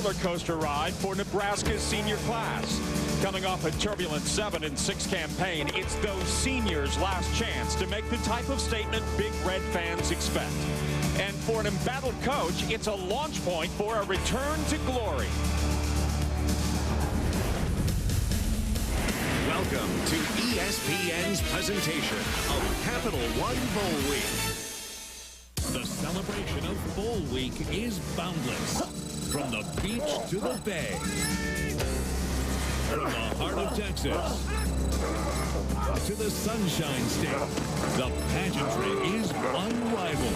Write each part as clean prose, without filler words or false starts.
roller coaster ride for Nebraska's senior class. Coming off a turbulent 7-6 campaign, it's those seniors' last chance to make the type of statement Big Red fans expect. And for an embattled coach, it's a launch point for a return to glory. Welcome to ESPN's presentation of Capital One Bowl Week. The celebration of Bowl Week is boundless. From the beach to the bay. From the heart of Texas to the Sunshine State, the pageantry is unrivaled.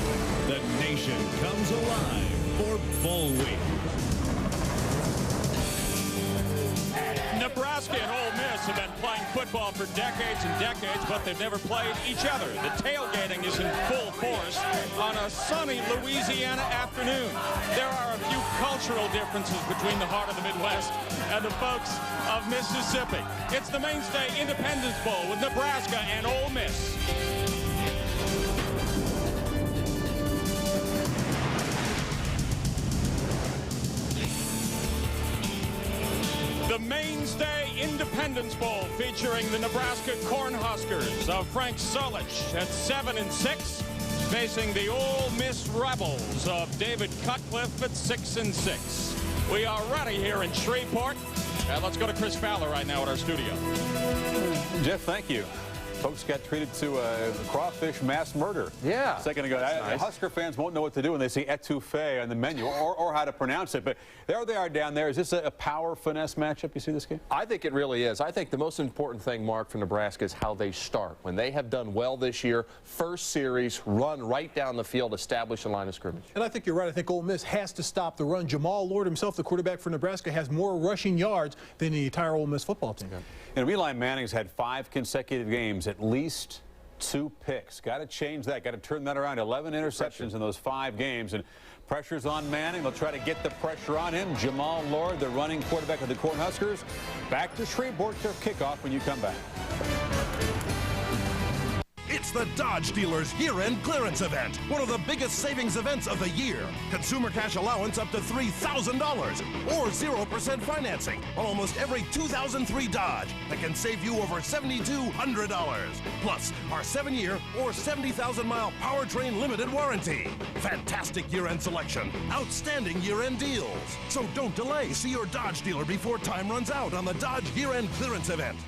The nation comes alive for Bowl Week. Nebraska and Ole Miss have been playing football for decades and decades, but they've never played each other. The tailgating is in full force on a sunny Louisiana afternoon. There are a few cultural differences between the heart of the Midwest and the folks of Mississippi. It's the Mainstay Independence Bowl with Nebraska and Ole Miss. The Mainstay Independence Bowl featuring the Nebraska Cornhuskers of Frank Solich at 7-6, facing the Ole Miss Rebels of David Cutcliffe at 6-6. We are ready here in Shreveport. Let's go to Chris Fowler right now at our studio. Jeff, thank you. Folks got treated to a crawfish mass murder. Yeah. A second ago. Nice. Husker fans won't know what to do when they see etouffee on the menu or how to pronounce it. But there they are down there. Is this a power finesse matchup? You see this game? I think it really is. I think the most important thing, Mark, for Nebraska is how they start. When they have done well this year, first series, run right down the field, establish a line of scrimmage. And I think you're right. I think Ole Miss has to stop the run. Jamal Lord himself, the quarterback for Nebraska, has more rushing yards than the entire Ole Miss football team. And Eli Manning's had 5 consecutive games, at least 2 picks. Got to change that. Got to turn that around. 11 interceptions in those 5 games. And pressure's on Manning. They'll try to get the pressure on him. Jamal Lord, the running quarterback of the Cornhuskers. Back to Shreveport to kickoff when you come back. It's the Dodge Dealers year-end clearance event, one of the biggest savings events of the year. Consumer cash allowance up to $3,000 or 0% financing on almost every 2003 Dodge that can save you over $7,200. Plus, our 7-year or 70,000-mile powertrain limited warranty. Fantastic year-end selection, outstanding year-end deals. So don't delay. See your Dodge dealer before time runs out on the Dodge year-end clearance event.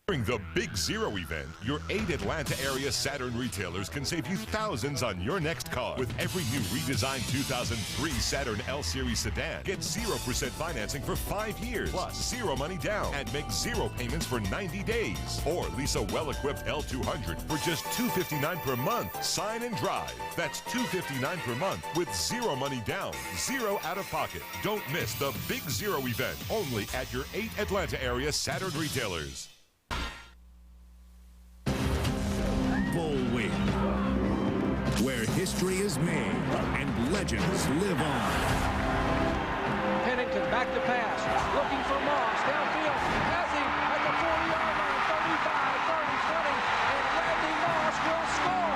During the Big Zero event, your 8 Atlanta area Saturn retailers can save you thousands on your next car. With every new redesigned 2003 Saturn L-Series sedan, get 0% financing for 5 years, plus 0 money down, and make 0 payments for 90 days. Or lease a well-equipped L200 for just $259 per month. Sign and drive. That's $259 per month with 0 money down, 0 out of pocket. Don't miss the Big Zero event, only at your 8 Atlanta area Saturn retailers. Bowl Week, where history is made and legends live on. Pennington back to pass, looking for Moss, downfield, has him at the 40-yard line, 35, 30, 20, and Randy Moss will score.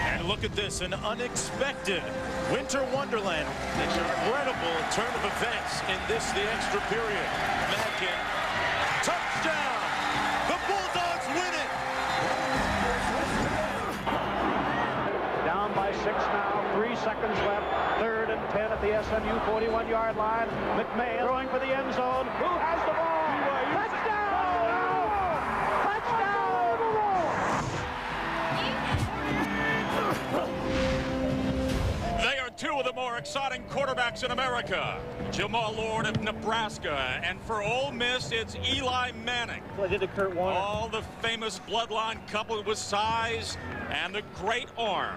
And look at this, an unexpected winter wonderland. It's an incredible turn of events in this, the extra period. Madkin, touchdown! The Bulldogs win it! Down by 6 now, 3 seconds left. 3rd and 10 at the SMU 41-yard line. McMahon throwing for the end zone. Who has the ball? Touchdown! They are 2 of the more exciting quarterbacks in America. Jamal Lord of Nebraska, and for Ole Miss, it's Eli Manning. All the famous bloodline coupled with size and the great arm.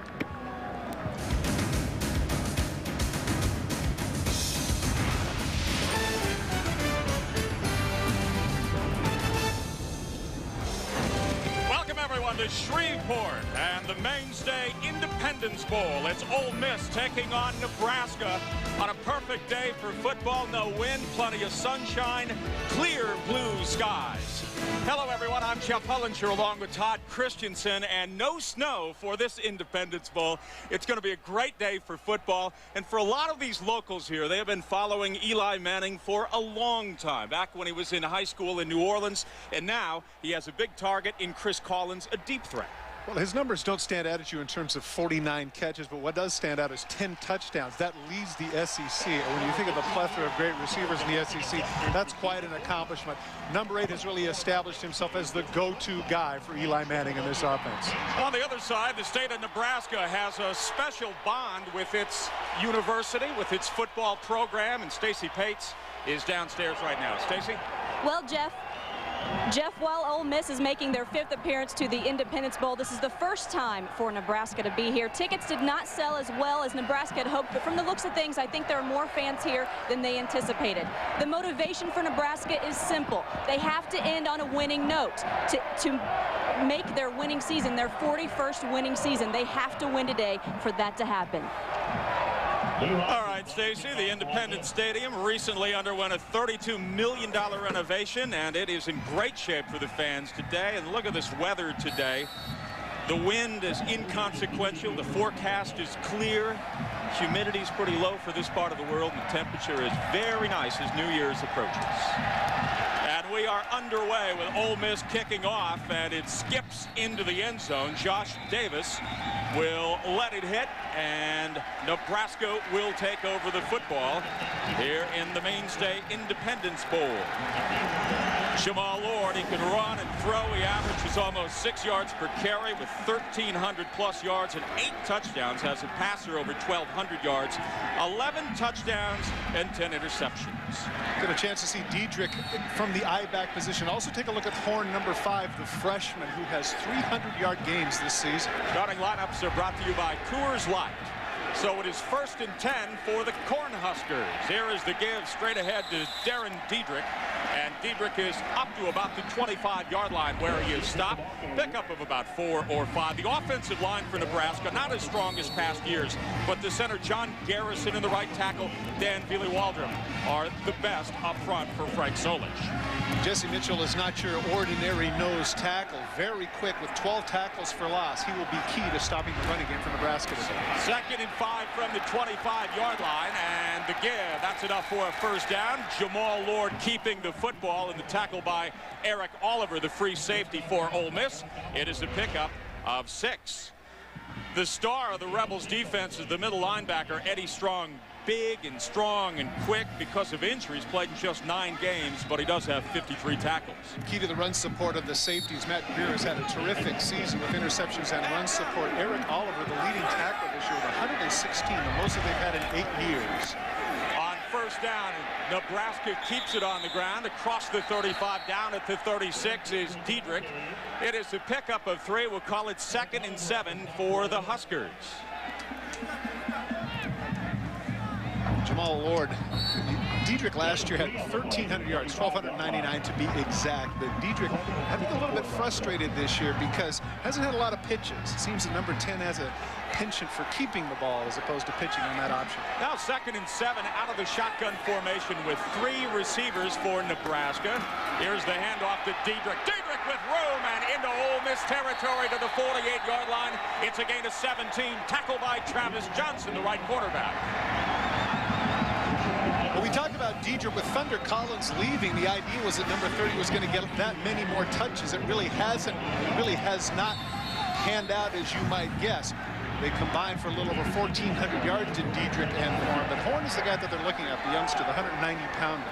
Welcome everyone to Shreveport and the Mainstay Independence Independence Bowl. It's Ole Miss taking on Nebraska on a perfect day for football. No wind, plenty of sunshine, clear blue skies. Hello, everyone. I'm Jeff Hullinger along with Todd Christensen, and no snow for this Independence Bowl. It's going to be a great day for football, and for a lot of these locals here, they have been following Eli Manning for a long time, back when he was in high school in New Orleans, and now he has a big target in Chris Collins, a deep threat. Well, his numbers don't stand out at you in terms of 49 catches, but what does stand out is 10 touchdowns. That leads the SEC. And when you think of the plethora of great receivers in the SEC, that's quite an accomplishment. Number 8 has really established himself as the go-to guy for Eli Manning in this offense. On the other side, the state of Nebraska has a special bond with its university, with its football program, and Stacy Pates is downstairs right now. Stacy? Well, Jeff, while Ole Miss is making their 5th appearance to the Independence Bowl, this is the first time for Nebraska to be here. Tickets did not sell as well as Nebraska had hoped, but from the looks of things, I think there are more fans here than they anticipated. The motivation for Nebraska is simple. They have to end on a winning note to make their winning season, their 41st winning season. They have to win today for that to happen. All right, Stacy, the Independence Stadium recently underwent a $32 million renovation, and it is in great shape for the fans today. And look at this weather today. The wind is inconsequential. The forecast is clear. Humidity is pretty low for this part of the world, and the temperature is very nice as New Year's approaches. And we are underway with Ole Miss kicking off, and it skips into the end zone. Josh Davis will let it hit, and Nebraska will take over the football here in the Mainstay Independence Bowl. Jamal Lord, he can run and throw. He averages almost 6 yards per carry with 1,300+ yards and 8 touchdowns. Has a passer over 1,200 yards, 11 touchdowns, and 10 interceptions. Get a chance to see Diedrich from the I-back position. Also take a look at Horn, number 5, the freshman, who has 300-yard games this season. Starting lineups are brought to you by Coors Light. So it is 1st and 10 for the Cornhuskers. Here is the give straight ahead to Darren Diedrich. And Diedrich is up to about the 25-yard line where he is stopped. Pickup of about 4 or 5. The offensive line for Nebraska, not as strong as past years, but the center, John Garrison, and the right tackle, Dan Feely-Waldron, are the best up front for Frank Solich. Jesse Mitchell is not your ordinary nose tackle. Very quick with 12 tackles for loss. He will be key to stopping the running game for Nebraska today. 2nd and 5 from the 25-yard line, and the give. That's enough for a first down. Jamal Lord keeping the football, and the tackle by Eric Oliver, the free safety for Ole Miss. It is a pickup of 6. The star of the Rebels defense is the middle linebacker, Eddie Strong. Big and strong and quick because of injuries, played in just 9 games, but he does have 53 tackles. Key to the run support of the safeties. Matt Greer has had a terrific season with interceptions and run support. Eric Oliver, the leading tackler this year, with 116, the most that they've had in 8 years. On first down, Nebraska keeps it on the ground across the 35. Down at the 36 is Diedrich. It is a pickup of 3. We'll call it 2nd and 7 for the Huskers. Jamal Lord, Diedrich last year had 1,300 yards, 1,299 to be exact. But Diedrich, I think, a little bit frustrated this year because hasn't had a lot of pitches. It seems that number 10 has a penchant for keeping the ball as opposed to pitching on that option. Now 2nd and 7 out of the shotgun formation with 3 receivers for Nebraska. Here's the handoff to Diedrich. Diedrich with room and into Ole Miss territory to the 48-yard line. It's a gain of 17. Tackle by Travis Johnson, the right quarterback. We talked about Diedrich with Thunder Collins leaving. The idea was that number 30 was going to get that many more touches. It really hasn't. It really has not panned out as you might guess. They combined for a little over 1,400 yards to Diedrich and Horn, but Horn is the guy that they're looking at, the youngster, the 190-pounder.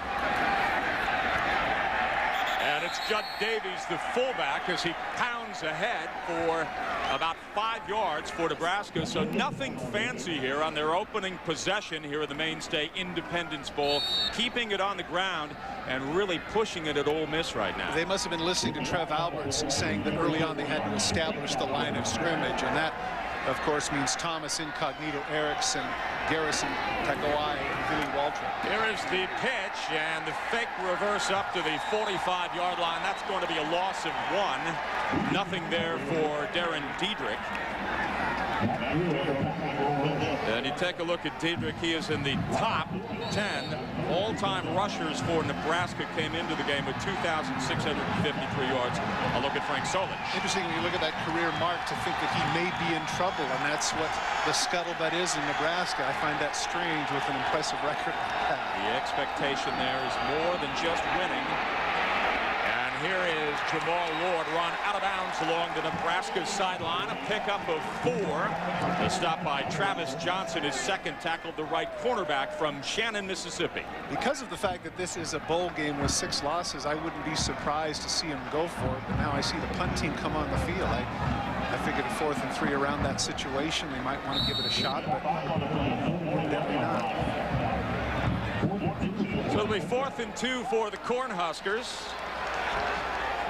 And it's Judd Davies, the fullback, as he pounds ahead for about 5 yards for Nebraska. So nothing fancy here on their opening possession here at the Mainstay Independence Bowl, keeping it on the ground and really pushing it at Ole Miss right now. They must have been listening to Trev Alberts saying that early on they had to establish the line of scrimmage, and that, of course, means Thomas Incognito, Erickson, Garrison, Tagoai, and Feely-Waldron. Here is the pitch, and the fake reverse up to the 45-yard line. That's going to be a loss of 1. Nothing there for Darren Diedrich. And you take a look at Diedrich. He is in the top 10 all-time rushers for Nebraska. Came into the game with 2,653 yards. A look at Frank Solich. Interesting when you look at that career mark to think that he may be in trouble, and that's what the scuttlebutt is in Nebraska. I find that strange with an impressive record like that. The expectation there is more than just winning. And here is Jamal Ward run out of bounds along the Nebraska sideline. A pickup of 4. The stop by Travis Johnson, his second, tackled the right cornerback from Shannon, Mississippi. Because of the fact that this is a bowl game with 6 losses, I wouldn't be surprised to see him go for it. But now I see the punt team come on the field. I figured a 4th and 3 around that situation. They might want to give it a shot, but definitely not. So it'll be 4th and 2 for the Cornhuskers.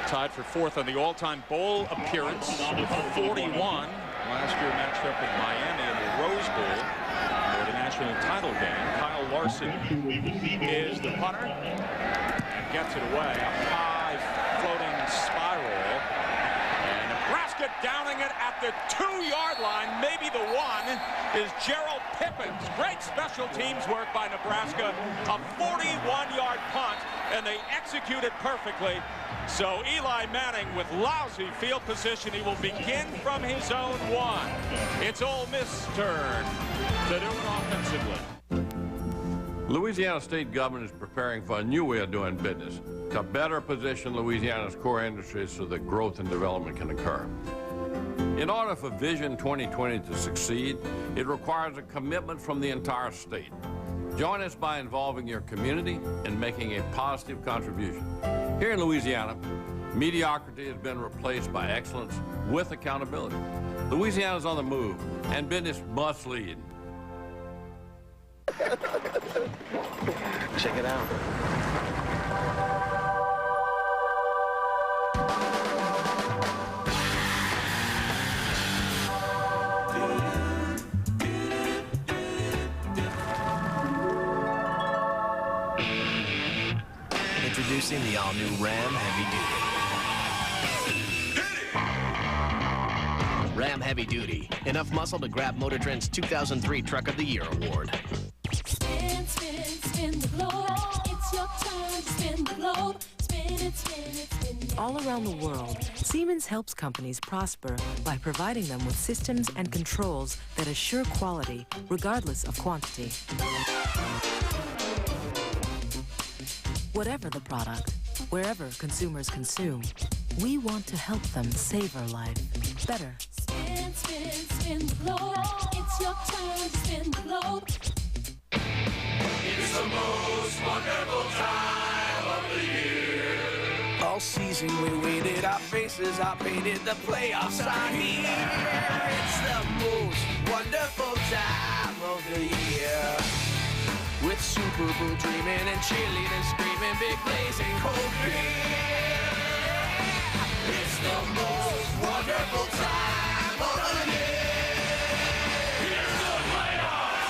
Tied for 4th on the all-time bowl appearance with 41. Last year matched up with Miami in the Rose Bowl for the national title game. Kyle Larson is the punter and gets it away. A high floating spiral. And Nebraska downing it at the 2-yard line. Maybe the 1 is Gerald Pippins. Great special teams work by Nebraska. A 41-yard punt, and they execute it perfectly. So Eli Manning with lousy field position. He will begin from his own 1. It's Ole Miss' turn to do it offensively. Louisiana state government is preparing for a new way of doing business to better position Louisiana's core industries so that growth and development can occur. In order for Vision 2020 to succeed, it requires a commitment from the entire state. Join us by involving your community and making a positive contribution. Here in Louisiana, mediocrity has been replaced by excellence with accountability. Louisiana's on the move, and business must lead. Check it out. Introducing the all-new Ram Heavy Duty. Ram Heavy Duty. Enough muscle to grab Motor Trend's 2003 Truck of the Year award. Spin, spin, spin the globe. It's your turn to spin the globe. Spin it, spin it, spin it. All around the world, Siemens helps companies prosper by providing them with systems and controls that assure quality regardless of quantity. Whatever the product, wherever consumers consume, we want to help them savor life better. Spin, spin, spin the globe. It's your turn to spin the globe. It's the most wonderful time of the year. All season we waited, our faces are painted, the playoffs are here. It's the most wonderful time of the year. With Super Bowl dreaming and cheerleading, screaming, big blazing cold beer. It's the most wonderful time of the year. Here's the playoffs.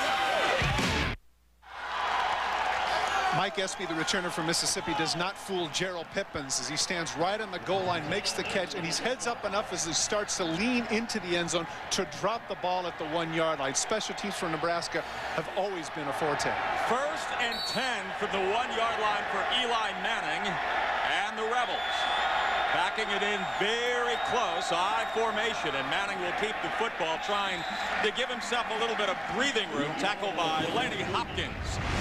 Mike Espy, the returner from Mississippi, does not fool Gerald Pippins as he stands right on the goal line, makes the catch, and he's heads up enough as he starts to lean into the end zone to drop the ball at the 1-yard line. Special teams for Nebraska have always been a forte. 1st and 10 from the 1-yard line for Eli Manning and the Rebels. Backing it in very close, I formation, and Manning will keep the football, trying to give himself a little bit of breathing room. Tackled by Laney Hopkins.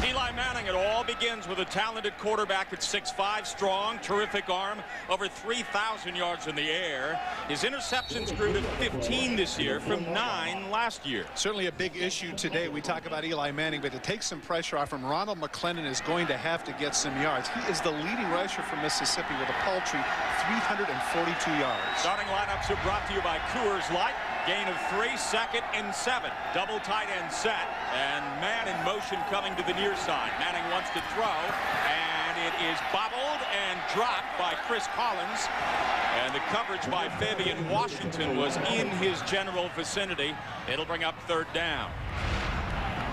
Eli Manning, it all begins with a talented quarterback at 6'5", strong, terrific arm, over 3,000 yards in the air. His interceptions grew to 15 this year from 9 last year. Certainly a big issue today. We talk about Eli Manning, but to take some pressure off him, Ronald McClendon is going to have to get some yards. He is the leading rusher for Mississippi with a paltry 342 yards. Starting lineups are brought to you by Coors Light. Gain of 3, 2nd and 7. Double tight end set. And man in motion coming to the near side. Manning wants to throw, and it is bobbled and dropped by Chris Collins. And the coverage by Fabian Washington was in his general vicinity. It'll bring up 3rd down.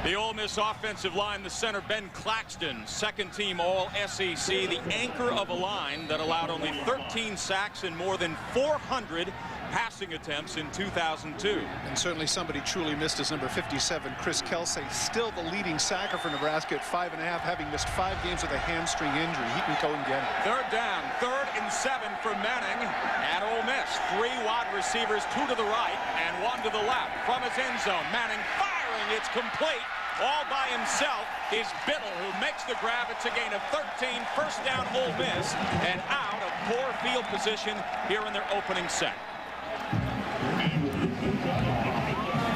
The Ole Miss offensive line, the center Ben Claxton, 2nd team All-SEC, the anchor of a line that allowed only 13 sacks and more than 400 passing attempts in 2002. And certainly somebody truly missed is number 57, Chris Kelsey, still the leading sacker for Nebraska at 5.5, having missed 5 games with a hamstring injury. He can go and get it. Third down, 3rd and 7 for Manning at Ole Miss. 3 wide receivers, 2 to the right and 1 to the left. From his end zone, Manning firing, it's complete. All by himself is Biddle, who makes the grab. It's a gain of 13, first down Ole Miss, and out of poor field position here in their opening set.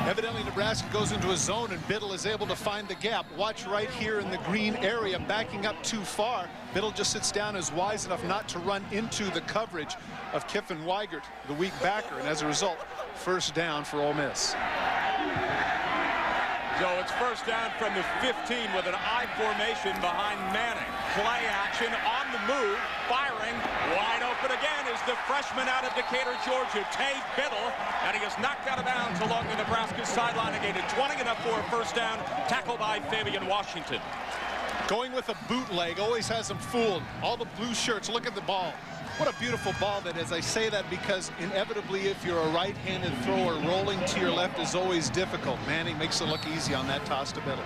Evidently, Nebraska goes into a zone, and Biddle is able to find the gap. Watch right here in the green area, backing up too far. Biddle just sits down, is wise enough not to run into the coverage of Kiffin Weigert, the weak backer, and as a result, first down for Ole Miss. So it's first down from the 15 with an I formation behind Manning. Play action on the move, firing. Wide open again is the freshman out of Decatur, Georgia, Tay Biddle. And he is knocked out of bounds along the Nebraska sideline. A gain of 20, enough for a first down. Tackled by Fabian Washington. Going with a bootleg always has them fooled. All the blue shirts, look at the ball. What a beautiful ball that is. I say that because inevitably, if you're a right-handed thrower, rolling to your left is always difficult. Manning makes it look easy on that toss to Biddle.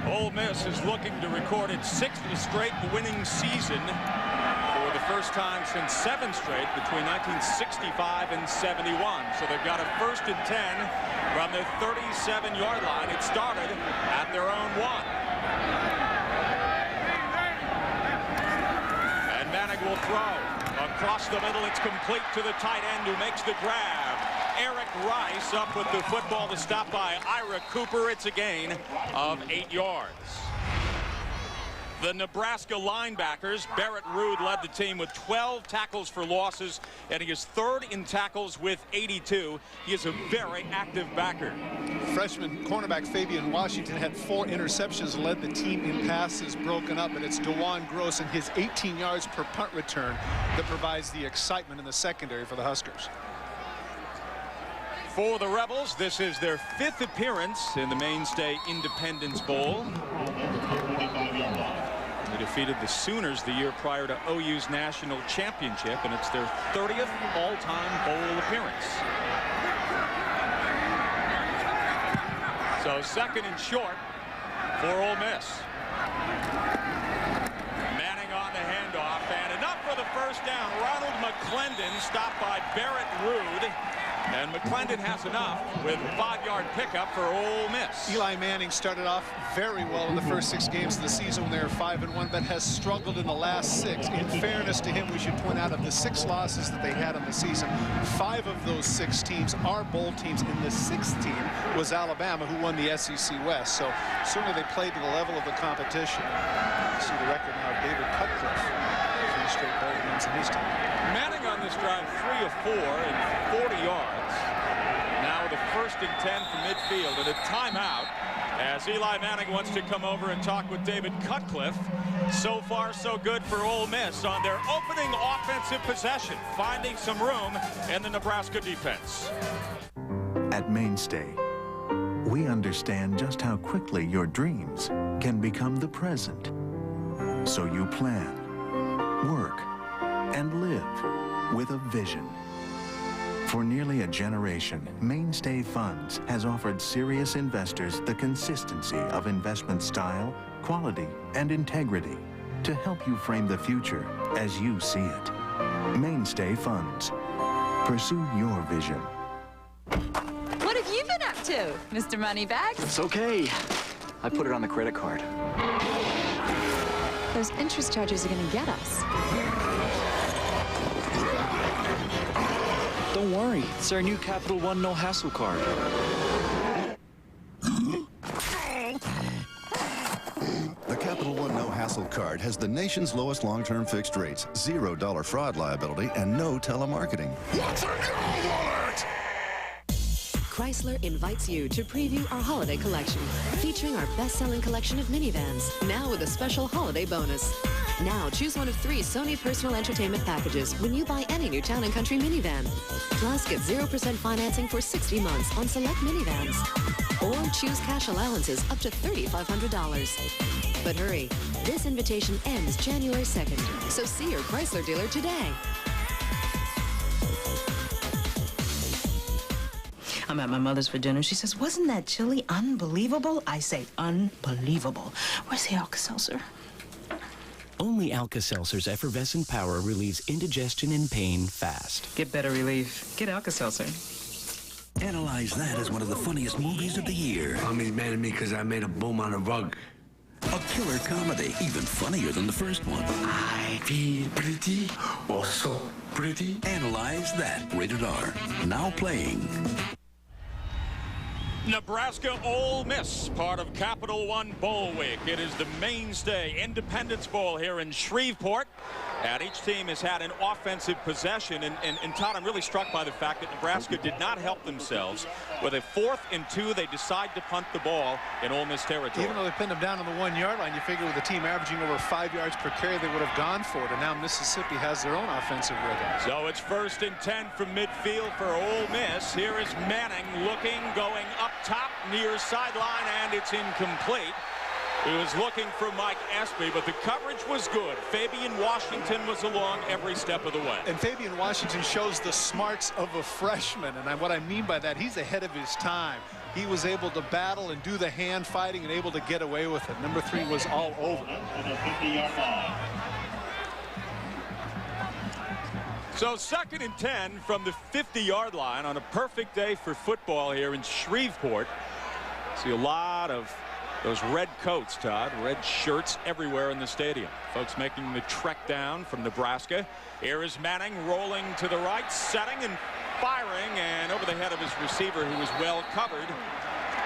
Ole Miss is looking to record its 6th straight winning season for the first time since 7 straight between 1965 and 71. So they've got a 1st and 10 from the 37-yard line. It started at their own 1. Manning will throw across the middle. It's complete to the tight end who makes the grab. Eric Rice up with the football to stop by Ira Cooper. It's a gain of 8 yards. The Nebraska linebackers, Barrett Ruud led the team with 12 tackles for losses, and he is 3rd in tackles with 82. He is a very active backer. Freshman cornerback Fabian Washington had 4 interceptions, led the team in passes broken up, but it's DeJuan Gross and his 18 yards per punt return that provides the excitement in the secondary for the Huskers. For the Rebels, this is their 5th appearance in the Mainstay Independence Bowl. They defeated the Sooners the year prior to OU's national championship, and it's their 30th all-time bowl appearance. So 2nd and short for Ole Miss. Manning on the handoff, and enough for the first down. Ronald McClendon stopped by Barrett Ruud. And McClendon has enough with a 5-yard pickup for Ole Miss. Eli Manning started off very well in the first 6 games of the season when they were 5-1, but has struggled in the last 6. In fairness to him, we should point out of the 6 losses that they had in the season, 5 of those 6 teams are bowl teams, and the 6th team was Alabama, who won the SEC West. So certainly they played to the level of the competition. You see the record now of David Cutcliffe, 3 straight bowl games in his time. Manning on this drive 3 of 4 and 40 yards. Now the 1st and 10 from midfield, and a timeout as Eli Manning wants to come over and talk with David Cutcliffe. So far, so good for Ole Miss on their opening offensive possession, finding some room in the Nebraska defense. At Mainstay, we understand just how quickly your dreams can become the present. So you plan, work, and live with a vision. For nearly a generation, Mainstay Funds has offered serious investors the consistency of investment style, quality, and integrity to help you frame the future as you see it. Mainstay Funds. Pursue your vision. What have you been up to, Mr. Moneybags? It's okay. I put it on the credit card. Those interest charges are going to get us. Don't worry, it's our new Capital One No Hassle card. The Capital One No Hassle card has the nation's lowest long-term fixed rates, $0 fraud liability, and no telemarketing. What's in your wallet? Chrysler invites you to preview our holiday collection, featuring our best-selling collection of minivans, now with a special holiday bonus. Now, choose one of 3 Sony personal entertainment packages when you buy any new Town & Country minivan. Plus, get 0% financing for 60 months on select minivans. Or choose cash allowances up to $3,500. But hurry, this invitation ends January 2nd, so see your Chrysler dealer today. I'm at my mother's for dinner. She says, wasn't that chili unbelievable? I say, unbelievable. Where's the Alka-Seltzer? Only Alka-Seltzer's effervescent power relieves indigestion and pain fast. Get better relief. Get Alka-Seltzer. Analyze that as one of the funniest movies of the year. Mommy's mad at me because I made a boom on a rug. A killer comedy, even funnier than the first one. I feel pretty, oh so pretty. Analyze that, rated R. Now playing. Nebraska Ole Miss, part of Capital One Bowl Week. It is the mainstay Independence Bowl here in Shreveport. And each team has had an offensive possession. And Todd, I'm really struck by the fact that Nebraska did not help themselves. With a 4th and 2, they decide to punt the ball in Ole Miss territory. Even though they pinned them down on the 1-yard line, you figure with the team averaging over 5 yards per carry, they would have gone for it. And now Mississippi has their own offensive rhythm. So it's 1st and 10 from midfield for Ole Miss. Here is Manning looking, going up top near sideline, and it's incomplete. He was looking for Mike Espy, but the coverage was good. Fabian Washington was along every step of the way. And Fabian Washington shows the smarts of a freshman. And what I mean by that, he's ahead of his time. He was able to battle and do the hand fighting and able to get away with it. Number 3 was all over. So 2nd and 10 from the 50-yard line on a perfect day for football here in Shreveport. See a lot of those red coats, Todd, red shirts everywhere in the stadium. Folks making the trek down from Nebraska. Here is Manning rolling to the right, setting and firing, and over the head of his receiver, who was well covered.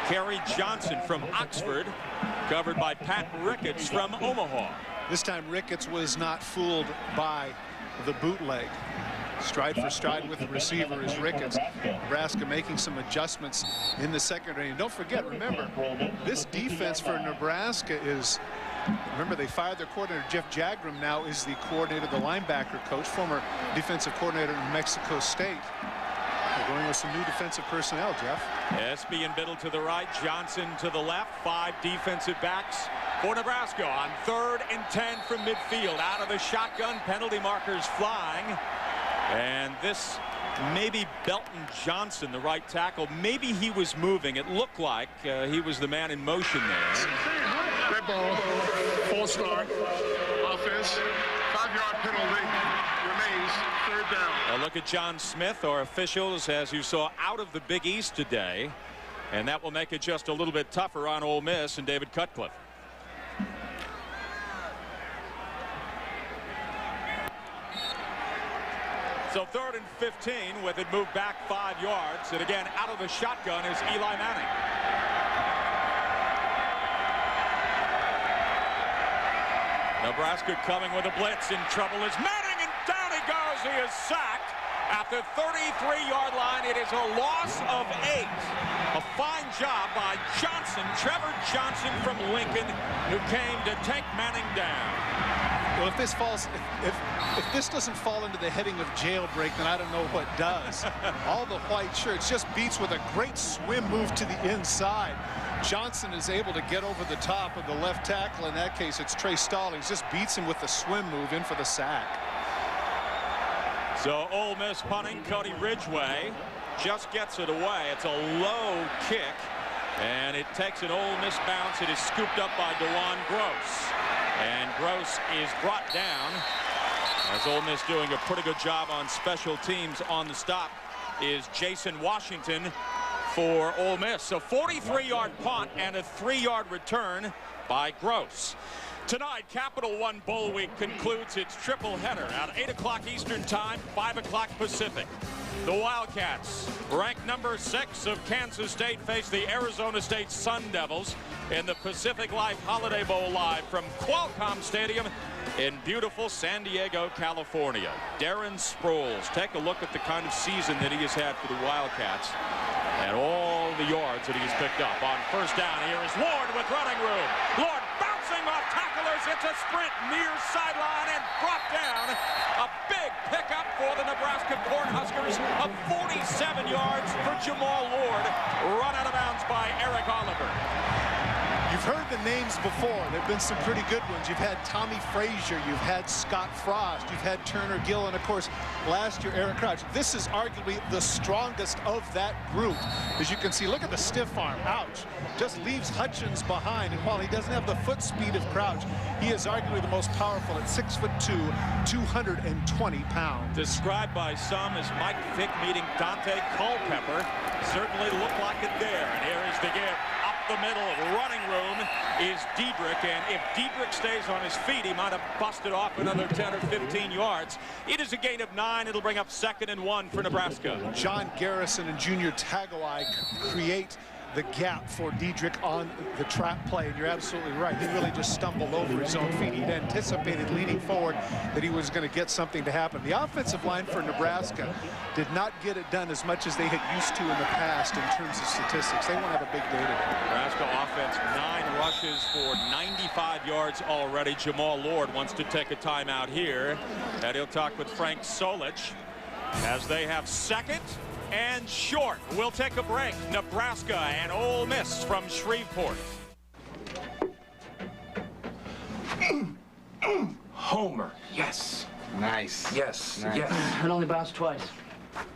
Kerry Johnson from Oxford, covered by Pat Ricketts from Omaha. This time Ricketts was not fooled by the bootleg. Stride for stride with the receiver is Ricketts. Nebraska making some adjustments in the secondary. And don't forget, remember, this defense for Nebraska is, remember, they fired their coordinator. Jeff Jagram now is the coordinator, the linebacker coach, former defensive coordinator in Mexico State. They're going with some new defensive personnel, Jeff. Espy and Biddle to the right, Johnson to the left. 5 defensive backs for Nebraska on 3rd and 10 from midfield. Out of the shotgun, penalty markers flying. And this maybe Belton Johnson, the right tackle, maybe he was moving. It looked like he was the man in motion there. Red ball, false start, offense, 5-yard penalty, remains 3rd down. A look at John Smith, our officials, as you saw, out of the Big East today. And that will make it just a little bit tougher on Ole Miss and David Cutcliffe. So 3rd and 15 with it moved back 5 yards. And again, out of the shotgun is Eli Manning. Nebraska coming with a blitz. In trouble is Manning, and down he goes. He is sacked at the 33-yard line. It is a loss of 8. A fine job by Johnson, Trevor Johnson from Lincoln, who came to take Manning down. Well, if this falls, if this doesn't fall into the heading of jailbreak, then I don't know what does. All the white shirts just beats with a great swim move to the inside. Johnson is able to get over the top of the left tackle. In that case, it's Trey Stallings. Just beats him with the swim move in for the sack. So Ole Miss punting. Cody Ridgway just gets it away. It's a low kick, and it takes an Ole Miss bounce. It is scooped up by DeJuan Gross. And Gross is brought down, as Ole Miss doing a pretty good job on special teams. On the stop is Jason Washington for Ole Miss. So 43-yard punt and a 3-yard return by Gross. Tonight, Capital One Bowl Week concludes its triple header at 8 o'clock Eastern Time, 5 o'clock Pacific. The Wildcats, ranked number 6 of Kansas State, face the Arizona State Sun Devils in the Pacific Life Holiday Bowl live from Qualcomm Stadium in beautiful San Diego, California. Darren Sproles, take a look at the kind of season that he has had for the Wildcats and all the yards that he has picked up. On 1st down, here is Lord with running room. Lord bouncing off tacklers. It's a sprint near sideline and brought down. A big pickup for the Nebraska Cornhuskers of 47 yards for Jamal Lord. Run out of bounds by Eric Oliver. You You've heard the names before. There have been some pretty good ones. You've had Tommy Frazier. You've had Scott Frost. You've had Turner Gill. And, of course, last year, Eric Crouch. This is arguably the strongest of that group. As you can see, look at the stiff arm. Ouch. Just leaves Hutchins behind. And while he doesn't have the foot speed of Crouch, he is arguably the most powerful at 6'2", 220 pounds. Described by some as Mike Vick meeting Dante Culpepper. Certainly looked like it there. And here is the give. Up the middle, running room is Diedrich. And if Diedrich stays on his feet, he might have busted off another 10 or 15 yards. It is a gain of 9. It'll bring up 2nd and 1 for Nebraska. John Garrison and Junior Tagoai create the gap for Diedrich on the trap play, and you're absolutely right. He really just stumbled over his own feet. He'd anticipated leading forward that he was going to get something to happen. The offensive line for Nebraska did not get it done as much as they had used to in the past in terms of statistics. They won't have a big day today. Nebraska offense, 9 rushes for 95 yards already. Jamal Lord wants to take a timeout here, and he'll talk with Frank Solich as they have 2nd and short. We'll take a break. Nebraska and Ole Miss from Shreveport. Homer. Yes. Nice. Yes. Nice. Yes. It only bounced twice.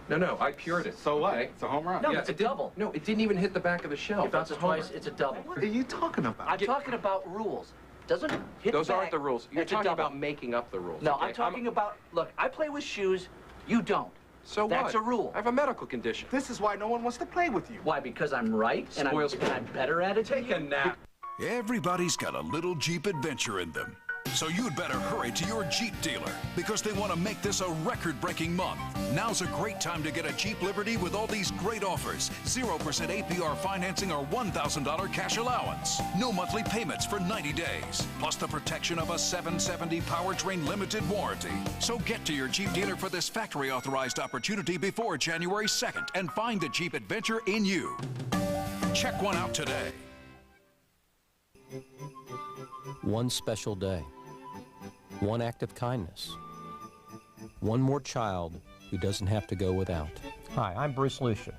No, I pured it. So what? Okay. It's a home run. No, Yeah, it's a double. No, it didn't even hit the back of the shelf. It bounced it twice, it's a double. What are you talking about? I'm talking about rules. Doesn't hit Those the back, aren't the rules. You're it's a talking double. about making up the rules. No, okay? I'm talking about, look, I play with shoes, you don't. So That's what? a rule. I have a medical condition. This is why no one wants to play with you. Why? Because I'm right and I'm better at it. Take a nap. Everybody's got a little Jeep adventure in them. So you'd better hurry to your Jeep dealer because they want to make this a record-breaking month. Now's a great time to get a Jeep Liberty with all these great offers. 0% APR financing or $1,000 cash allowance. No monthly payments for 90 days. Plus the protection of a 770 powertrain limited warranty. So get to your Jeep dealer for this factory-authorized opportunity before January 2nd and find the Jeep adventure in you. Check one out today. One special day, one act of kindness, one more child who doesn't have to go without. Hi, I'm Bruce Lucia.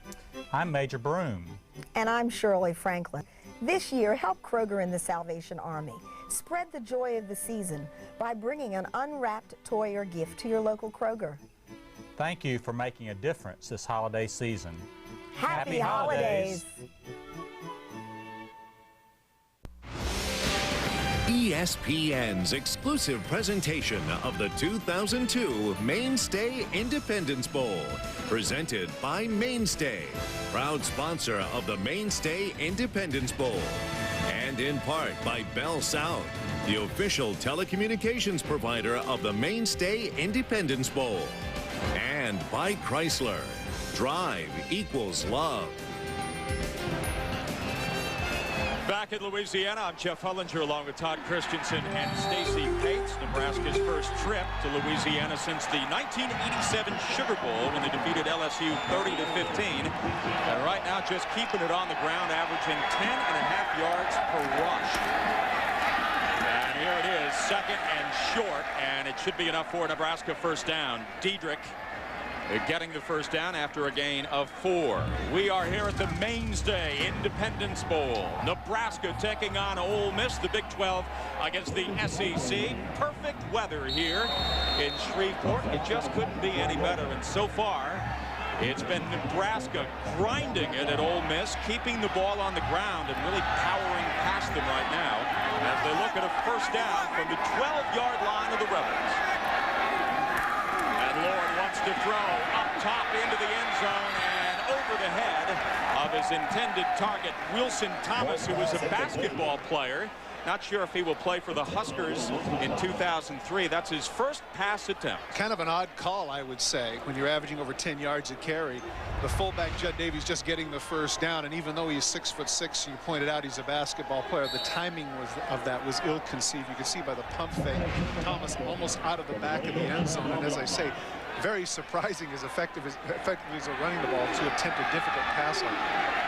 I'm Major Broom. And I'm Shirley Franklin. This year, help Kroger and the Salvation Army. Spread the joy of the season by bringing an unwrapped toy or gift to your local Kroger. Thank you for making a difference this holiday season. Happy holidays. ESPN's exclusive presentation of the 2002 Mainstay Independence Bowl, presented by Mainstay, proud sponsor of the Mainstay Independence Bowl, and in part by Bell South, the official telecommunications provider of the Mainstay Independence Bowl, and by Chrysler. Drive equals love. Back in Louisiana, I'm Jeff Hullinger along with Todd Christensen and Stacy Pates. Nebraska's first trip to Louisiana since the 1987 Sugar Bowl when they defeated LSU 30-15. And right now just keeping it on the ground, averaging 10.5 yards per rush. And here it is, 2nd and short, and it should be enough for a Nebraska first down. Diedrich getting the first down after a gain of 4. We are here at the Mainstay Independence Bowl. Nebraska taking on Ole Miss, the Big 12 against the SEC. Perfect weather here in Shreveport. It just couldn't be any better. And so far, it's been Nebraska grinding it at Ole Miss, keeping the ball on the ground and really powering past them right now as they look at a first down from the 12-yard line of the Rebels. Lord wants to throw up top into the end zone and over the head of his intended target, Wilson Thomas, who was a basketball player. Not sure if he will play for the Huskers in 2003. That's his first pass attempt. Kind of an odd call, I would say, when you're averaging over 10 yards a carry. The fullback, Judd Davies, just getting the first down. And even though he's 6'6", you pointed out he's a basketball player, the timing of that was ill-conceived. You can see by the pump fake, Thomas almost out of the back of the end zone. And as I say, very surprising as effectively as they're running the ball to attempt a difficult pass like that.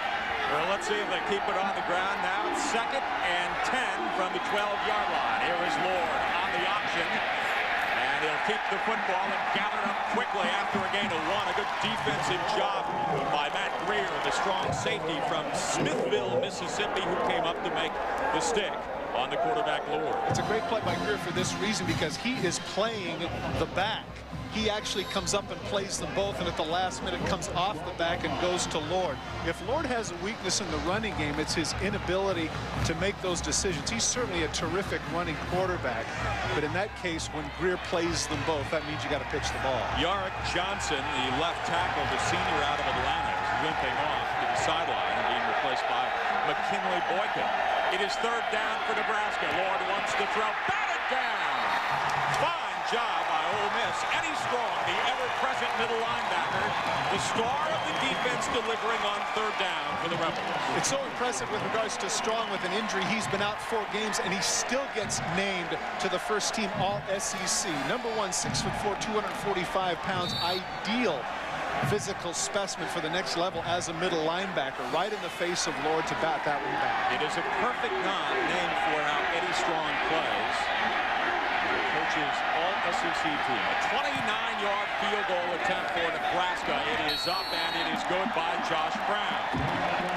Well, let's see if they keep it on the ground now. It's 2nd and 10 from the 12-yard line. Here is Lord on the option. And they'll keep the football and gather it up quickly after a gain of 1. A good defensive job by Matt Greer, the strong safety from Smithville, Mississippi, who came up to make the stick on the quarterback Lord. It's a great play by Greer for this reason, because he is playing the back. He actually comes up and plays them both, and at the last minute comes off the back and goes to Lord. If Lord has a weakness in the running game, it's his inability to make those decisions. He's certainly a terrific running quarterback, but in that case, when Greer plays them both, that means you got to pitch the ball. Yarick Johnson, the left tackle, the senior out of Atlanta, is limping off to the sideline and being replaced by McKinley Boykin. It is 3rd down for Nebraska. Lord wants to throw. Batted down. Fine job by Ole Miss. Eddie Strong, the ever-present middle linebacker, the star of the defense, delivering on 3rd down for the Rebels. It's so impressive with regards to Strong with an injury. He's been out 4 games, and he still gets named to the first-team All-SEC. Number 1, 6'4", 245 pounds, ideal physical specimen for the next level as a middle linebacker, right in the face of Lord to bat that one back. It is a perfect name for how Eddie Strong plays. He coaches All-SEC team. A 29-yard field goal attempt for Nebraska. It is up and it is good by Josh Brown.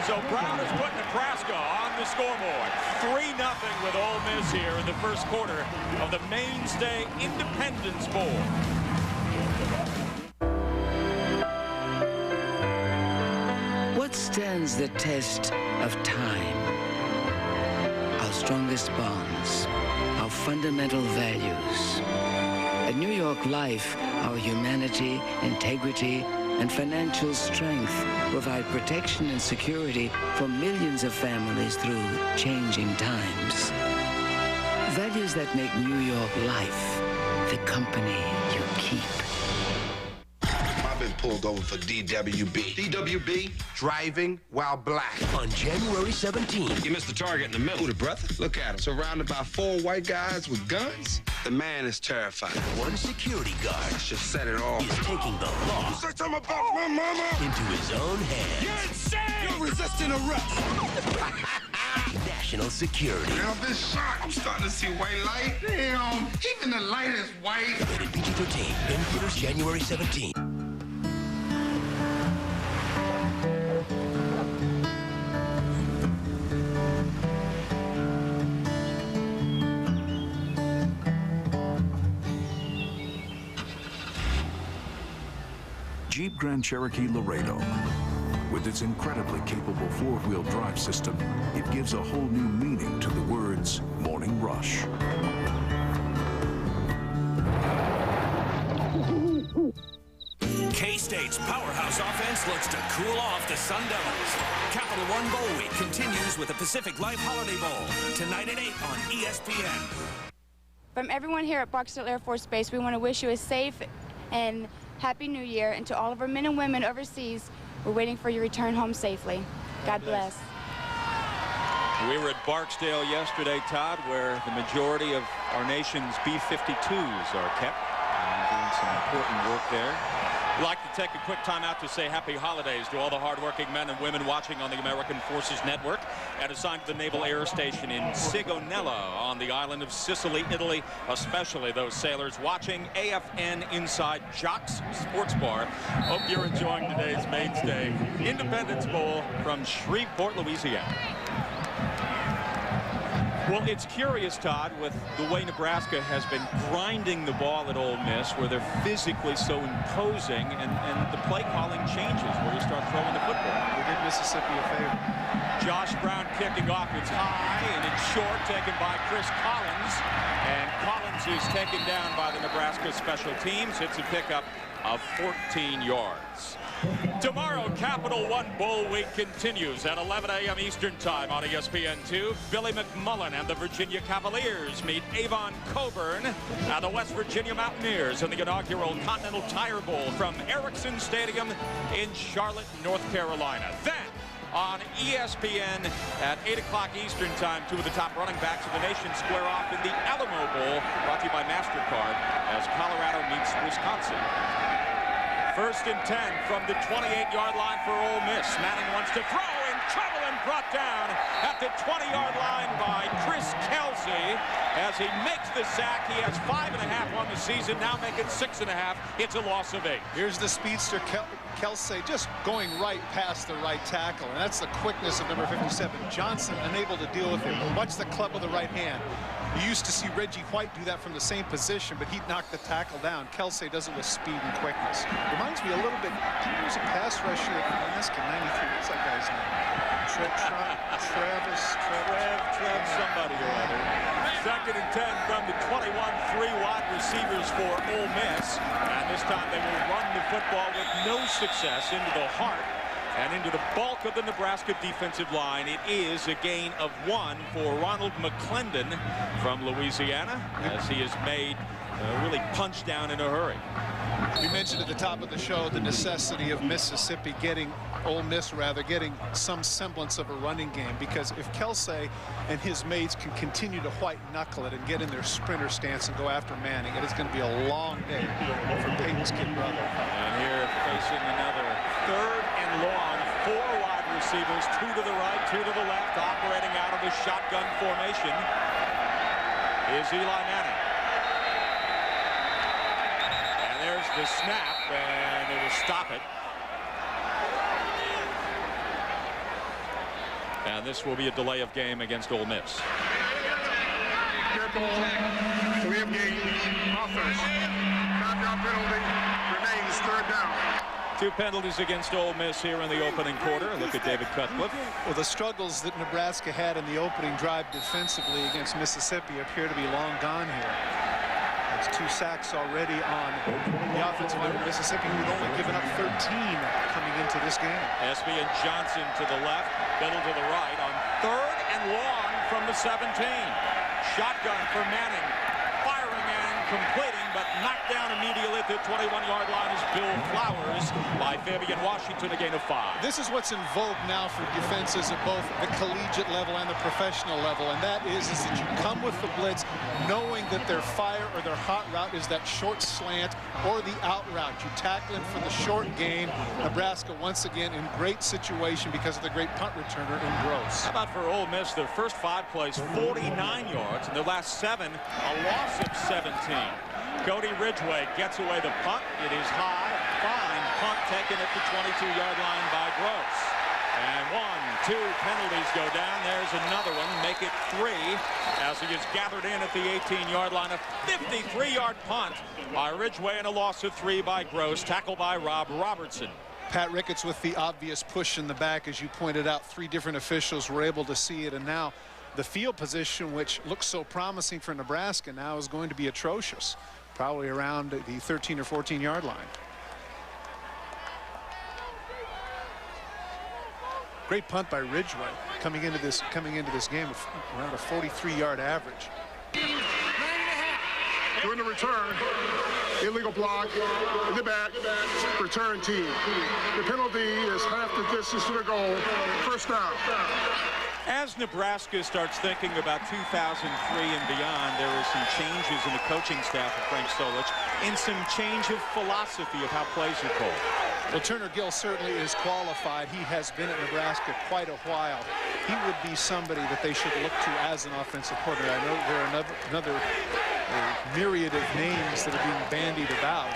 So Brown has put Nebraska on the scoreboard. 3-0 with Ole Miss here in the first quarter of the Mainstay Independence Bowl. What stands the test of time? Our strongest bonds, our fundamental values. At New York Life, our humanity, integrity, and financial strength provide protection and security for millions of families through changing times. Values that make New York Life the company you keep. I've been pulled over for DWB. DWB? Driving while black. On January 17th. You missed the target in the middle. Who, the brother? Look at him. Surrounded by 4 white guys with guns. The man is terrified. One security guard should set it off. is taking the law You said something about my mama? into his own hands. You're insane! You're resisting arrest. National security. Now this shot, I'm starting to see white light. Damn, even the light is white. Rated PG-13. In theaters January 17th. Jeep Grand Cherokee Laredo. With its incredibly capable 4-wheel drive system, it gives a whole new meaning to the words Morning Rush. K-State's powerhouse offense looks to cool off the Sun Devils. Capital One Bowl Week continues with the Pacific Life Holiday Bowl, tonight at 8 on ESPN. From everyone here at Barksdale Air Force Base, we want to wish you a safe and Happy New Year, and to all of our men and women overseas, we're waiting for your return home safely. God bless. We were at Barksdale yesterday, Todd, where the majority of our nation's B-52s are kept, and doing some important work there. We'd like to take a quick time out to say happy holidays to all the hardworking men and women watching on the American Forces Network and assigned to the Naval Air Station in Sigonella on the island of Sicily, Italy, especially those sailors watching AFN inside Jock's Sports Bar. Hope you're enjoying today's Mainstay Independence Bowl from Shreveport, Louisiana. Well, it's curious, Todd, with the way Nebraska has been grinding the ball at Ole Miss, where they're physically so imposing, and the play calling changes where you start throwing the football. We did Mississippi a favor. Josh Brown kicking off. It's high and it's short, taken by Chris Collins. And Collins is taken down by the Nebraska special teams. Hits a pickup of 14 yards. Tomorrow, Capital One Bowl Week continues at 11 a.m. Eastern Time on ESPN2. Billy McMullen and the Virginia Cavaliers meet Avon Coburn and the West Virginia Mountaineers in the inaugural Continental Tire Bowl from Erickson Stadium in Charlotte, North Carolina. Then, on ESPN at 8 o'clock Eastern Time, 2 of the top running backs of the nation square off in the Alamo Bowl, brought to you by MasterCard, as Colorado meets Wisconsin. 1st and 10 from the 28-yard line for Ole Miss. Manning wants to throw, in trouble and brought down at the 20-yard line by Chris Kelsey. as he makes the sack. He has 5.5 on the season, now making 6.5. It's a loss of 8. Here's the speedster Kelsey just going right past the right tackle, and that's the quickness of number 57. Johnson unable to deal with it. Watch the club with the right hand. You used to see Reggie White do that from the same position, but he'd knock the tackle down. Kelsey does it with speed and quickness. Reminds me a little bit, he was a pass rusher at Nebraska, 93. What's that guy's name? Travis, somebody or other. 2nd and 10 from the 21, 3 wide receivers for Ole Miss. And this time they will run the football with no success into the heart and into the bulk of the Nebraska defensive line. It is a gain of 1 for Ronald McClendon from Louisiana, as he is made really punched down in a hurry. We mentioned at the top of the show the necessity of Mississippi getting, Ole Miss rather, getting some semblance of a running game, because if Kelsey and his mates can continue to white knuckle it and get in their sprinter stance and go after Manning, it is going to be a long day for Peyton's kid brother. And here facing another 3rd and long, 4 wide receivers, 2 to the right, 2 to the left, operating out of the shotgun formation is Eli Manning. There's the snap, and it will stop it. And this will be a delay of game against Ole Miss. Good ball. Delay of game. Offense. 5-yard penalty. Remains 3rd down. 2 penalties against Ole Miss here in the opening quarter. Look at David Cutcliffe. Well, the struggles that Nebraska had in the opening drive defensively against Mississippi appear to be long gone here. It's 2 sacks already on the offensive end of Mississippi, who'd only given up 13 coming into this game. Espy and Johnson to the left, Biddle to the right on 3rd and long from the 17. Shotgun for Manning, firing and completing, but knocked down immediately at the 21-yard line is Bill Flowers by Fabian Washington, a gain of 5. This is what's in vogue now for defenses at both the collegiate level and the professional level, and that is that you come with the blitz knowing that their fire or their hot route is that short slant or the out route. You tackle it for the short game. Nebraska once again in great situation because of the great punt returner in Gross. How about for Ole Miss? Their first 5 plays, 49 yards, and their last 7, a loss of 17. Cody Ridgway gets away the punt. It is high, fine punt taken at the 22-yard line by Gross. And 1, 2 penalties go down. There's another one. Make it 3 as he is gathered in at the 18-yard line. A 53-yard punt by Ridgway and a loss of 3 by Gross. Tackle by Rob Robertson. Pat Ricketts with the obvious push in the back, as you pointed out. 3 different officials were able to see it, and now the field position, which looks so promising for Nebraska, now is going to be atrocious, probably around the 13 or 14-yard line. Great punt by Ridgway coming into this game with around a 43-yard average. During the return, illegal block in the back, return team. The penalty is half the distance to the goal. 1st down. As Nebraska starts thinking about 2003 and beyond, there are some changes in the coaching staff of Frank Solich and some change of philosophy of how plays are called. Well, Turner Gill certainly is qualified. He has been at Nebraska quite a while. He would be somebody that they should look to as an offensive coordinator. I know there are another myriad of names that are being bandied about,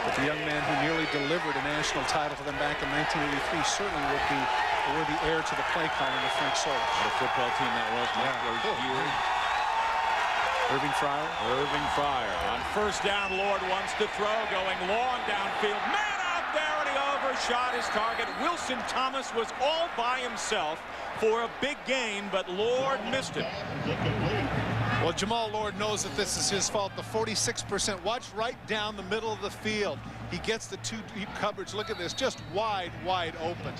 but the young man who nearly delivered a national title for them back in 1983 certainly would be a worthy heir to the play calling of Frank Solich. What a football team that was. Irving Fryer. Irving Fryer. On 1st down, Lord wants to throw, going long downfield. Man out there, and he overshot his target. Wilson Thomas was all by himself for a big gain, but Lord missed it. Well, Jamal Lord knows that this is his fault. The 46%. Watch right down the middle of the field. He gets the 2 deep coverage. Look at this, just wide open.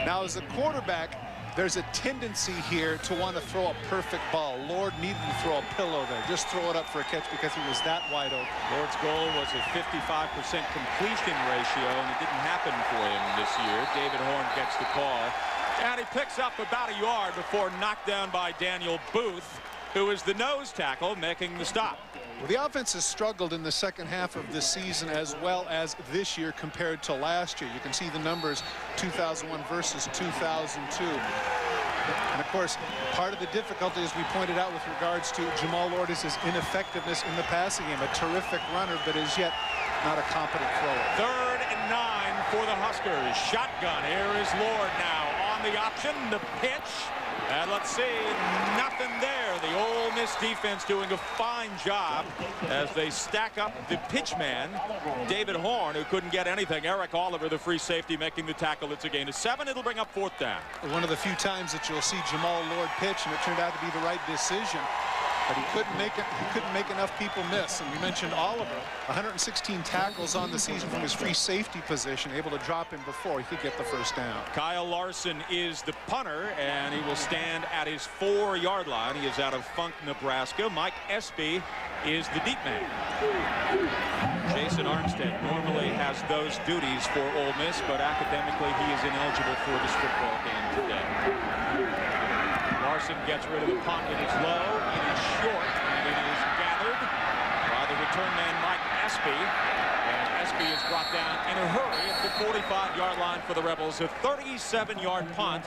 Now, as a quarterback, there's a tendency here to want to throw a perfect ball. Lord needed to throw a pillow there. Just throw it up for a catch because he was that wide open. Lord's goal was a 55% completion ratio, and it didn't happen for him this year. David Horn gets the call, and he picks up about a yard before knocked down by Daniel Booth, who is the nose tackle making the stop. Well, the offense has struggled in the second half of this season as well as this year compared to last year. You can see the numbers 2001 versus 2002. And of course, part of the difficulty, as we pointed out with regards to Jamal Lord, is his ineffectiveness in the passing game. A terrific runner, but as yet not a competent thrower. 3rd and 9 for the Huskers. Shotgun. Here is Lord now on the option. The pitch. And let's see, nothing there. The Ole Miss defense doing a fine job as they stack up the pitchman, David Horn, who couldn't get anything. Eric Oliver, the free safety, making the tackle. It's a gain of 7. It'll bring up 4th down. One of the few times that you'll see Jamal Lord pitch, and it turned out to be the right decision. But he couldn't make enough people miss. And we mentioned Oliver, 116 tackles on the season from his free safety position, able to drop him before he could get the first down. Kyle Larson is the punter, and he will stand at his 4-yard line. He is out of Funk, Nebraska. Mike Espy is the deep man. Jason Armstead normally has those duties for Ole Miss, but academically he is ineligible for this football game today. Larson gets rid of the punt. It is low, it is short, and it is gathered by the return man Mike Espy. And Espy is brought down in a hurry at the 45-yard line for the Rebels. A 37-yard punt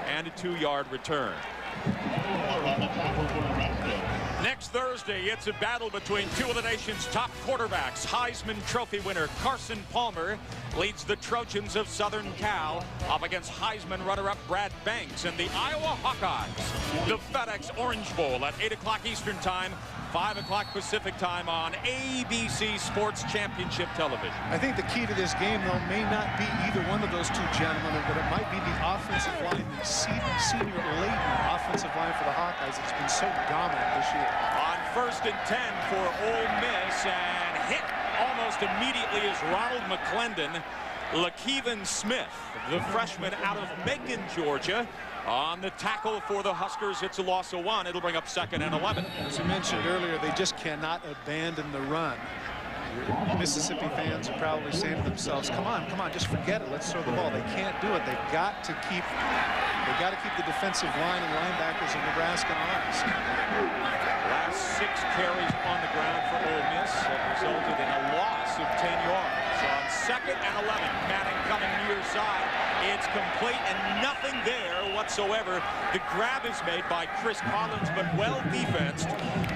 and a 2-yard return. Next Thursday, it's a battle between two of the nation's top quarterbacks. Heisman Trophy winner Carson Palmer leads the Trojans of Southern Cal up against Heisman runner-up Brad Banks and the Iowa Hawkeyes. The FedEx Orange Bowl at 8 o'clock Eastern Time, 5 o'clock Pacific Time on ABC Sports Championship Television. I think the key to this game, though, may not be either one of those two gentlemen, but it might be the offensive line, the senior laden offensive line for the Hawkeyes. It's been so dominant this year. On 1st and 10 for Ole Miss, and hit almost immediately is Ronald McClendon. LaKeven Smith, the freshman out of Macon, Georgia, on the tackle for the Huskers. It's a loss of 1. It'll bring up 2nd and 11. As I mentioned earlier, they just cannot abandon the run. Mississippi fans are probably saying to themselves, come on, just forget it. Let's throw the ball. They can't do it. They've got to keep the defensive line and linebackers of Nebraska honest. Last 6 carries on the ground for Ole Miss have resulted in a loss of 10 yards. So on 2nd and 11, Manning coming near side. It's complete and nothing there whatsoever. The grab is made by Chris Collins, but well defensed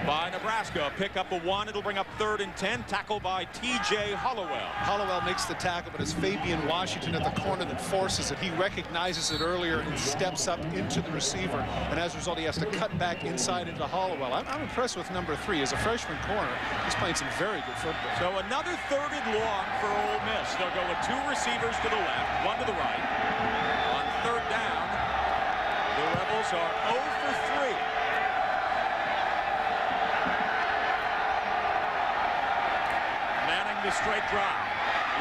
by Nebraska. Pick up a 1. It'll bring up 3rd and 10. Tackle by T.J. Hollowell. Hollowell makes the tackle, but it's Fabian Washington at the corner that forces it. He recognizes it earlier and steps up into the receiver, and as a result, he has to cut back inside into Hollowell. I'm impressed with number 3. As a freshman corner, he's playing some very good football. So another 3rd and long for Ole Miss. They'll go with 2 receivers to the left, 1 to the right. On 3rd down, the Rebels are 0 for 3. Manning the straight drop.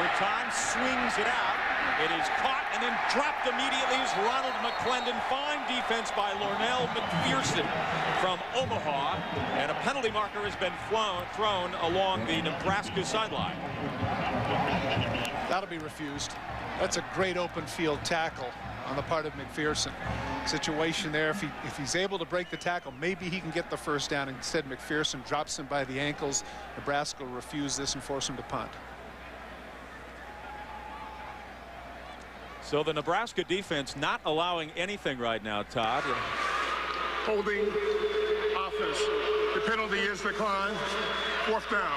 Rattan swings it out. It is caught and then dropped immediately as Ronald McClendon. Fine defense by Lornell McPherson from Omaha. And a penalty marker has been thrown along the Nebraska sideline. That'll be refused. That's a great open field tackle on the part of McPherson. Situation there, if he's able to break the tackle, maybe he can get the first down. Instead, McPherson drops him by the ankles. Nebraska will refuse this and force him to punt. So the Nebraska defense not allowing anything right now, Todd. Holding offense. The penalty is declined. 4th down.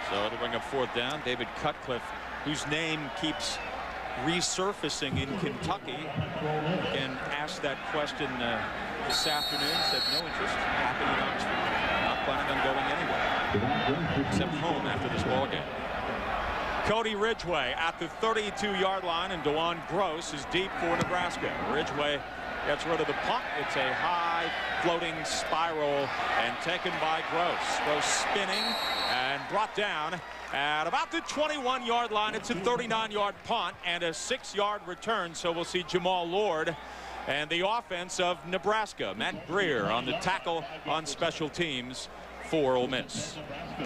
So it'll bring up 4th down. David Cutcliffe, whose name keeps resurfacing in Kentucky, again asked that question this afternoon. Said no interest. Happy in Oxford. Not planning on going anywhere except home after this ball game. Cody Ridgway at the 32-yard line, and DeJuan Gross is deep for Nebraska. Ridgway gets rid of the punt. It's a high floating spiral and taken by Gross. Gross spinning and brought down at about the 21-yard line. It's a 39-yard punt and a 6-yard return. So we'll see Jamal Lord and the offense of Nebraska. Matt Greer on the tackle on special teams for Ole Miss.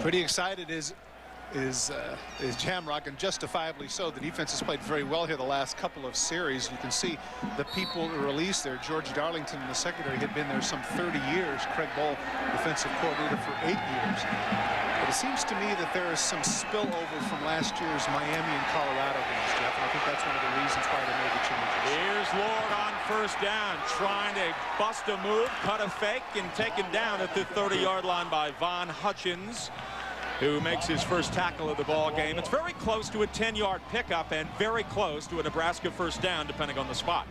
Pretty excited is Jamrock, and justifiably so. The defense has played very well here the last couple of series. You can see the people released there. George Darlington in the secondary had been there some 30 years. Craig Bohl, defensive coordinator for 8 years. But it seems to me that there is some spillover from last year's Miami and Colorado games, Jeff. And I think that's one of the reasons why they made the changes. Here's Lord on first down, trying to bust a move, cut a fake, and taken down at the 30-yard line by Von Hutchins, who makes his first tackle of the ball game. It's very close to a 10-yard pickup and very close to a Nebraska first down, depending on the spot.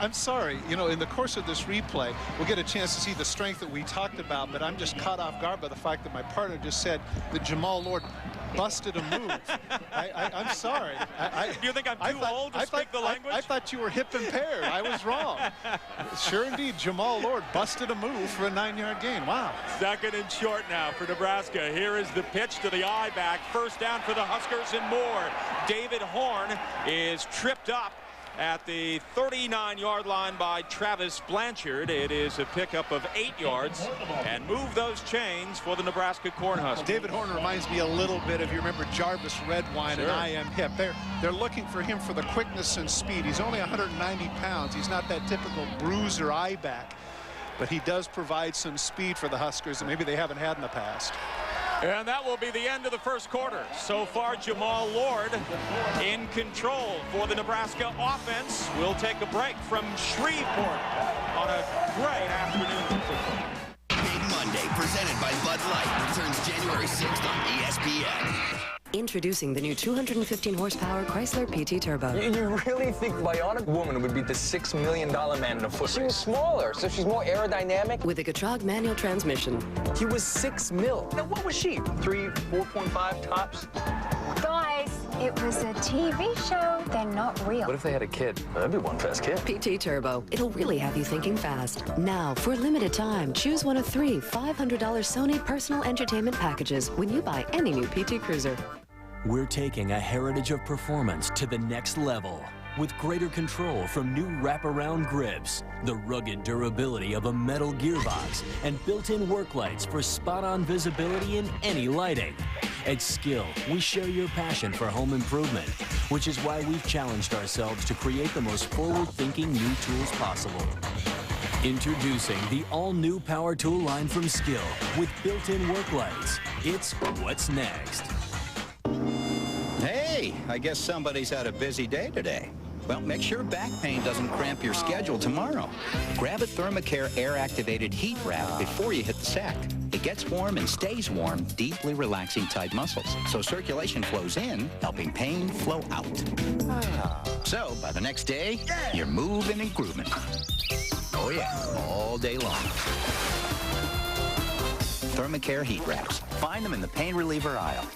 I'm sorry, you know, in the course of this replay, we'll get a chance to see the strength that we talked about, but I'm just caught off guard by the fact that my partner just said that Jamal Lord busted a move. I'm sorry. Do you think I'm too old to speak the language? I thought you were hip impaired. I was wrong. Sure indeed, Jamal Lord busted a move for a 9-yard gain. Wow. Second and short now for Nebraska. Here is the pitch to the I-back. First down for the Huskers and more. David Horn is tripped up at the 39-yard line by Travis Blanchard. It is a pickup of 8 yards and move those chains for the Nebraska Cornhuskers. David Horn reminds me a little bit of, you remember Jarvis Redwine and I Am Hip. They're looking for him for the quickness and speed. He's only 190 pounds. He's not that typical bruiser I-back, but he does provide some speed for the Huskers that maybe they haven't had in the past. And that will be the end of the first quarter. So far, Jamal Lord in control for the Nebraska offense. We'll take a break from Shreveport on a great afternoon. Big Monday, presented by Bud Light, returns January 6th on ESPN. Introducing the new 215 horsepower Chrysler PT Turbo. You really think a bionic woman would beat the $6 million man in a foot race? She was smaller, so she's more aerodynamic. With a Gatrog manual transmission. He was $6 million. Now, what was she? 3, 4.5 tops? Guys, it was a TV show. They're not real. What if they had a kid? That'd be one fast kid. PT Turbo. It'll really have you thinking fast. Now, for a limited time, choose one of 3 $500 Sony personal entertainment packages when you buy any new PT Cruiser. We're taking a heritage of performance to the next level with greater control from new wraparound grips, the rugged durability of a metal gearbox, and built-in work lights for spot-on visibility in any lighting. At Skill, we share your passion for home improvement, which is why we've challenged ourselves to create the most forward-thinking new tools possible. Introducing the all-new power tool line from Skill with built-in work lights. It's what's next. Hey, I guess somebody's had a busy day today. Well, make sure back pain doesn't cramp your schedule tomorrow. Grab a Thermacare air-activated heat wrap before you hit the sack. It gets warm and stays warm, deeply relaxing tight muscles. So circulation flows in, helping pain flow out. So, by the next day, you're moving and grooving. Oh yeah, all day long. Thermacare heat wraps. Find them in the pain reliever aisle.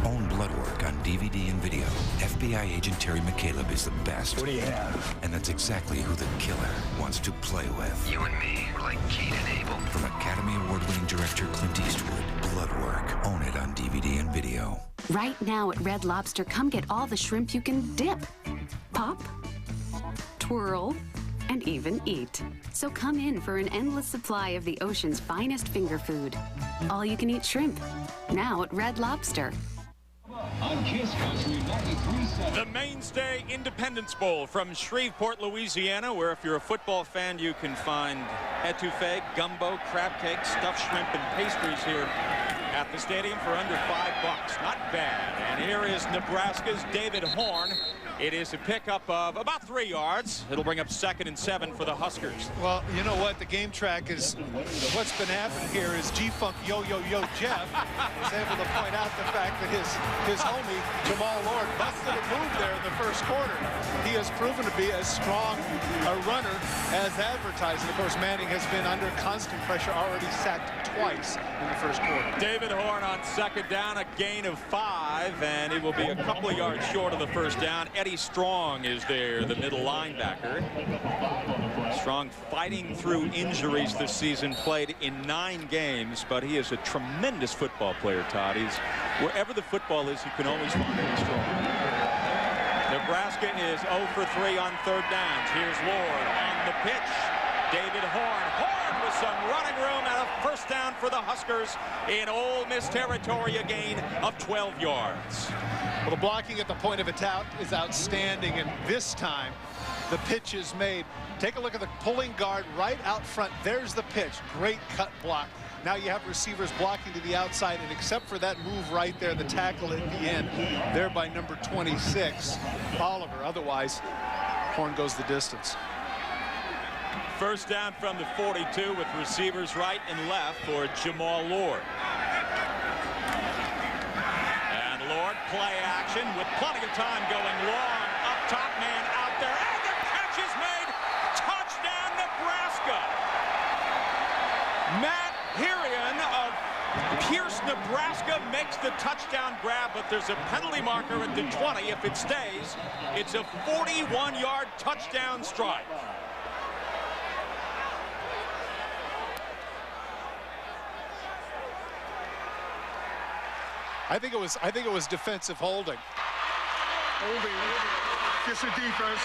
Own blood work on DVD and video. FBI agent Terry McCaleb is the best. What do you have? And that's exactly who the killer wants to play with. You and me, we're like Cain and Abel. From Academy Award-winning director Clint Eastwood, Blood Work. Own it on DVD and video. Right now at Red Lobster, come get all the shrimp you can dip, pop, twirl, and even eat. So come in for an endless supply of the ocean's finest finger food. All you can eat shrimp. Now at Red Lobster. On Kiss Country 93.7. The Mainstay Independence Bowl from Shreveport, Louisiana, where if you're a football fan, you can find etouffee, gumbo, crab cake, stuffed shrimp, and pastries here at the stadium for under $5. Not bad. And here is Nebraska's David Horn. It is a pickup of about 3 yards. It'll bring up 2nd and 7 for the Huskers. Well, you know what? The game track is, what's been happening here is G-Funk Yo-Yo-Yo Jeff was able to point out the fact that his homie, Jamal Lord, busted a move there in the first quarter. He has proven to be as strong a runner as advertised. And of course, Manning has been under constant pressure, already sacked twice in the first quarter. David Horn on 2nd down, a gain of 5, and he will be a couple of yards short of the first down. Eddie Strong is there, the middle linebacker. Strong fighting through injuries this season, played in 9 games, but he is a tremendous football player, Todd. He's, wherever the football is, you can always find Eddie Strong. Nebraska is 0 for 3 on 3rd downs. Here's Lord on the pitch. David Horn with some running room and a first down for the Huskers in Ole Miss territory, a gain of 12 yards. Well, the blocking at the point of attack is outstanding, and this time the pitch is made. Take a look at the pulling guard right out front. There's the pitch. Great cut block. Now you have receivers blocking to the outside, and except for that move right there, the tackle at the end, there by number 26, Oliver. Otherwise, Horn goes the distance. First down from the 42 with receivers right and left for Jamal Lord. And Lord, play action with plenty of time going long. Up top, man out there. And the catch is made. Touchdown, Nebraska. Matt Herian of Pierce, Nebraska makes the touchdown grab, but there's a penalty marker at the 20. If it stays, it's a 41-yard touchdown strike. I think it was defensive holding. Holding gets the defense.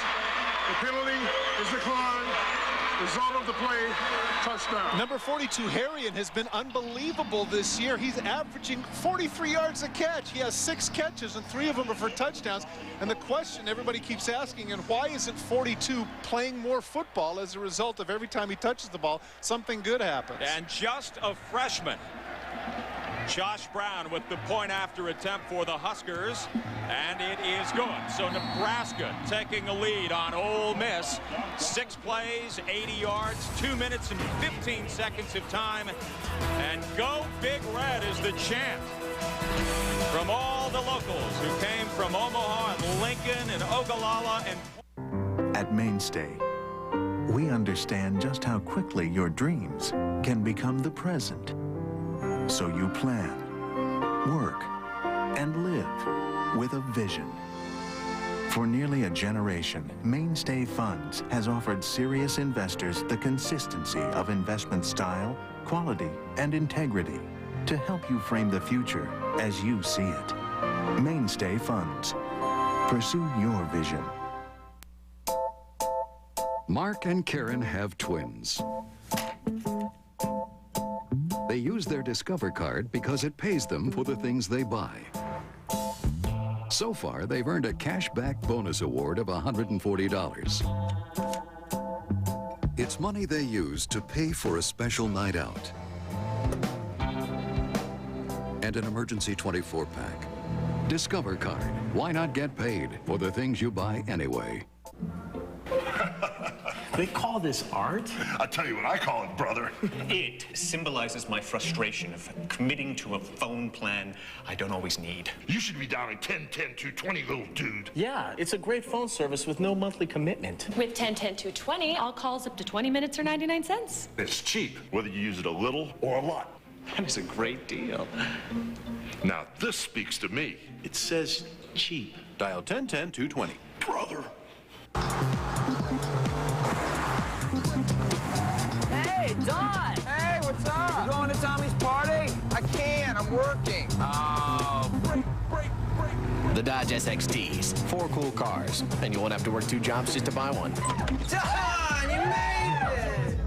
The penalty is declined. Result of the play, touchdown. Number 42, Herian, has been unbelievable this year. He's averaging 43 yards a catch. He has 6 catches, and 3 of them are for touchdowns. And the question everybody keeps asking, and why isn't 42 playing more football as a result of every time he touches the ball, something good happens? And just a freshman. Josh Brown with the point after attempt for the Huskers, and it is good. So Nebraska taking a lead on Ole Miss. 6 plays, 80 yards, 2 minutes and 15 seconds of time. And go Big Red is the chant from all the locals who came from Omaha and Lincoln and Ogallala. And at Mainstay, we understand just how quickly your dreams can become the present. So you plan, work, and live with a vision. For nearly a generation, Mainstay Funds has offered serious investors the consistency of investment style, quality, and integrity to help you frame the future as you see it. Mainstay Funds. Pursue your vision. Mark and Karen have twins. They use their Discover card because it pays them for the things they buy. So far, they've earned a cashback bonus award of $140. It's money they use to pay for a special night out and an emergency 24-pack. Discover card. Why not get paid for the things you buy anyway? They call this art? I'll tell you what I call it, brother. It symbolizes my frustration of committing to a phone plan I don't always need. You should be down at 10-10-220, little dude. Yeah, it's a great phone service with no monthly commitment. With 10-10-220, all calls up to 20 minutes or 99 cents. It's cheap, whether you use it a little or a lot. That is a great deal. Now, this speaks to me. It says cheap. Dial 10-10-220. Brother. Hey, Don! Hey, what's up? You going to Tommy's party? I can't, I'm working. Oh, break. The Dodge SXTs, 4 cool cars, and you won't have to work 2 jobs just to buy one. Don, you made it!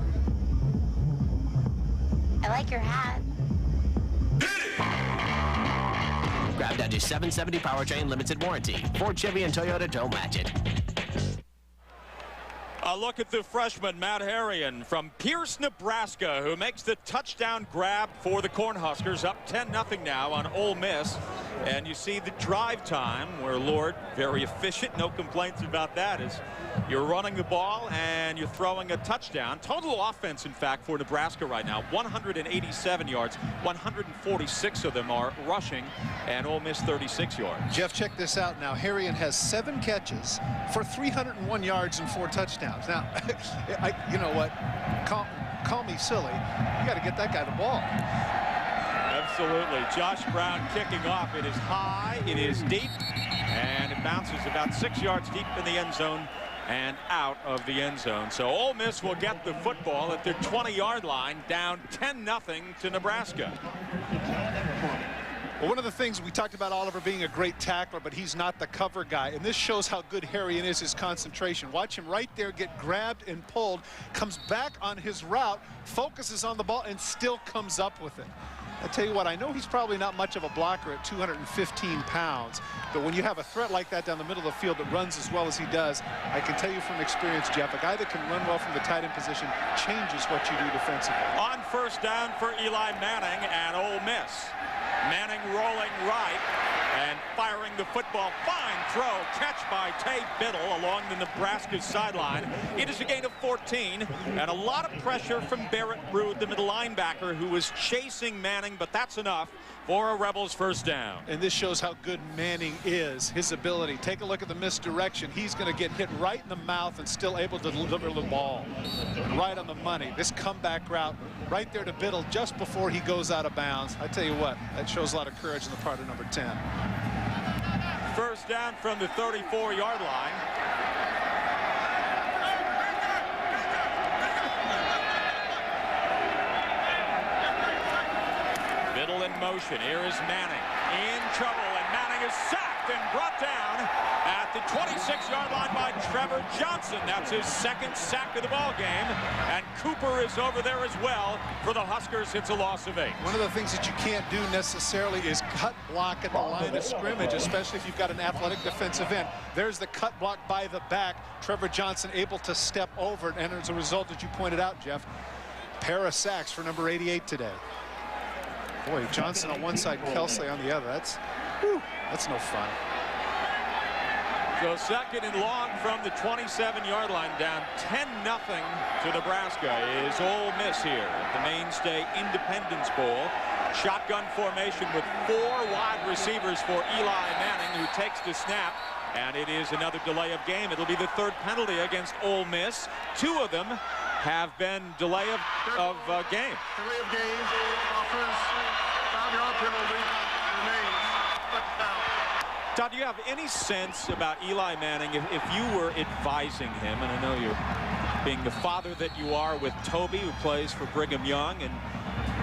I like your hat. Grab Dodge's 770 powertrain limited warranty. Ford, Chevy, and Toyota don't match it. A look at the freshman, Matt Herian from Pierce, Nebraska, who makes the touchdown grab for the Cornhuskers, up 10-0 now on Ole Miss. And you see the drive time where Lord, very efficient, no complaints about that, is you're running the ball and you're throwing a touchdown. Total offense, in fact, for Nebraska right now, 187 yards, 146 of them are rushing, and Ole Miss 36 yards. Jeff, check this out now. Herian has 7 catches for 301 yards and 4 touchdowns. Now, you know what? Call me silly. You got to get that guy the ball. Absolutely. Josh Brown kicking off. It is high, it is deep, and it bounces about 6 yards deep in the end zone and out of the end zone. So Ole Miss will get the football at their 20-yard line, down 10-0 to Nebraska. Well, one of the things we talked about Oliver being a great tackler, but he's not the cover guy, and this shows how good Herian is, his concentration. Watch him right there get grabbed and pulled, comes back on his route, focuses on the ball, and still comes up with it. I tell you what, I know he's probably not much of a blocker at 215 pounds, but when you have a threat like that down the middle of the field that runs as well as he does, I can tell you from experience, Jeff, a guy that can run well from the tight end position changes what you do defensively. On first down for Eli Manning and Ole Miss. Manning rolling right and firing the football football. Fine throw, catch by Tay Biddle along the Nebraska sideline. It is a gain of 14, and a lot of pressure from Barrett Ruud, the middle linebacker, who was chasing Manning, but that's enough for a Rebels first down. And this shows how good Manning is, his ability. Take a look at the misdirection. He's going to get hit right in the mouth and still able to deliver the ball right on the money. This comeback route right there to Biddle just before he goes out of bounds. I tell you what, that shows a lot of courage on the part of number 10. First down from the 34-yard line. Biddle in motion. Here is Manning in trouble, and Manning is sacked and brought down at the 26-yard line by Trevor Johnson. That's his second sack of the ball game, and Cooper is over there as well. For the Huskers, it's a loss of 8. One of the things that you can't do necessarily is cut block at the line of scrimmage, especially if you've got an athletic defensive end. There's the cut block by the back. Trevor Johnson able to step over it, and as a result, as you pointed out, Jeff, pair of sacks for number 88 today. Boy, Johnson on one side, Kelsey on the other. That's no fun. So second and long from the 27-yard line, down 10-0 to Nebraska is Ole Miss here at the Mainstay Independence Bowl. Shotgun formation with 4 wide receivers for Eli Manning, who takes the snap, and it is another delay of game. It'll be the 3rd penalty against Ole Miss. 2 of them have been delay of game. Delay of game, offense, 5-yard penalty, remains. Todd, do you have any sense about Eli Manning if you were advising him, and I know you're being the father that you are with Toby, who plays for Brigham Young, and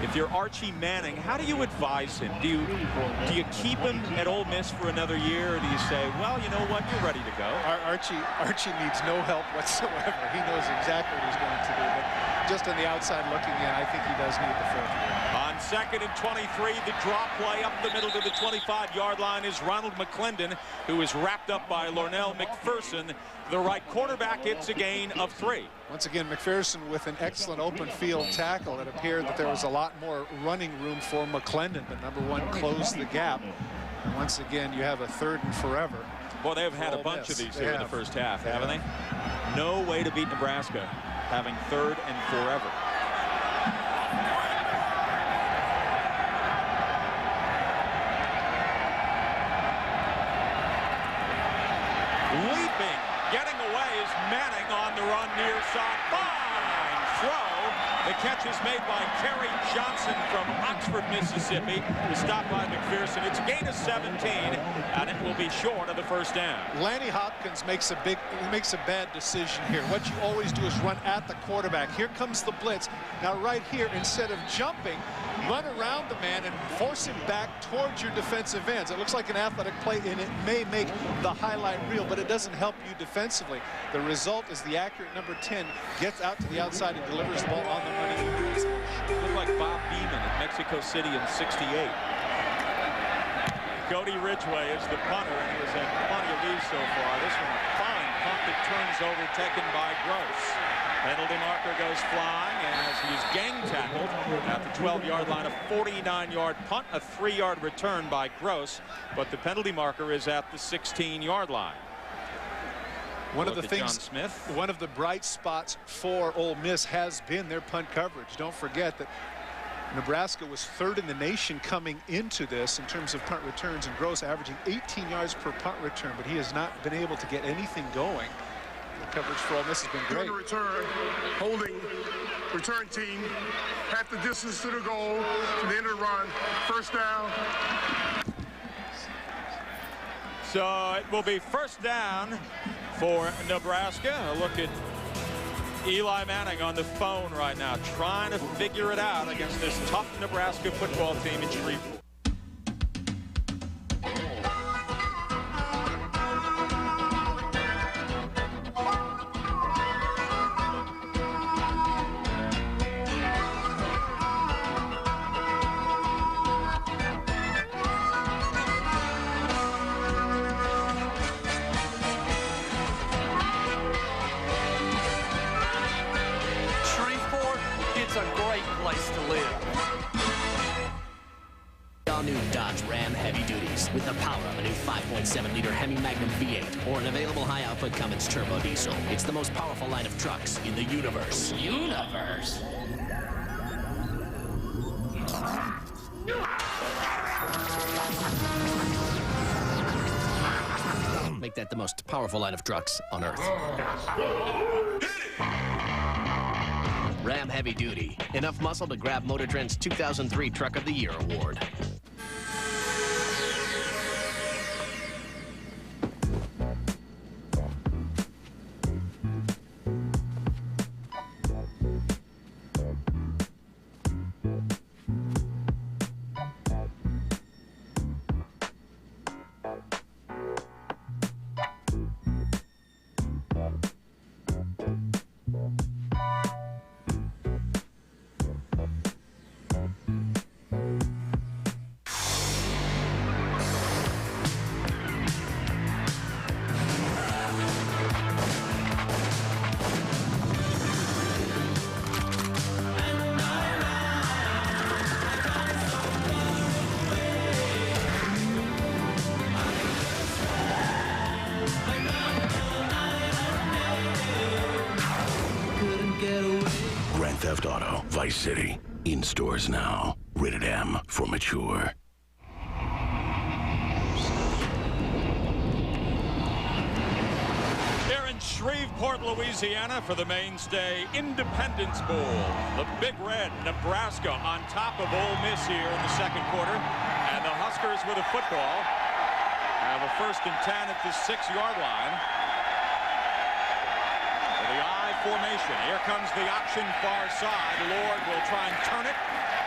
if you're Archie Manning, how do you advise him? Do you keep him at Ole Miss for another year, or do you say, well, you know what, you're ready to go? Archie needs no help whatsoever. He knows exactly what he's going to do. But just on the outside looking in, I think he does need the 4th year. On 2nd and 23, the drop play up the middle to the 25-yard line is Ronald McClendon, who is wrapped up by Lornell McPherson. The right quarterback hits a gain of 3. Once again, McPherson with an excellent open field tackle. It appeared that there was a lot more running room for McClendon, but number 1 closed the gap. And once again, you have a 3rd and forever. Well, they've had a bunch of these here in the first half, haven't they? No way to beat Nebraska, having 3rd and forever. Leaping, getting away is Manning on the run near side. Fine throw. The catch is made by Kerry Johnson from Oxford, Mississippi. The stop by McPherson. It's a gain of 17, and it will be short of the first down. Lanny Hopkins makes a bad decision here. What you always do is run at the quarterback. Here comes the blitz. Now right here, instead of jumping, run around the man and force him back towards your defensive ends. It looks like an athletic play, and it may make the highlight reel, but it doesn't help you defensively. The result is the accurate number 10 gets out to the outside and delivers the ball on the money. Looked like Bob Beeman at Mexico City in '68. Cody Ridgway is the punter, and he has had plenty of these so far. This one, a fine punt that turns over, taken by Gross. Penalty marker goes flying as he's gang tackled at the 12-yard line. A 49-yard punt, a 3-yard return by Gross, but the penalty marker is at the 16-yard line. One of the bright spots for Ole Miss has been their punt coverage. Don't forget that Nebraska was 3rd in the nation coming into this in terms of punt returns, and Gross averaging 18 yards per punt return, but he has not been able to get anything going. The coverage for Ole Miss has been great. Return, holding, return team, half the distance to the goal, to the end of the run, first down. So it will be first down for Nebraska. A look at Eli Manning on the phone right now, trying to figure it out against this tough Nebraska football team in Shreveport. all-new Dodge Ram Heavy Duties with the power of a new 5.7-liter Hemi Magnum V8 or an available high-output Cummins turbo diesel. It's the most powerful line of trucks in the universe. Make that the most powerful line of trucks on Earth. Ram Heavy Duty. Enough muscle to grab Motor Trend's 2003 Truck of the Year award. Grand Theft Auto, Vice City. In stores now. Rated M for mature. Here in Shreveport, Louisiana for the mainstay Independence Bowl. The Big Red, Nebraska on top of Ole Miss here in the second quarter. And the Huskers with a football have a 1st and 10 at the 6-yard line. The I formation. Here comes the option far side. Lord will try and turn it.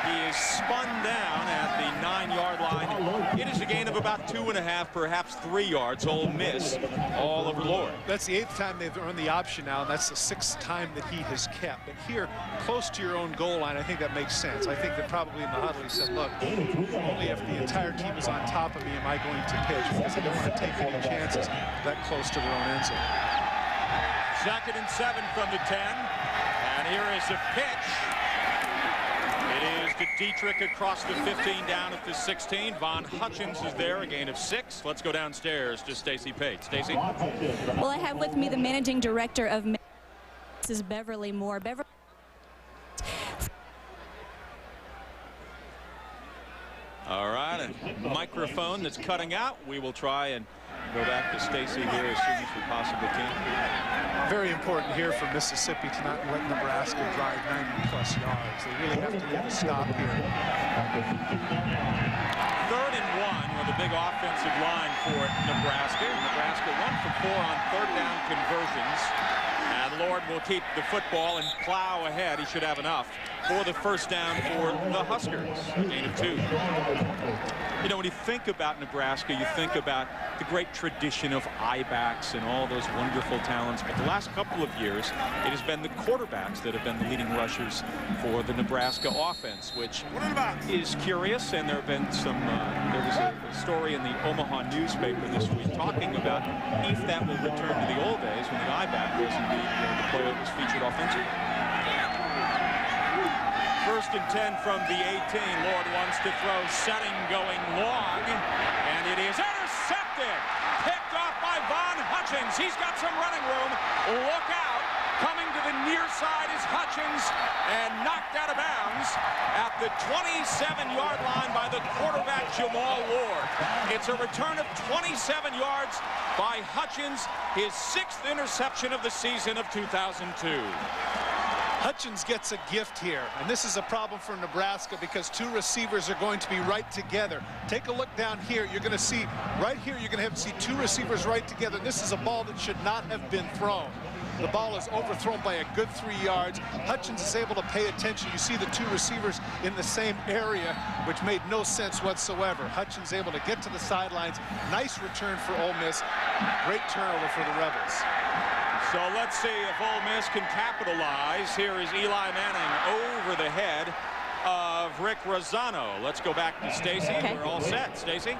He is spun down at the 9-yard line. It is a gain of about 2.5, perhaps 3 yards. Ole Miss all over Lord. That's the 8th time they've earned the option now, and that's the 6th time that he has kept. But here, close to your own goal line, I think that makes sense. I think that probably in the huddle he said, look, only if the entire team is on top of me am I going to pitch, because I don't want to take any chances that close to their own end zone. 2nd and 7 from the 10. And here is a pitch. It is to Dietrich across the 15 down at the 16. Von Hutchins is there, a gain of 6. Let's go downstairs to Stacy Pate. Stacy? Well, I have with me the managing director of Mrs. Beverly Moore. All right, a microphone that's cutting out. We will try and go back to Stacy here as soon as we possibly can. Very important here for Mississippi to not let Nebraska drive 90+ yards. They really have to get a stop here. 3rd and 1 with a big offensive line for Nebraska. Nebraska 1 for 4 on 3rd down conversions. And Lord will keep the football and plow ahead. He should have enough for the 1st down for the Huskers. A gain of 2. You know, when you think about Nebraska, you think about the great tradition of I-backs and all those wonderful talents. But the last couple of years, it has been the quarterbacks that have been the leading rushers for the Nebraska offense, which is curious. And there have been some, there was a story in the Omaha newspaper this week talking about if that will return to the old days when the I-back was indeed the player that was featured offensively. 1st and 10 from the 18. Lord wants to throw, setting, going long, and it is intercepted. Picked off by Von Hutchins. He's got some running room. Look out. Coming to the near side is Hutchins, and knocked out of bounds at the 27-yard line by the quarterback, Jamal Lord. It's a return of 27 yards by Hutchins, his 6th interception of the season of 2002. Hutchins gets a gift here, and this is a problem for Nebraska because 2 receivers are going to be right together. Take a look down here. You're going to see right here, you're going to have to see 2 receivers right together. This is a ball that should not have been thrown. The ball is overthrown by a good 3 yards. Hutchins is able to pay attention. You see the 2 receivers in the same area, which made no sense whatsoever. Hutchins able to get to the sidelines. Nice return for Ole Miss. Great turnover for the Rebels. So let's see if Ole Miss can capitalize. Here is Eli Manning over the head of Rick Rosano. Let's go back to Stacy. Okay. We're all set. Stacy?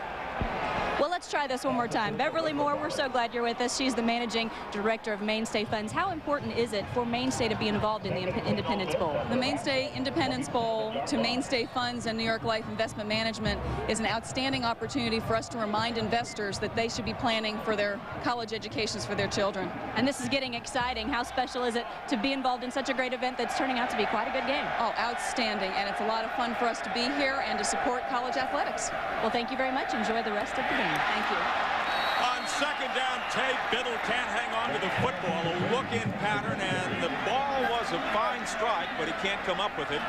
Well, let's try this one more time. Beverly Moore, we're so glad you're with us. She's the managing director of Mainstay Funds. How important is it for Mainstay to be involved in the Independence Bowl? The Mainstay Independence Bowl to Mainstay Funds and New York Life Investment Management is an outstanding opportunity for us to remind investors that they should be planning for their college educations for their children. And this is getting exciting. How special is it to be involved in such a great event that's turning out to be quite a good game? Oh, outstanding. And it's a lot of fun for us to be here and to support college athletics. Well, thank you very much. Enjoy the rest of the game. Thank you. On second down, Tate Biddle can't hang on to the football. A look-in pattern, and the ball was a fine strike, but he can't come up with it.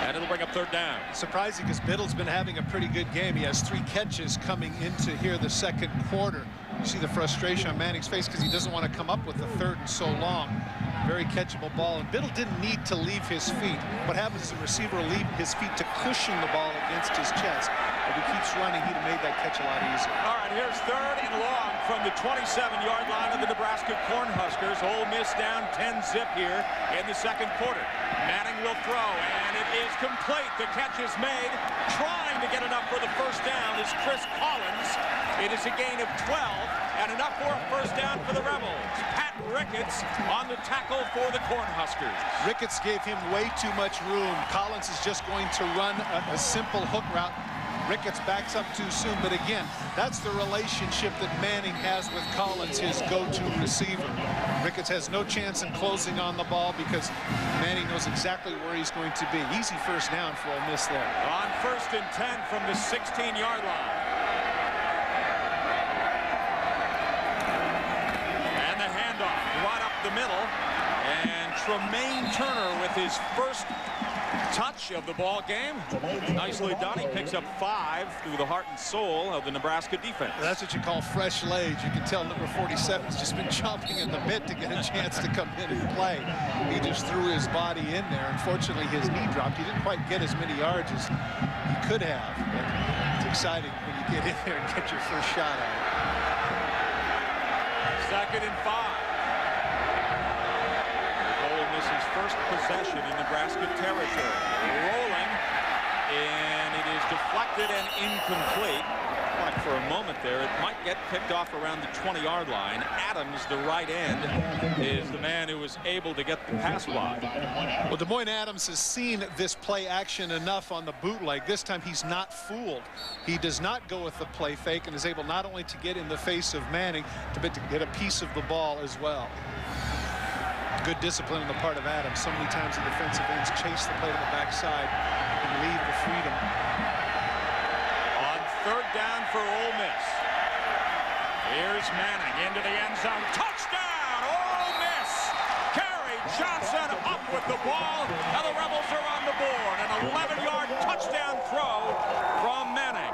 And it'll bring up third down. Surprising because Biddle's been having a pretty good game. He has 3 catches coming into here the second quarter. You see the frustration on Manning's face because he doesn't want to come up with the third and so long. Very catchable ball, and Biddle didn't need to leave his feet. What happens is the receiver will leave his feet to cushion the ball against his chest. If he keeps running, he'd have made that catch a lot easier. All right, here's third and long from the 27-yard line of the Nebraska Cornhuskers. Ole Miss down 10-zip here in the second quarter. Manning will throw, and it is complete. The catch is made. Trying to get enough for the first down is Chris Collins. It is a gain of 12, and enough for a first down for the Rebels. Pat Ricketts on the tackle for the Cornhuskers. Ricketts gave him way too much room. Collins is just going to run a simple hook route. Ricketts backs up too soon, but again, that's the relationship that Manning has with Collins, his go-to receiver. Ricketts has no chance in closing on the ball because Manning knows exactly where he's going to be. Easy first down for Ole Miss there. On first and 10 from the 16-yard line. And the handoff right up the middle. And Tremaine Turner with his first touch of the ball game. Nicely done. He picks up 5 through the heart and soul of the Nebraska defense. That's what you call fresh legs. You can tell number 47's just been chomping in the bit to get a chance to come in and play. He just threw his body in there. Unfortunately, his knee dropped. He didn't quite get as many yards as he could have. But it's exciting when you get in there and get your first shot at it. Second and 5. His first possession in Nebraska territory. Rolling, and it is deflected and incomplete. Like for a moment there, it might get picked off around the 20-yard line. Adams, the right end, is the man who was able to get the pass wide. Well, Des Moines Adams has seen this play action enough on the bootleg. This time he's not fooled. He does not go with the play fake and is able not only to get in the face of Manning, but to get a piece of the ball as well. Good discipline on the part of Adams. So many times the defensive ends chase the play to the backside and leave the freedom. On third down for Ole Miss. Here's Manning into the end zone. Touchdown, Ole Miss! Kerry Johnson up with the ball, and the Rebels are on the board. An 11-yard touchdown throw from Manning.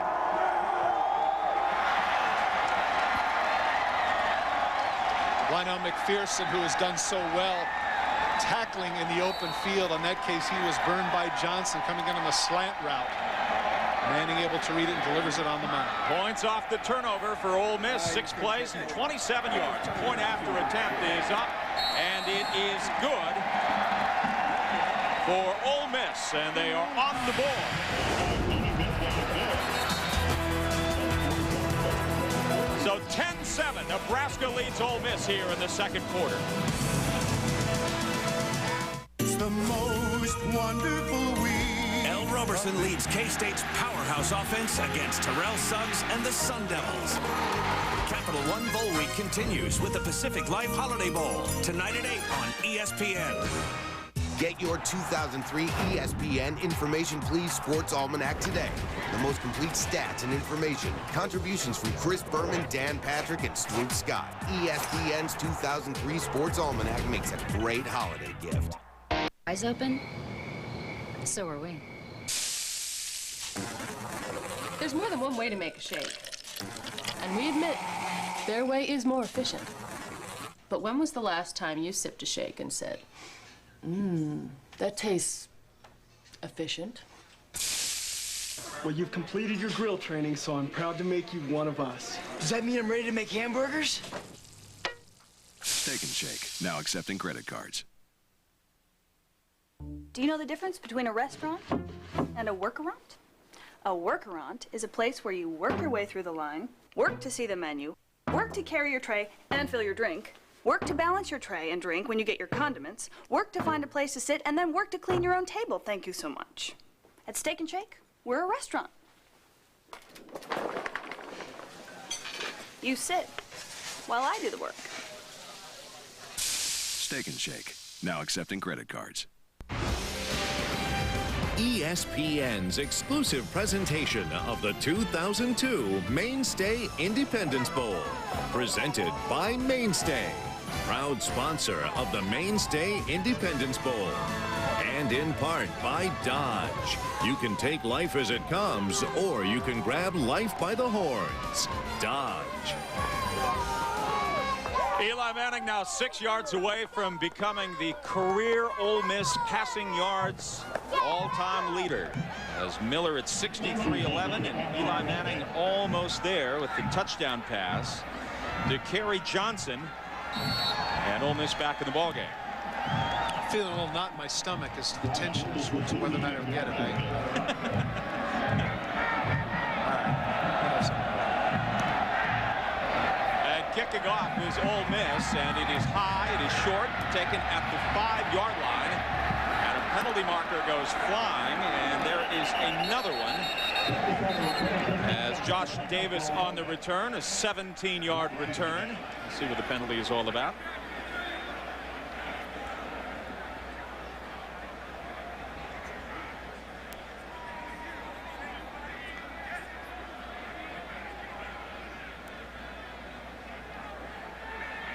Lionel McPherson, who has done so well tackling in the open field. In that case, he was burned by Johnson coming in on the slant route. Manning able to read it and delivers it on the money. Points off the turnover for Ole Miss. 6 plays and 27 yards. Point after attempt is up, and it is good for Ole Miss, and they are on the board. So 10-7, Nebraska leads Ole Miss here in the second quarter. It's the most wonderful week. El Roberson leads K-State's powerhouse offense against Terrell Suggs and the Sun Devils. Capital One Bowl Week continues with the Pacific Life Holiday Bowl tonight at 8 on ESPN. Get your 2003 ESPN Information Please Sports Almanac today. The most complete stats and information. Contributions from Chris Berman, Dan Patrick, and Stuart Scott. ESPN's 2003 Sports Almanac makes a great holiday gift. Eyes open? So are we. There's more than one way to make a shake. And we admit, their way is more efficient. But when was the last time you sipped a shake and said, that tastes efficient? Well, you've completed your grill training, so I'm proud to make you one of us. Does that mean I'm ready to make hamburgers? Steak and Shake, now accepting credit cards. Do you know the difference between a restaurant and a workaround? A workerant is a place where you work your way through the line, work to see the menu, work to carry your tray and fill your drink, work to balance your tray and drink when you get your condiments, work to find a place to sit, and then work to clean your own table. Thank you so much. At Steak and Shake, we're a restaurant. You sit while I do the work. Steak and Shake, now accepting credit cards. ESPN's exclusive presentation of the 2002 Mainstay Independence Bowl, presented by Mainstay, proud sponsor of the Mainstay Independence Bowl, and in part by Dodge. You can take life as it comes, or you can grab life by the horns. Dodge. Eli Manning now 6 yards away from becoming the career Ole Miss passing yards all-time leader, as Miller at 63-11 and Eli Manning almost there with the touchdown pass to Kerry Johnson, and Ole Miss back in the ballgame. I'm feeling a little knot in my stomach as to the tension as to whether or not I'll get it. Kicking off is Ole Miss, and it is high, it is short, taken at the 5-yard line, and a penalty marker goes flying, and there is another one as Josh Davis on the return, a 17-yard return. Let's see what the penalty is all about.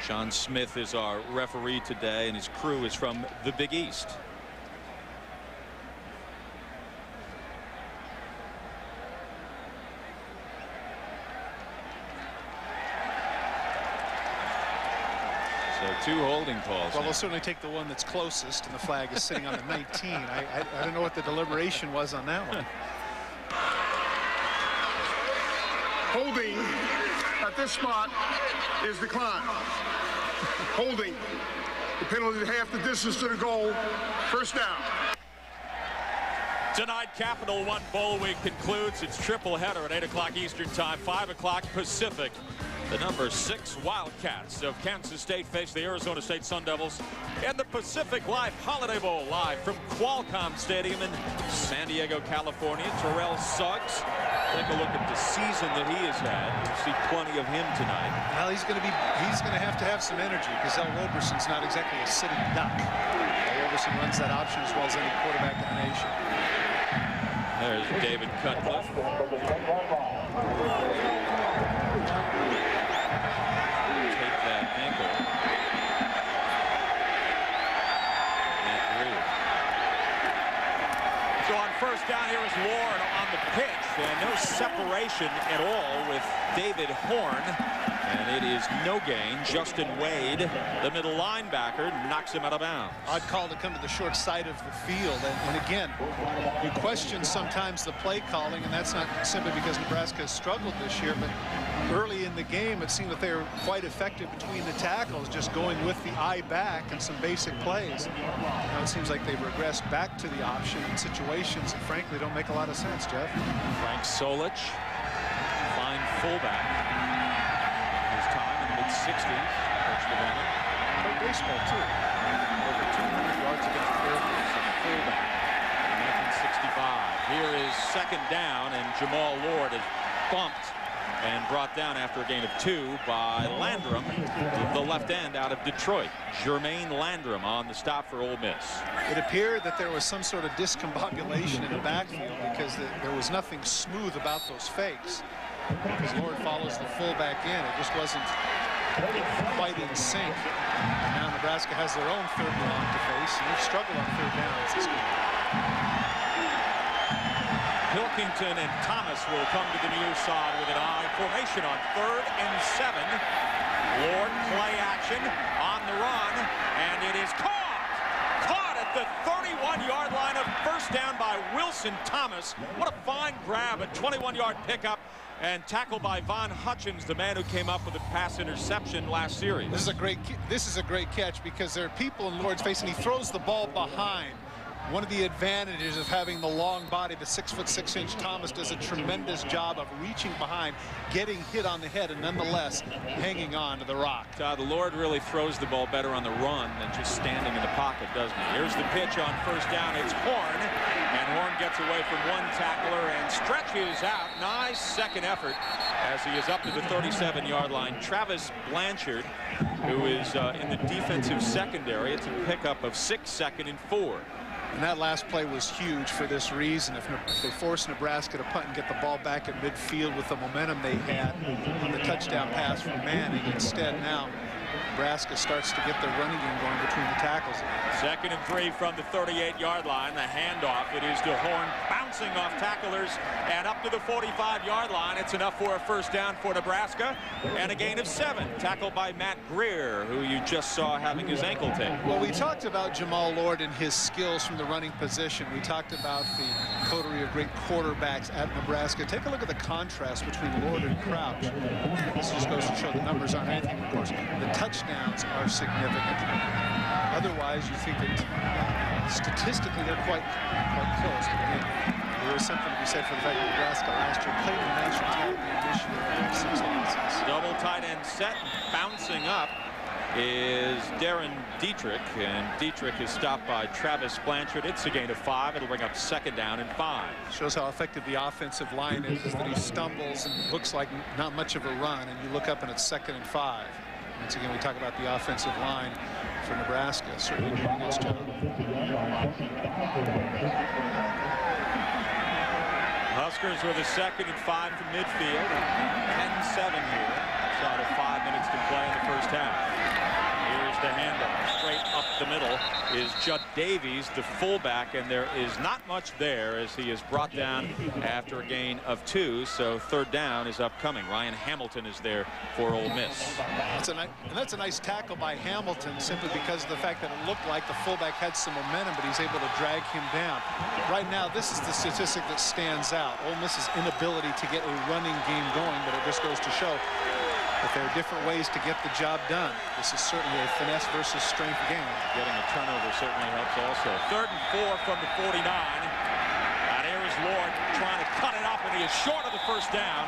Sean Smith is our referee today, and his crew is from the Big East. So 2 holding calls. Well, they'll certainly take the one that's closest, and the flag is sitting on the 19. I don't know what the deliberation was on that one. Holding at this spot is declined. Holding. The penalty is half the distance to the goal. First down. Tonight, Capital One Bowl Week concludes its triple header at 8 o'clock Eastern Time, 5 o'clock Pacific. The number 6 Wildcats of Kansas State face the Arizona State Sun Devils in the Pacific Life Holiday Bowl, live from Qualcomm Stadium in San Diego, California. Terrell Suggs, take a look at the season that he has had. You'll see plenty of him tonight. Well, he's going to have some energy, because El Roberson's not exactly a sitting duck. El Roberson runs that option as well as any quarterback in the nation. There's David Cutcliffe. First down, here is Ward on the pitch, and no separation at all with David Horn, and it is no gain. Justin Wade, the middle linebacker, knocks him out of bounds. Odd call to come to the short side of the field, and again, you question sometimes the play calling, and that's not simply because Nebraska has struggled this year, but early in the game it seemed that they were quite effective between the tackles, just going with the eye back and some basic plays. Now it seems like they've regressed back to the option in situations that frankly don't make a lot of sense, Jeff. Frank Solich, fine fullback. His time in the mid-60s. Coach Levana. Played baseball too. Over 200 yards against the Bears as a fullback in 1965. Here is second down, and Jamal Lord is bumped and brought down after a gain of 2 by Landrum, the left end out of Detroit. Jermaine Landrum on the stop for Ole Miss. It appeared that there was some sort of discombobulation in the backfield, because there was nothing smooth about those fakes. Because Lord follows the fullback in, it just wasn't quite in sync. And now Nebraska has their own third and long to face, and they've struggled on third downs this game. Pilkington and Thomas will come to the near side with an eye formation on 3rd and 7. Lord, play action on the run, and it is caught at the 31-yard line of first down by Wilson Thomas. What a fine grab, a 21-yard pickup, and tackled by Von Hutchins, the man who came up with a pass interception last series. This is a great catch, because there are people in Lord's face, and he throws the ball behind. One of the advantages of having the long body, the 6'6" Thomas does a tremendous job of reaching behind, getting hit on the head, and nonetheless hanging on to the rock. The Lord really throws the ball better on the run than just standing in the pocket, doesn't he? Here's the pitch on first down. It's Horn, and Horn gets away from one tackler and stretches out. Nice second effort as he is up to the 37-yard line. Travis Blanchard, who is in the defensive secondary. It's a pickup of 6, 2nd and 4. And that last play was huge for this reason. If they force Nebraska to punt and get the ball back at midfield with the momentum they had on the touchdown pass from Manning, instead now Nebraska starts to get their running game going between the tackles. 2nd and 3 from the 38-yard line. The handoff, it is to Horn, bouncing off tacklers and up to the 45-yard line. It's enough for a first down for Nebraska and a gain of 7. Tackled by Matt Greer, who you just saw having his ankle taken. Well, we talked about Jamal Lord and his skills from the running position. We talked about the coterie of great quarterbacks at Nebraska. Take a look at the contrast between Lord and Crouch. This just goes to show the numbers aren't anything, of course. The touchdowns are significant. Otherwise, you think that statistically they're quite close. But again, there is something to be said for the fact that Nebraska last year played in the national title game this year with 6 losses. Double tight end set, bouncing up is Darren Dietrich, and Dietrich is stopped by Travis Blanchard. It's a gain of 5. It'll bring up 2nd down and 5. Shows how effective the offensive line is that he stumbles and looks like not much of a run, and you look up and it's 2nd and 5. Once again, we talk about the offensive line for Nebraska, certainly doing its job. Huskers with a 2nd and 5 from midfield. 10-7 here. Shot of 5 minutes to play in the first half. Here's the handoff. Straight up the middle is Judd Davies, the fullback, and there is not much there as he is brought down after a gain of 2. So 3rd down is upcoming. Ryan Hamilton is there for Ole Miss. That's a nice tackle by Hamilton, simply because of the fact that it looked like the fullback had some momentum, but he's able to drag him down. Right now, this is the statistic that stands out. Ole Miss's inability to get a running game going, but it just goes to show that there are different ways to get the job done. This is certainly a finesse versus strength game. Getting a turnover certainly helps also. 3rd and 4 from the 49. And here's Lord trying to cut it up, and he is short of the first down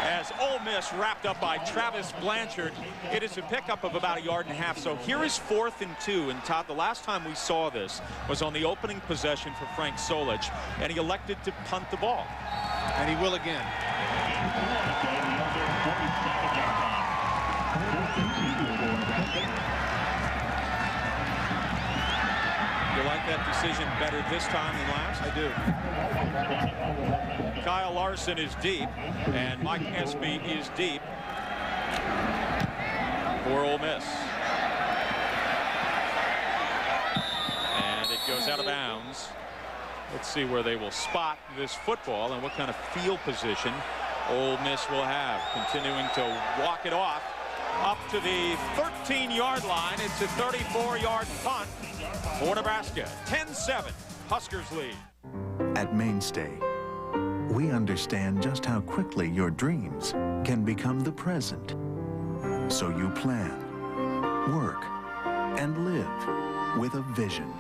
as Ole Miss wrapped up by Travis Blanchard. It is a pickup of about 1.5 yards. So here is 4th and 2. And Todd, the last time we saw this was on the opening possession for Frank Solich, and he elected to punt the ball. And he will again. You like that decision better this time than last? I do. Kyle Larson is deep, and Mike Espy is deep for Ole Miss. And it goes out of bounds. Let's see where they will spot this football and what kind of field position Ole Miss will have. Continuing to walk it off up to the 13-yard line. It's a 34-yard punt for Nebraska. 10-7, Huskers lead. At Mainstay, we understand just how quickly your dreams can become the present. So you plan, work, and live with a vision.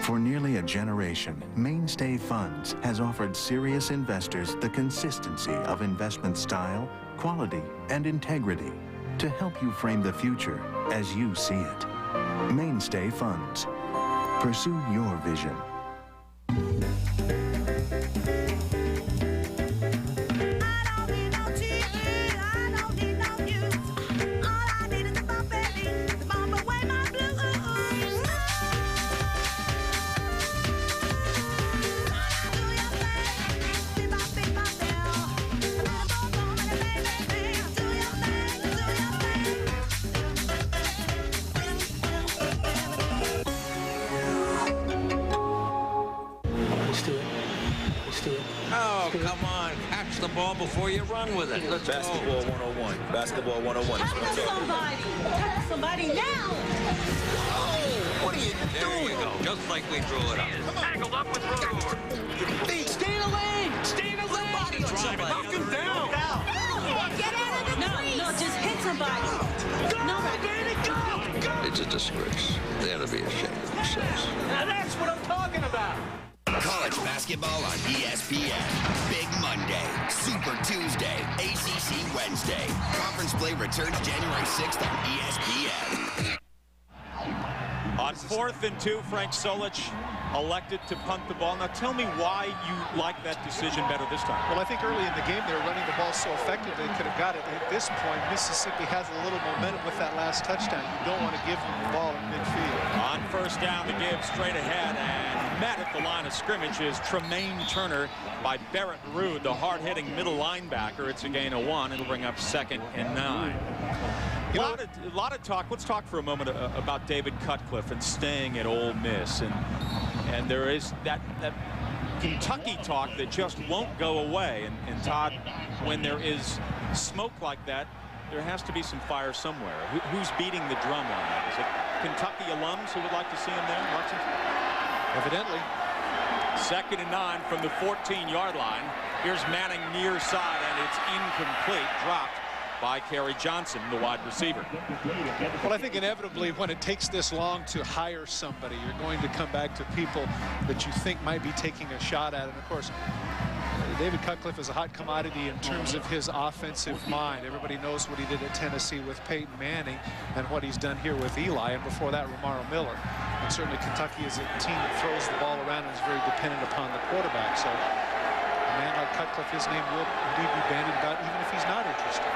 For nearly a generation, Mainstay Funds has offered serious investors the consistency of investment style, quality, and integrity to help you frame the future as you see it. Mainstay Funds. Pursue your vision. Before you run with it. Let's Basketball go. 101. Basketball 101. Touch somebody now. Oh, what are you doing? There you go. Just like we drew it up. Tangled up with Brewer. Stay in the lane. Stay in the lane. Body on somebody. Knock him down. Get out of the crease. No, just hit somebody. Go, Danny, go. It's a disgrace. They ought to be ashamed of themselves. Now that's what I'm talking College basketball on ESPN. Big Monday, Super Tuesday, ACC Wednesday. Conference play returns January 6th on ESPN. On 4th and 2, Frank Solich elected to punt the ball. Now tell me why you like that decision better this time. Well, I think early in the game they were running the ball so effectively they could have got it. At this point, Mississippi has a little momentum with that last touchdown. You don't want to give them the ball in midfield. On 1st down, the give straight ahead, and met at the line of scrimmage is Tremaine Turner by Barrett Ruud, the hard-hitting middle linebacker. It's a gain of 1. It'll bring up 2nd and 9. A lot of talk. Let's talk for a moment about David Cutcliffe and staying at Ole Miss. And there is that Kentucky talk that just won't go away. And Todd, when there is smoke like that, there has to be some fire somewhere. Who's beating the drum on that? Is it Kentucky alums who would like to see him there, Lexington? Evidently. 2nd and 9 from the 14-yard line. Here's Manning near side, and it's incomplete. Dropped by Kerry Johnson, the wide receiver. Well, I think inevitably when it takes this long to hire somebody, you're going to come back to people that you think might be taking a shot at it. And of course, David Cutcliffe is a hot commodity in terms of his offensive mind. Everybody knows what he did at Tennessee with Peyton Manning and what he's done here with Eli, and before that, Romaro Miller. And certainly Kentucky is a team that throws the ball around and is very dependent upon the quarterback. So a man like Cutcliffe, his name will indeed be bandied about even if he's not interested.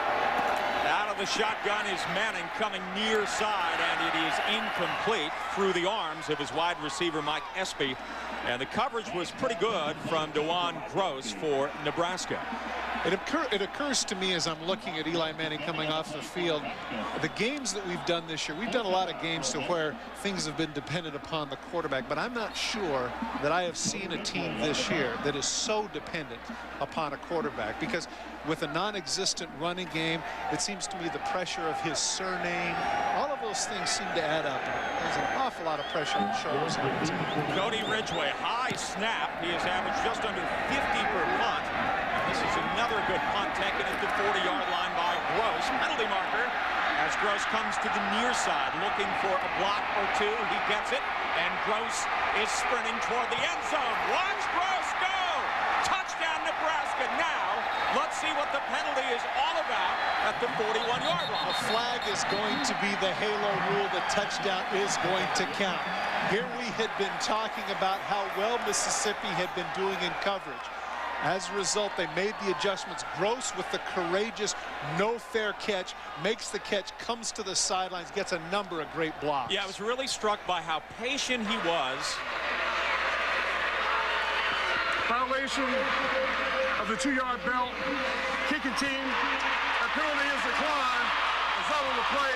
Out of the shotgun is Manning coming near side, and it is incomplete through the arms of his wide receiver Mike Espy. And the coverage was pretty good from DeJuan Gross for Nebraska. It occurs to me as I'm looking at Eli Manning coming off the field, the games that we've done this year, we've done a lot of games to where things have been dependent upon the quarterback, but I'm not sure that I have seen a team this year that is so dependent upon a quarterback, because with a non-existent running game, it seems to me the pressure of his surname, all of those things seem to add up. There's an awful lot of pressure on shoulders on the team. Cody Ridgway, high snap. He has averaged just under 50 per punt. This is another good punt taken at the 40-yard line by Gross. Penalty marker as Gross comes to the near side looking for a block or two. He gets it, and Gross is sprinting toward the end zone. Watch Gross go! Touchdown Nebraska. Now let's see what the penalty is all about at the 41-yard line. The flag is going to be the halo rule. The touchdown is going to count. Here we had been talking about how well Mississippi had been doing in coverage. As a result, they made the adjustments. Gross with the courageous, no fair catch, makes the catch, comes to the sidelines, gets a number of great blocks. Yeah, I was really struck by how patient he was. Violation of the 2-yard belt. Kicking team. A penalty is declined. Result of the play,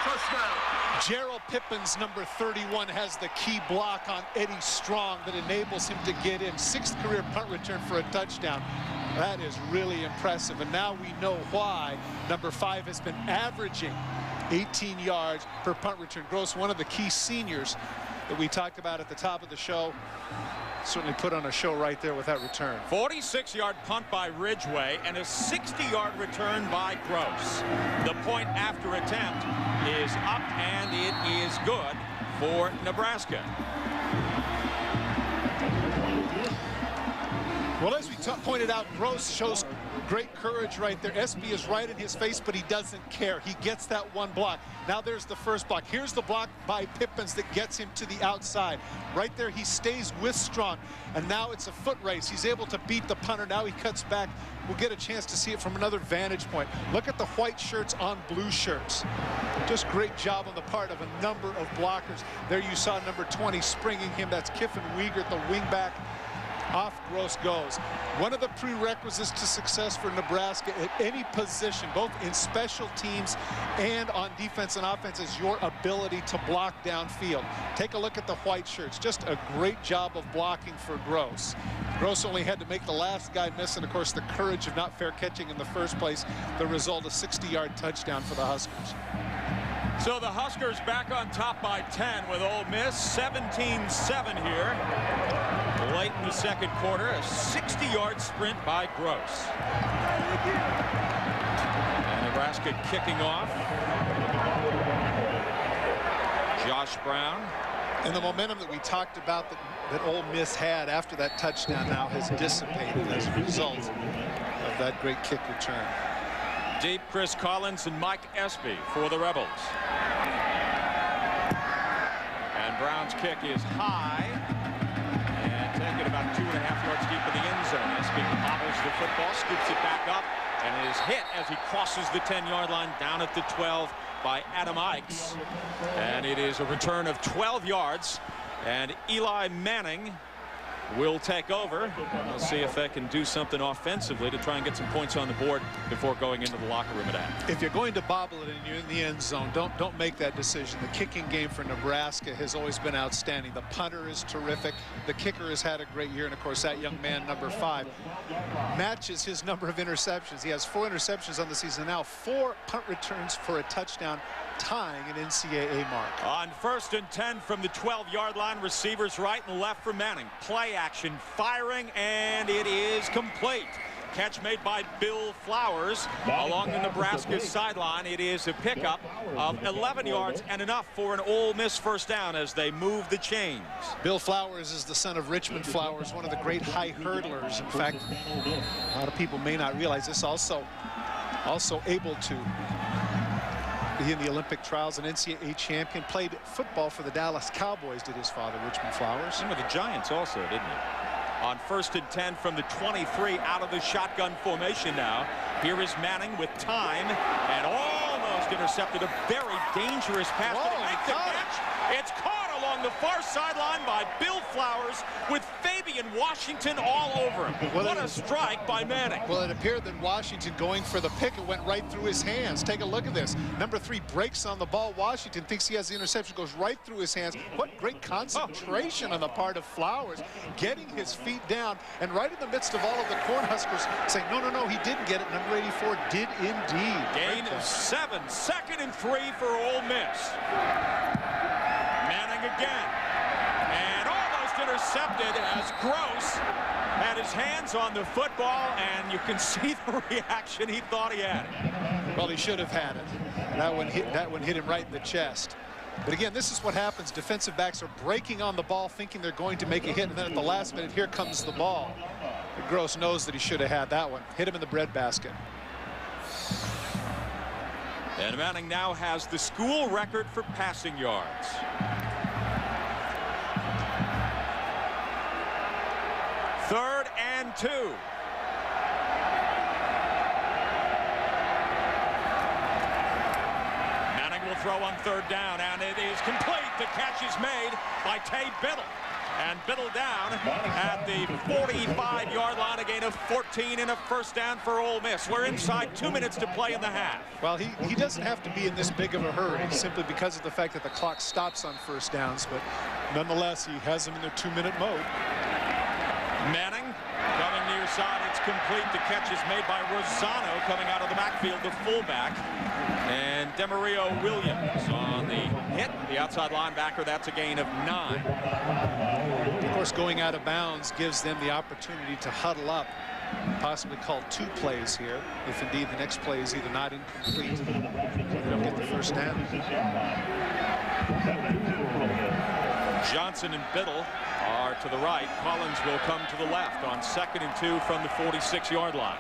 touchdown. Gerald Pippins, number 31, has the key block on Eddie Strong that enables him to get in. 6th career punt return for a touchdown. That is really impressive. And now we know why number 5 has been averaging 18 yards per punt return. Gross, one of the key seniors that we talked about at the top of the show, certainly put on a show right there with that return. 46-yard punt by Ridgway and a 60-yard return by Gross. The point after attempt is up, and it is good for Nebraska. Well, as we pointed out, Gross shows great courage right there. Espy is right in his face, but he doesn't care. He gets that one block. Now there's the first block. Here's the block by Pippins that gets him to the outside. Right there, he stays with Strong, and now it's a foot race. He's able to beat the punter. Now he cuts back. We'll get a chance to see it from another vantage point. Look at the white shirts on blue shirts. Just great job on the part of a number of blockers. There you saw number 20 springing him. That's Kiffin Wiegert, the wingback. Off Gross goes. One of the prerequisites to success for Nebraska at any position, both in special teams and on defense and offense, is your ability to block downfield. Take a look at the white shirts. Just a great job of blocking for Gross. Gross only had to make the last guy miss, and of course the courage of not fair catching in the first place. The result, a 60-yard touchdown for the Huskers. So the Huskers back on top by 10 with Ole Miss. 17-7 here. Late in the second quarter, a 60-yard sprint by Gross. And Nebraska kicking off. Josh Brown And the momentum that we talked about that Ole Miss had after that touchdown now has dissipated as a result of that great kick return. Deep, Chris Collins and Mike Espy for the Rebels. And Brown's kick is high and taken about 2.5 yards deep in the end zone. Espy bobbles the football, scoops it back up, and is hit as he crosses the 10-yard line down at the 12 by Adam Ikes. And it is a return of 12 yards, and Eli Manning will take over. We'll see if they can do something offensively to try and get some points on the board before going into the locker room at half. If you're going to bobble it and you're in the end zone, don't make that decision. The kicking game for Nebraska has always been outstanding. The punter is terrific. The kicker has had a great year, and of course that young man, number 5, matches his number of interceptions. He has 4 interceptions on the season now, 4 punt returns for a touchdown, tying an NCAA mark. On 1st and 10 from the 12-yard line, receivers right and left for Manning. Play action, firing, and it is complete. Catch made by Bill Flowers along the Nebraska sideline. It is a pickup of 11 yards and enough for an Ole Miss first down as they move the chains. Bill Flowers is the son of Richmond Flowers, one of the great high hurdlers. In fact, a lot of people may not realize this, also able to be in the Olympic trials, an NCAA champion, played football for the Dallas Cowboys, did his father, Richmond Flowers. And with the Giants also, didn't he? On 1st and 10 from the 23, out of the shotgun formation now. Here is Manning with time and almost intercepted a very dangerous pass. Whoa, Did he make the catch? It's caught along the far sideline by Bill Flowers with Fabian Washington all over him. What a strike by Manning. Well, it appeared that Washington, going for the pick, it went right through his hands. Take a look at this. Number 3 breaks on the ball. Washington thinks he has the interception, goes right through his hands. What great concentration on the part of Flowers, getting his feet down, and right in the midst of all of the Cornhuskers saying, no, he didn't get it. Number 84 did indeed. Gain of 7, 2nd and 3 for Ole Miss. Manning again, and almost intercepted as Gross had his hands on the football, and you can see the reaction. He thought he had it. Well, he should have had it. That one hit him right in the chest. But again, this is what happens. Defensive backs are breaking on the ball, thinking they're going to make a hit, and then at the last minute, here comes the ball. But Gross knows that he should have had that one. Hit him in the breadbasket. And Manning now has the school record for passing yards. Third and 2. Manning will throw on 3rd down, and it is complete. The catch is made by Tay Biddle. And Biddle down at the 45-yard line, a gain of 14 and a first down for Ole Miss. We're inside 2 minutes to play in the half. Well, he doesn't have to be in this big of a hurry simply because of the fact that the clock stops on first downs, but nonetheless, he has them in their 2-minute mode. Manning coming near side. It's complete. The catch is made by Rosano coming out of the backfield, the fullback. And Demario Williams on the hit, the outside linebacker. That's a gain of 9. Of course, going out of bounds gives them the opportunity to huddle up, possibly call 2 plays here, if indeed the next play is either not incomplete or they don't get the first down. Johnson and Biddle are to the right. Collins will come to the left on 2nd and 2 from the 46-yard line.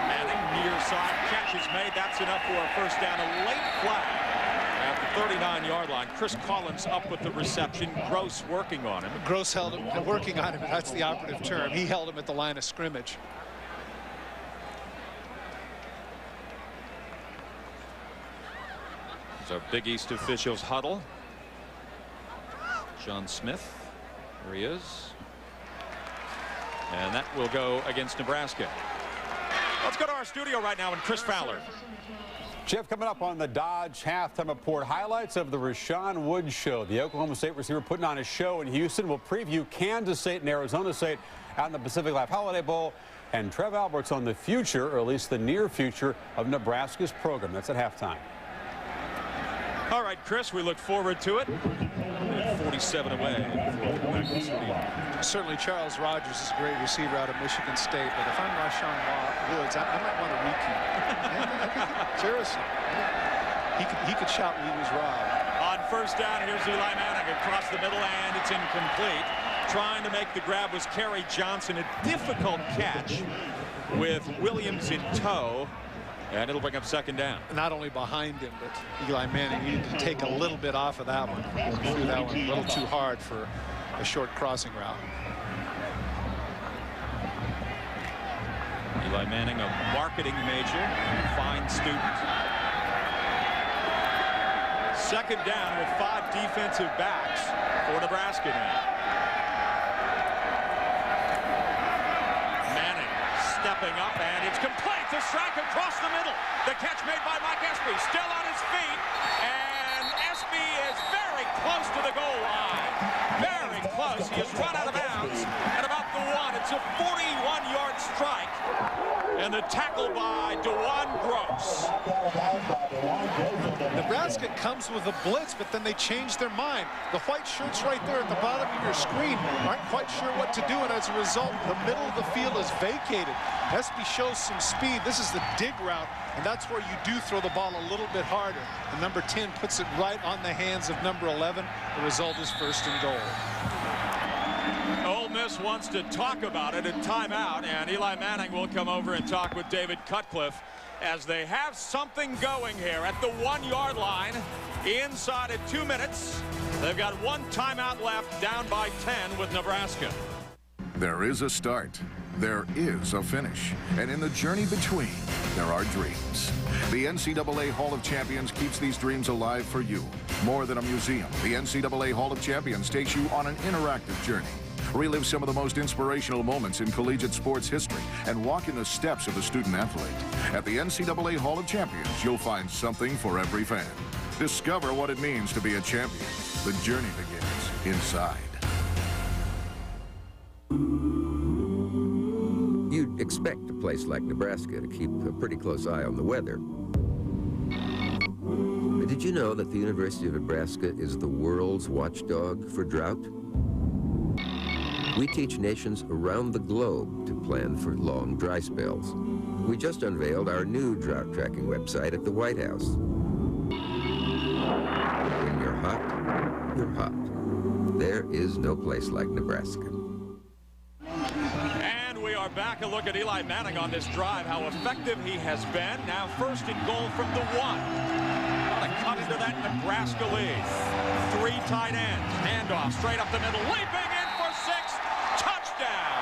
Manning near side, catch is made. That's enough for a first down. A late flag at the 39-yard line. Chris Collins up with the reception. Gross working on him. Gross held him, working on him. That's the operative term. He held him at the line of scrimmage. Our Big East officials huddle. John Smith, there he is. And that will go against Nebraska. Let's go to our studio right now and Chris Fowler. Jeff, coming up on the Dodge halftime report, highlights of the Rashawn Woods show. The Oklahoma State receiver putting on a show in Houston. We'll preview Kansas State and Arizona State out in the Pacific Life Holiday Bowl. And Trev Alberts on the future, or at least the near future, of Nebraska's program. That's at halftime. All right, Chris, we look forward to it. 47 away. Certainly Charles Rogers is a great receiver out of Michigan State, but if I'm Rashawn Woods, I might want to rekeep. Seriously. He could shout when he was robbed. On first down. Here's Eli Manning across the middle, and it's incomplete. Trying to make the grab was Kerry Johnson. A difficult catch with Williams in tow. And it'll bring up second down. Not only behind him, but Eli Manning needed to take a little bit off of that one. Threw that one a little too hard for a short crossing route. Eli Manning, a marketing major, fine student. Second down with 5 defensive backs for Nebraska now. Manning stepping up, and it's complete. The strike across the middle. The catch made by Mike Espy, still on his feet, and Espy is very close to the goal line. Very close. He has run out of bounds at about the 1. It's a 41-yard strike, and the tackle by DeJuan Gross. Nebraska comes with a blitz, but then they change their mind. The white shirts right there at the bottom of your screen aren't quite sure what to do, and as a result, the middle of the field is vacated. Espy shows some speed. This is the dig route, and that's where you do throw the ball a little bit harder. And number 10 puts it right on the hands of number 11. The result is first and goal. Ole Miss wants to talk about it at timeout, and Eli Manning will come over and talk with David Cutcliffe as they have something going here at the 1-yard line inside of 2 minutes. They've got 1 timeout left, down by 10 with Nebraska. There is a start. There is a finish. And in the journey between, there are dreams. The NCAA Hall of Champions keeps these dreams alive for you. More than a museum, the NCAA Hall of Champions takes you on an interactive journey. Relive some of the most inspirational moments in collegiate sports history and walk in the steps of a student athlete. At the NCAA Hall of Champions, you'll find something for every fan. Discover what it means to be a champion. The journey begins inside. You'd expect a place like Nebraska to keep a pretty close eye on the weather. But did you know that the University of Nebraska is the world's watchdog for drought? We teach nations around the globe to plan for long dry spells. We just unveiled our new drought tracking website at the White House. When you're hot, you're hot. There is no place like Nebraska. Back a look at Eli Manning on this drive, how effective he has been. Now first and goal from the 1. Got to cut into that Nebraska lead. 3 tight ends. Handoff straight up the middle. Leaping in for 6. Touchdown.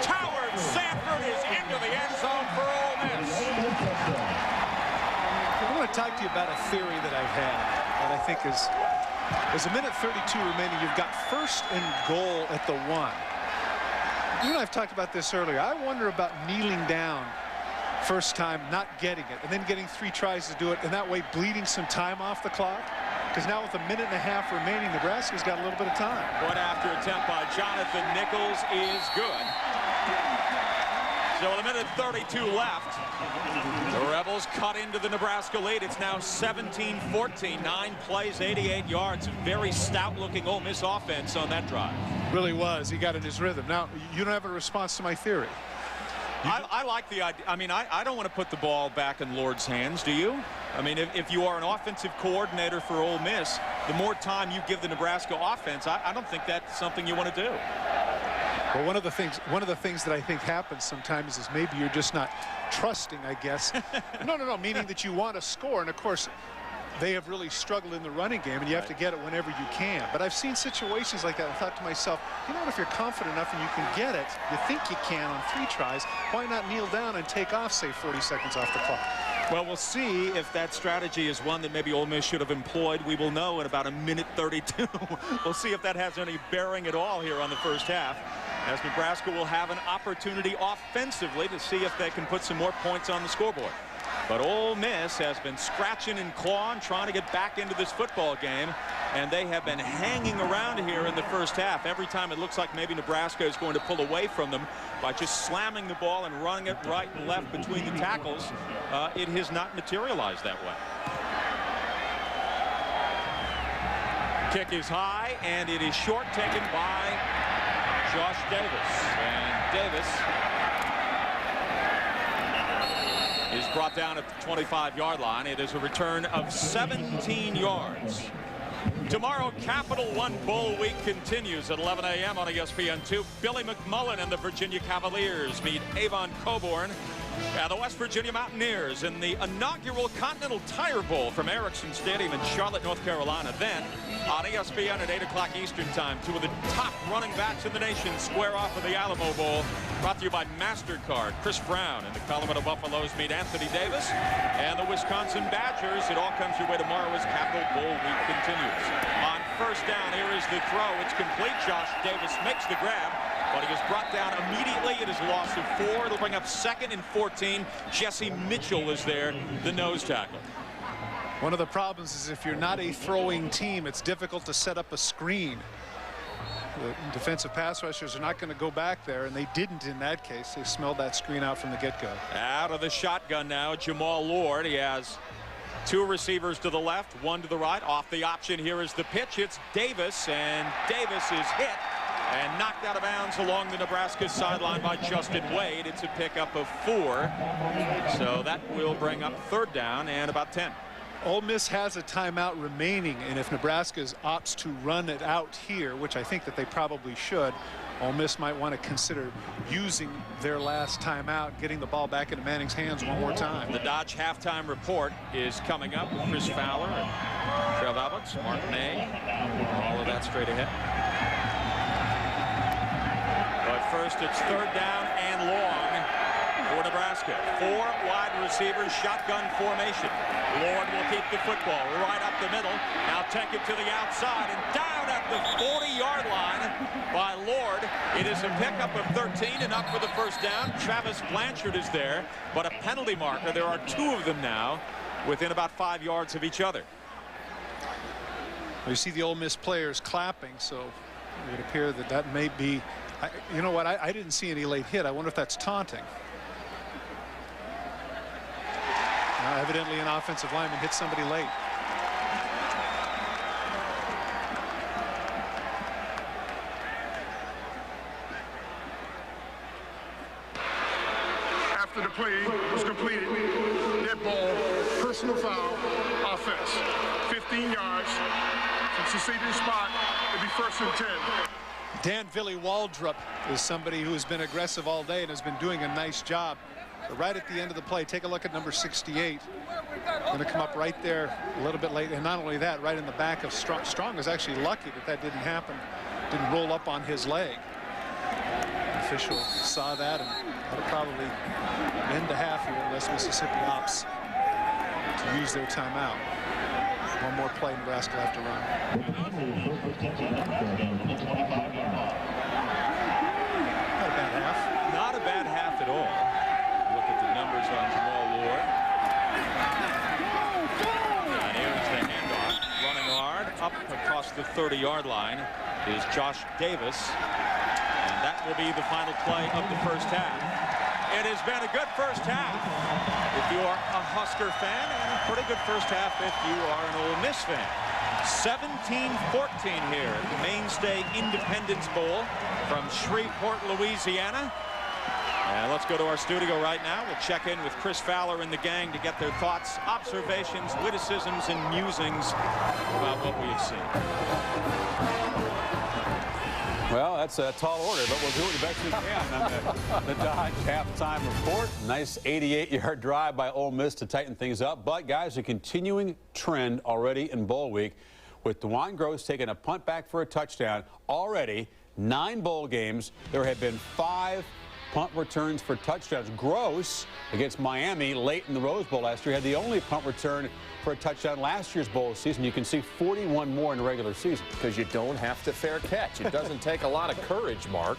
Howard Sanford is into the end zone for Ole Miss. I want to talk to you about a theory that I've had that I think is, there's a minute 32 remaining. You've got first and goal at the 1. You and I have talked about this earlier. I wonder about kneeling down first time, not getting it, and then getting 3 tries to do it, and that way bleeding some time off the clock. Because now with a minute and a half remaining, Nebraska's got a little bit of time. One after attempt by Jonathan Nichols is good. So with a minute 32 left, the Rebels cut into the Nebraska lead. It's now 17-14, 9 plays, 88 yards. Very stout-looking Ole Miss offense on that drive. Really was. He got in his rhythm. Now, you don't have a response to my theory. I like the idea. I mean, I don't want to put the ball back in Lord's hands, do you? I mean, if you are an offensive coordinator for Ole Miss, the more time you give the Nebraska offense, I don't think that's something you want to do. Well, one of the things that I think happens sometimes is maybe you're just not trusting, I guess. No, meaning that you want to score, and of course, they have really struggled in the running game, and you have to get it whenever you can. But I've seen situations like that and thought to myself, you know what, if you're confident enough and you can get it, you think you can on 3 tries, why not kneel down and take off, say, 40 seconds off the clock? Well, we'll see if that strategy is one that maybe Ole Miss should have employed. We will know in about a minute 32. We'll see if that has any bearing at all here on the first half, as Nebraska will have an opportunity offensively to see if they can put some more points on the scoreboard. But Ole Miss has been scratching and clawing, trying to get back into this football game, and they have been hanging around here in the first half. Every time it looks like maybe Nebraska is going to pull away from them by just slamming the ball and running it right and left between the tackles, it has not materialized that way. Kick is high, and it is short, taken by Josh Davis. And Davis is brought down at the 25-yard line. It is a return of 17 yards. Tomorrow, Capital One Bowl Week continues at 11 a.m. on ESPN2. Billy McMullen and the Virginia Cavaliers meet Avon Coburn and the West Virginia Mountaineers in the inaugural Continental Tire Bowl from Erickson Stadium in Charlotte, North Carolina. Then, on ESPN at 8 o'clock Eastern Time, two of the top running backs in the nation square off of the Alamo Bowl. Brought to you by MasterCard. Chris Brown and the Colorado Buffaloes meet Anthony Davis and the Wisconsin Badgers. It all comes your way tomorrow as Capital Bowl Week continues. On first down, here is the throw. It's complete. Josh Davis makes the grab, but he is brought down immediately. It is a loss of 4. It'll bring up 2nd and 14. Jesse Mitchell is there, the nose tackle. One of the problems is if you're not a throwing team, it's difficult to set up a screen. The defensive pass rushers are not going to go back there, and they didn't in that case. They smelled that screen out from the get-go. Out of the shotgun now, Jamal Lord. He has 2 receivers to the left, 1 to the right. Off the option, here is the pitch. It's Davis, and Davis is hit and knocked out of bounds along the Nebraska sideline by Justin Wade. It's a pickup of 4. So that will bring up 3rd down and about 10. Ole Miss has a timeout remaining, and if Nebraska opts to run it out here, which I think that they probably should, Ole Miss might want to consider using their last timeout, getting the ball back into Manning's hands one more time. The Dodge halftime report is coming up with Chris Fowler and Trev Alberts, Mark May, all of that straight ahead. But first, it's 3rd down and long for Nebraska. 4 wide receivers, shotgun formation. Lord will keep the football right up the middle. Now take it to the outside and down at the 40-yard line by Lord. It is a pickup of 13 and up for the first down. Travis Blanchard is there, but a penalty marker. There are 2 of them now within about 5 yards of each other. You see the Ole Miss players clapping, so it would appear that that may be, you know what, I didn't see any late hit. I wonder if that's taunting. Evidently an offensive lineman hit somebody late. After the play was completed, dead ball, personal foul, offense. 15 yards. Since you see this spot, it'll be 1st and 10. Dan Villy Waldrop is somebody who has been aggressive all day and has been doing a nice job. But right at the end of the play, take a look at number 68. Going to come up right there a little bit late. And not only that, right in the back of Strong. Strong was actually lucky that that didn't happen. Didn't roll up on his leg. The official saw that and had to probably end the half here unless Mississippi opts to use their timeout. One more play Nebraska will have to run. Not a bad half. Not a bad half at all. Look at the numbers on Jamal Lord. And here's the handoff. Running hard up across the 30-yard line is Josh Davis. And that will be the final play of the first half. It has been a good first half if you are a Husker fan, and a pretty good first half if you are an Ole Miss fan. 17-14 here at the Mainstay Independence Bowl from Shreveport, Louisiana. And let's go to our studio right now. We'll check in with Chris Fowler and the gang to get their thoughts, observations, witticisms, and musings about what we have seen. Well, that's a tall order, but we'll do it the best we can on the Dodge halftime report. Nice 88-yard drive by Ole Miss to tighten things up. But, guys, a continuing trend already in bowl week with DeJuan Gross taking a punt back for a touchdown. Already 9 bowl games. There have been 5 punt returns for touchdowns. Gross against Miami late in the Rose Bowl last year had the only punt return for a touchdown last year's bowl season. You can see 41 more in the regular season. Because you don't have to fair catch. It doesn't take a lot of courage, Mark.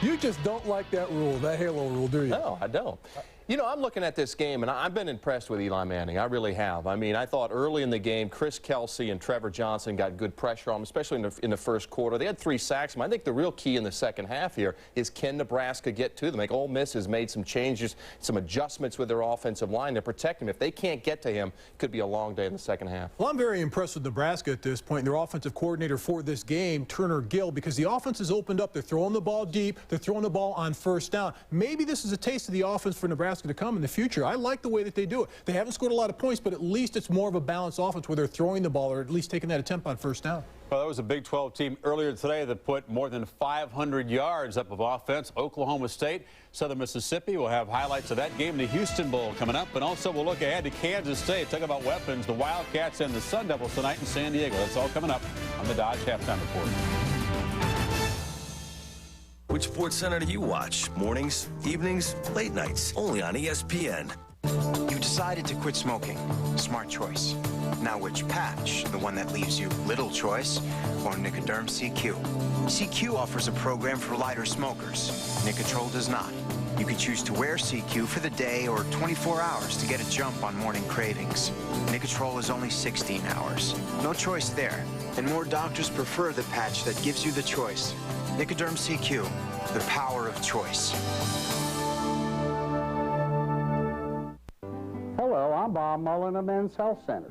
You just don't like that rule, that halo rule, do you? No, I don't. You know, I'm looking at this game, and I've been impressed with Eli Manning. I really have. I mean, I thought early in the game, Chris Kelsey and Trevor Johnson got good pressure on him, especially in the first quarter. They had 3 sacks. I think the real key in the second half here is, can Nebraska get to them? Like, Ole Miss has made some changes, some adjustments with their offensive line to protect him. If they can't get to him, it could be a long day in the second half. Well, I'm very impressed with Nebraska at this point. Their offensive coordinator for this game, Turner Gill, because the offense has opened up. They're throwing the ball deep. They're throwing the ball on first down. Maybe this is a taste of the offense for Nebraska Nebraska to come in the future. I like the way that they do it. They haven't scored a lot of points, but at least it's more of a balanced offense where they're throwing the ball or at least taking that attempt on first down. Well, there was a Big 12 team earlier today that put more than 500 yards up of offense. Oklahoma State, Southern Mississippi. We'll have highlights of that game, the Houston Bowl coming up. And also we'll look ahead to Kansas State. Talk about weapons, the Wildcats and the Sun Devils tonight in San Diego. That's all coming up on the Dodge Halftime Report. Which Sports Center do you watch? Mornings, evenings, late nights? Only on ESPN. You've decided to quit smoking. Smart choice. Now which patch? The one that leaves you little choice, or Nicoderm CQ? CQ offers a program for lighter smokers. Nicotrol does not. You could choose to wear CQ for the day or 24 hours to get a jump on morning cravings. Nicotrol is only 16 hours. No choice there. And more doctors prefer the patch that gives you the choice. Nicoderm CQ, the power of choice. Hello, I'm Bob Mullen of Men's Health Centers.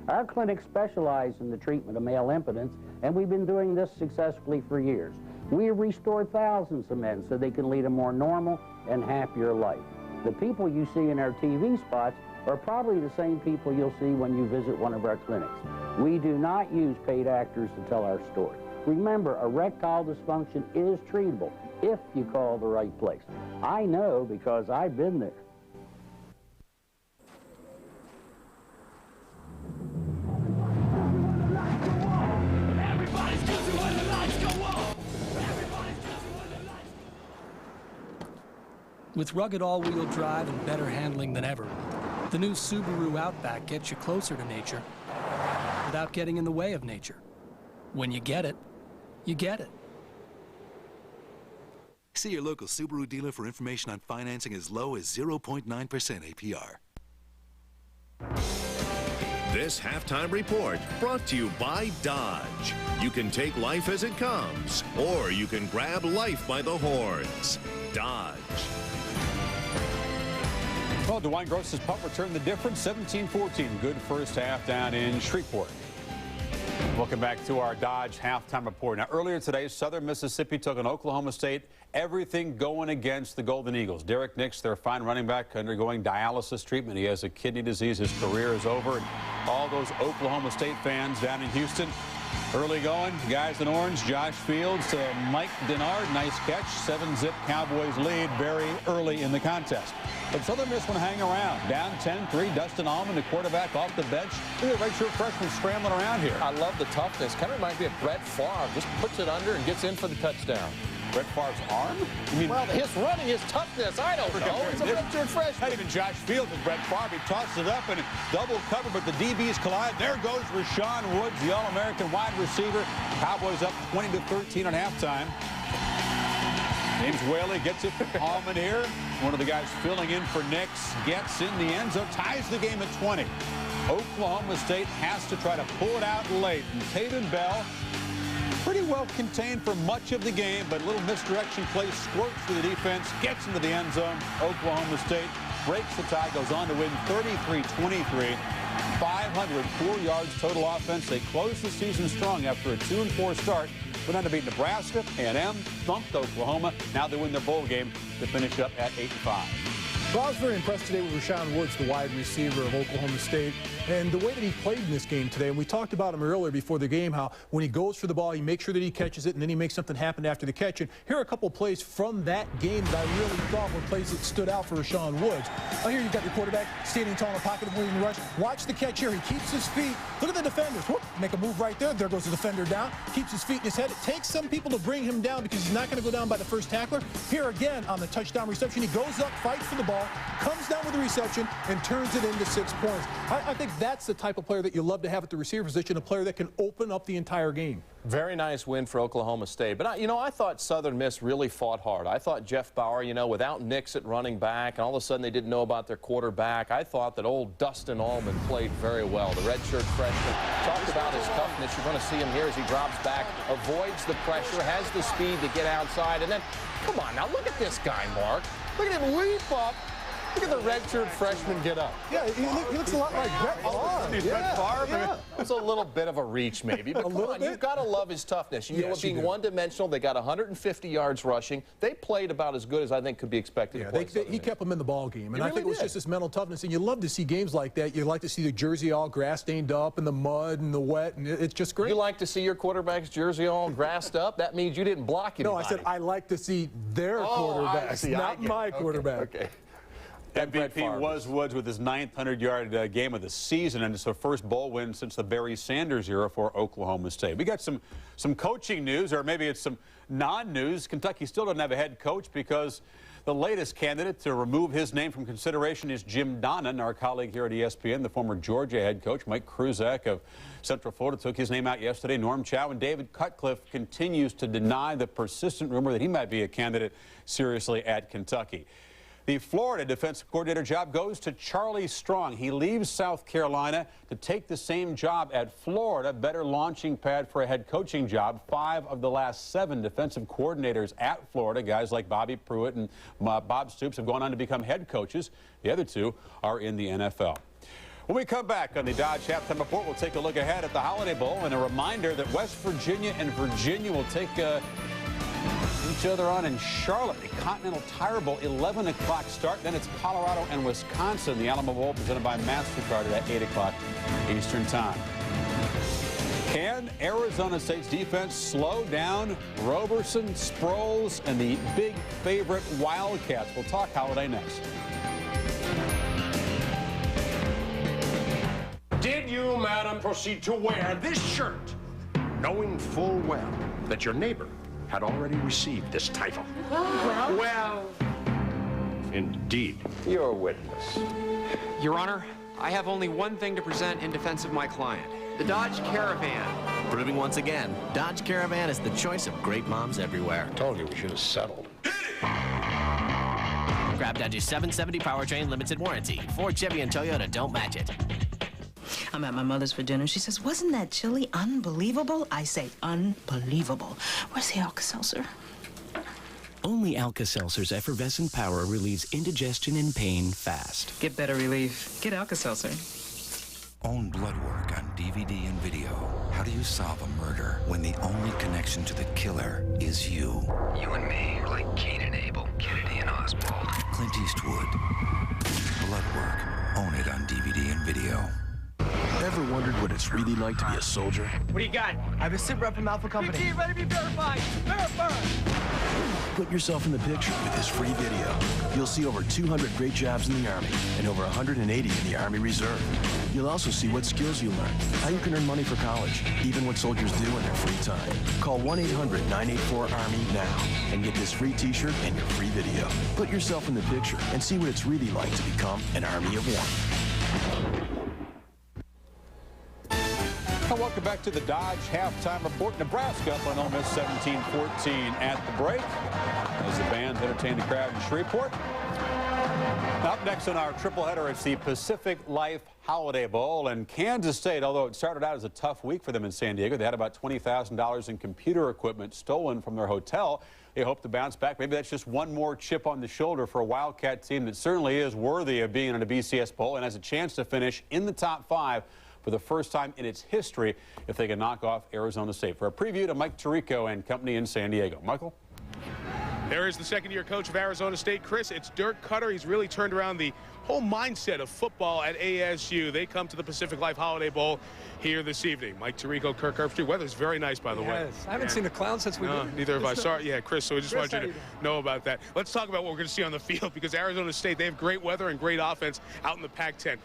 Our clinic specializes in the treatment of male impotence, and we've been doing this successfully for years. We have restored thousands of men so they can lead a more normal and happier life. The people you see in our TV spots are probably the same people you'll see when you visit one of our clinics. We do not use paid actors to tell our story. Remember, erectile dysfunction is treatable if you call the right place. I know because I've been there. With rugged all-wheel drive and better handling than ever, the new Subaru Outback gets you closer to nature without getting in the way of nature. When you get it, you get it. See your local Subaru dealer for information on financing as low as 0.9% APR. This halftime report brought to you by Dodge. You can take life as it comes, or you can grab life by the horns. Dodge. Well, DeWine Gross's punt return the difference, 17-14. Good first half down in Shreveport. Welcome back to our Dodge halftime report. Now, earlier today, Southern Mississippi took on Oklahoma State. Everything going against the Golden Eagles. Derek Nix, their fine running back, undergoing dialysis treatment. He has a kidney disease. His career is over. And all those Oklahoma State fans down in Houston, early going, guys in orange, Josh Fields to Mike Denard. Nice catch. 7-zip Cowboys lead very early in the contest. But Southern Miss want to hang around. Down 10-3, Dustin Allman, the quarterback, off the bench. Look at the redshirt freshman scrambling around here. I love the toughness. Kind of reminds me of Brett Favre. Just puts it under and gets in for the touchdown. Brett Favre's arm? You mean, well, his running, his toughness, I don't know. It's a redshirt freshman. Not even Josh Fields with Brett Favre. He tosses it up and double cover, but the DBs collide. There goes Rashawn Woods, the All-American wide receiver. Cowboys up 20-13 at halftime. James Whaley gets it from Allman here. One of the guys filling in for Nix gets in the end zone, ties the game at 20. Oklahoma State has to try to pull it out late. And Taven Bell, pretty well contained for much of the game, but a little misdirection play, squirts through the defense, gets into the end zone. Oklahoma State breaks the tie, goes on to win 33-23. 504 yards total offense. They closed the season strong after a 2-4 start. Went on to beat Nebraska, A&M, thumped Oklahoma. Now they win their bowl game to finish up at 8-5. Well, I was very impressed today with Rashawn Woods, the wide receiver of Oklahoma State, and the way that he played in this game today. And we talked about him earlier before the game, how when he goes for the ball, he makes sure that he catches it, and then he makes something happen after the catch. And here are a couple of plays from that game that I really thought were plays that stood out for Rashawn Woods. Oh, here you got your quarterback standing tall in the pocket, avoiding the rush. Watch the catch here. He keeps his feet. Look at the defenders. Whoop, make a move right there. There goes the defender down. Keeps his feet in his head. It takes some people to bring him down because he's not going to go down by the first tackler. Here again on the touchdown reception, he goes up, fights for the ball, comes down with the reception, and turns it into 6 points. I think that's the type of player that you love to have at the receiver position, a player that can open up the entire game. Very nice win for Oklahoma State. But, I thought Southern Miss really fought hard. I thought Jeff Bauer, without Nix at running back, and all of a sudden they didn't know about their quarterback, I thought that old Dustin Allman played very well. The redshirt freshman talked about his toughness. You're going to see him here as he drops back, avoids the pressure, has the speed to get outside, and then, come on now, look at this guy, Mark. Look at him leap up, Look at the redshirt freshman get up. Yeah, he looks a lot like Brett Favre. Brett Favre. It's a little bit of a reach, maybe. But come on, you've got to love his toughness. You know, being one-dimensional, they got 150 yards rushing. They played about as good as I think could be expected. Yeah, he kept them in the ball game, and I think it was just his mental toughness. And you love to see games like that. You like to see the jersey all grass stained up in the mud and the wet, and it's just great. You like to see your quarterback's jersey all grassed up? That means you didn't block anybody. No, I said I like to see their quarterbacks, not my quarterback. Okay. MVP was Woods with his 9th 100-yard game of the season, and it's the first bowl win since the Barry Sanders era for Oklahoma State. We got some coaching news, or maybe it's some non-news. Kentucky still doesn't have a head coach because the latest candidate to remove his name from consideration is Jim Donnan, our colleague here at ESPN. The former Georgia head coach Mike Kruzak of Central Florida took his name out yesterday. Norm Chow and David Cutcliffe continues to deny the persistent rumor that he might be a candidate seriously at Kentucky. The Florida defensive coordinator job goes to Charlie Strong. He leaves South Carolina to take the same job at Florida, better launching pad for a head coaching job. 5 of the last 7 defensive coordinators at Florida, guys like Bobby Pruitt and Bob Stoops, have gone on to become head coaches. The other 2 are in the NFL. When we come back on the Dodge Halftime Report, we'll take a look ahead at the Holiday Bowl and a reminder that West Virginia and Virginia will take each other on in Charlotte. The Continental Tire Bowl, 11 o'clock start. Then it's Colorado and Wisconsin. The Alamo Bowl presented by MasterCard at 8 o'clock Eastern Time. Can Arizona State's defense slow down Roberson, Sproles, and the big favorite Wildcats? We'll talk Holiday next. Did you, madam, proceed to wear this shirt, knowing full well that your neighbor had already received this title? Well, indeed. Your witness. Your Honor, I have only one thing to present in defense of my client. The Dodge Caravan. Proving once again, Dodge Caravan is the choice of great moms everywhere. Told you we should have settled. Grab Dodge's 770 powertrain limited warranty. Ford, Chevy, and Toyota don't match it. I'm at my mother's for dinner. She says, wasn't that chili unbelievable? I say, unbelievable. Where's the Alka-Seltzer? Only Alka-Seltzer's effervescent power relieves indigestion and pain fast. Get better relief. Get Alka-Seltzer. Own blood work on DVD and video. How do you solve a murder when the only connection to the killer is you? You and me are like Cain and Abel, Kennedy and Oswald. Clint Eastwood. Blood work. Own it on DVD and video. Ever wondered what it's really like to be a soldier? What do you got? I have a sit rep from Alpha Company. BT, ready to be verified. Verified. Put yourself in the picture with this free video. You'll see over 200 great jobs in the Army and over 180 in the Army Reserve. You'll also see what skills you learn, how you can earn money for college, even what soldiers do in their free time. Call 1-800-984-ARMY now and get this free t-shirt and your free video. Put yourself in the picture and see what it's really like to become an Army of One. Welcome back to the Dodge Halftime Report. Nebraska up on Ole Miss 17-14 at the break as the band entertained the crowd in Shreveport. Up next on our triple header, it's the Pacific Life Holiday Bowl. And Kansas State, although it started out as a tough week for them in San Diego, they had about $20,000 in computer equipment stolen from their hotel. They hope to bounce back. Maybe that's just one more chip on the shoulder for a Wildcat team that certainly is worthy of being in a BCS Bowl and has a chance to finish in the top 5 for the first time in its history if they can knock off Arizona State. For a preview to Mike Tirico and company in San Diego. Michael? There is the second-year coach of Arizona State, Chris. It's Dirk Cutter. He's really turned around the whole mindset of football at ASU. They come to the Pacific Life Holiday Bowl here this evening. Mike Tirico, Kirk Herbstreit. Weather's very nice, by the way. I haven't seen a cloud since we did. Neither have I. Sorry, yeah, Chris, so we just want you to know about that. Let's talk about what we're going to see on the field because Arizona State, they have great weather and great offense out in the Pac-10.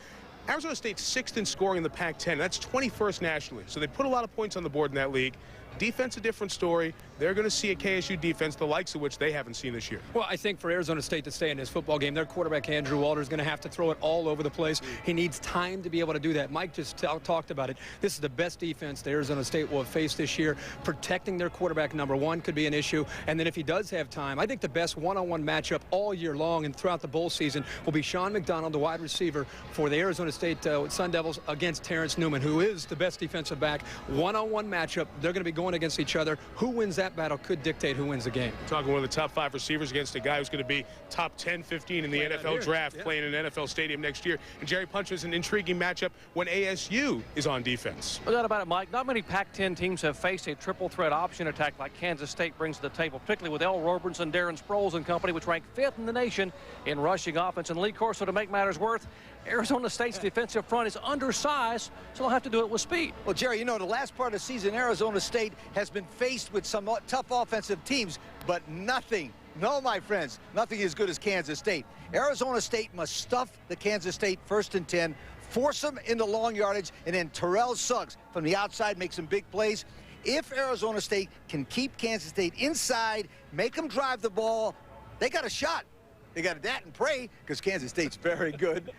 Arizona State's 6th in scoring in the Pac-10. That's 21st nationally. So they put a lot of points on the board in that league. Defense, a different story. They're going to see a KSU defense, the likes of which they haven't seen this year. Well, I think for Arizona State to stay in this football game, their quarterback, Andrew Walter, is going to have to throw it all over the place. He needs time to be able to do that. Mike just talked about it. This is the best defense that Arizona State will have faced this year. Protecting their quarterback, number one, could be an issue. And then if he does have time, I think the best one-on-one matchup all year long and throughout the bowl season will be Sean McDonald, the wide receiver for the Arizona State Sun Devils, against Terrence Newman, who is the best defensive back. One-on-one matchup. They're going to be going going against each other. Who wins that battle could dictate who wins the game. We're talking one of the top 5 receivers against a guy who's going to be top 10, 15 in the NFL draft, playing in an NFL stadium next year. And Jerry Punch is an intriguing matchup when ASU is on defense. No doubt about it, Mike. Not many Pac-10 teams have faced a triple threat option attack like Kansas State brings to the table, particularly with L. Robertson, Darren Sproles and company, which rank 5th in the nation in rushing offense. And Lee Corso, to make matters worse, Arizona State's defensive front is undersized, so they'll have to do it with speed. Well, Jerry, you know, the last part of the season, Arizona State has been faced with some tough offensive teams, but nothing, no, my friends, nothing as good as Kansas State. Arizona State must stuff the Kansas State 1st and 10, force them into long yardage, and then Terrell Suggs from the outside makes some big plays. If Arizona State can keep Kansas State inside, make them drive the ball, they got a shot. They got that and pray, because Kansas State's very good.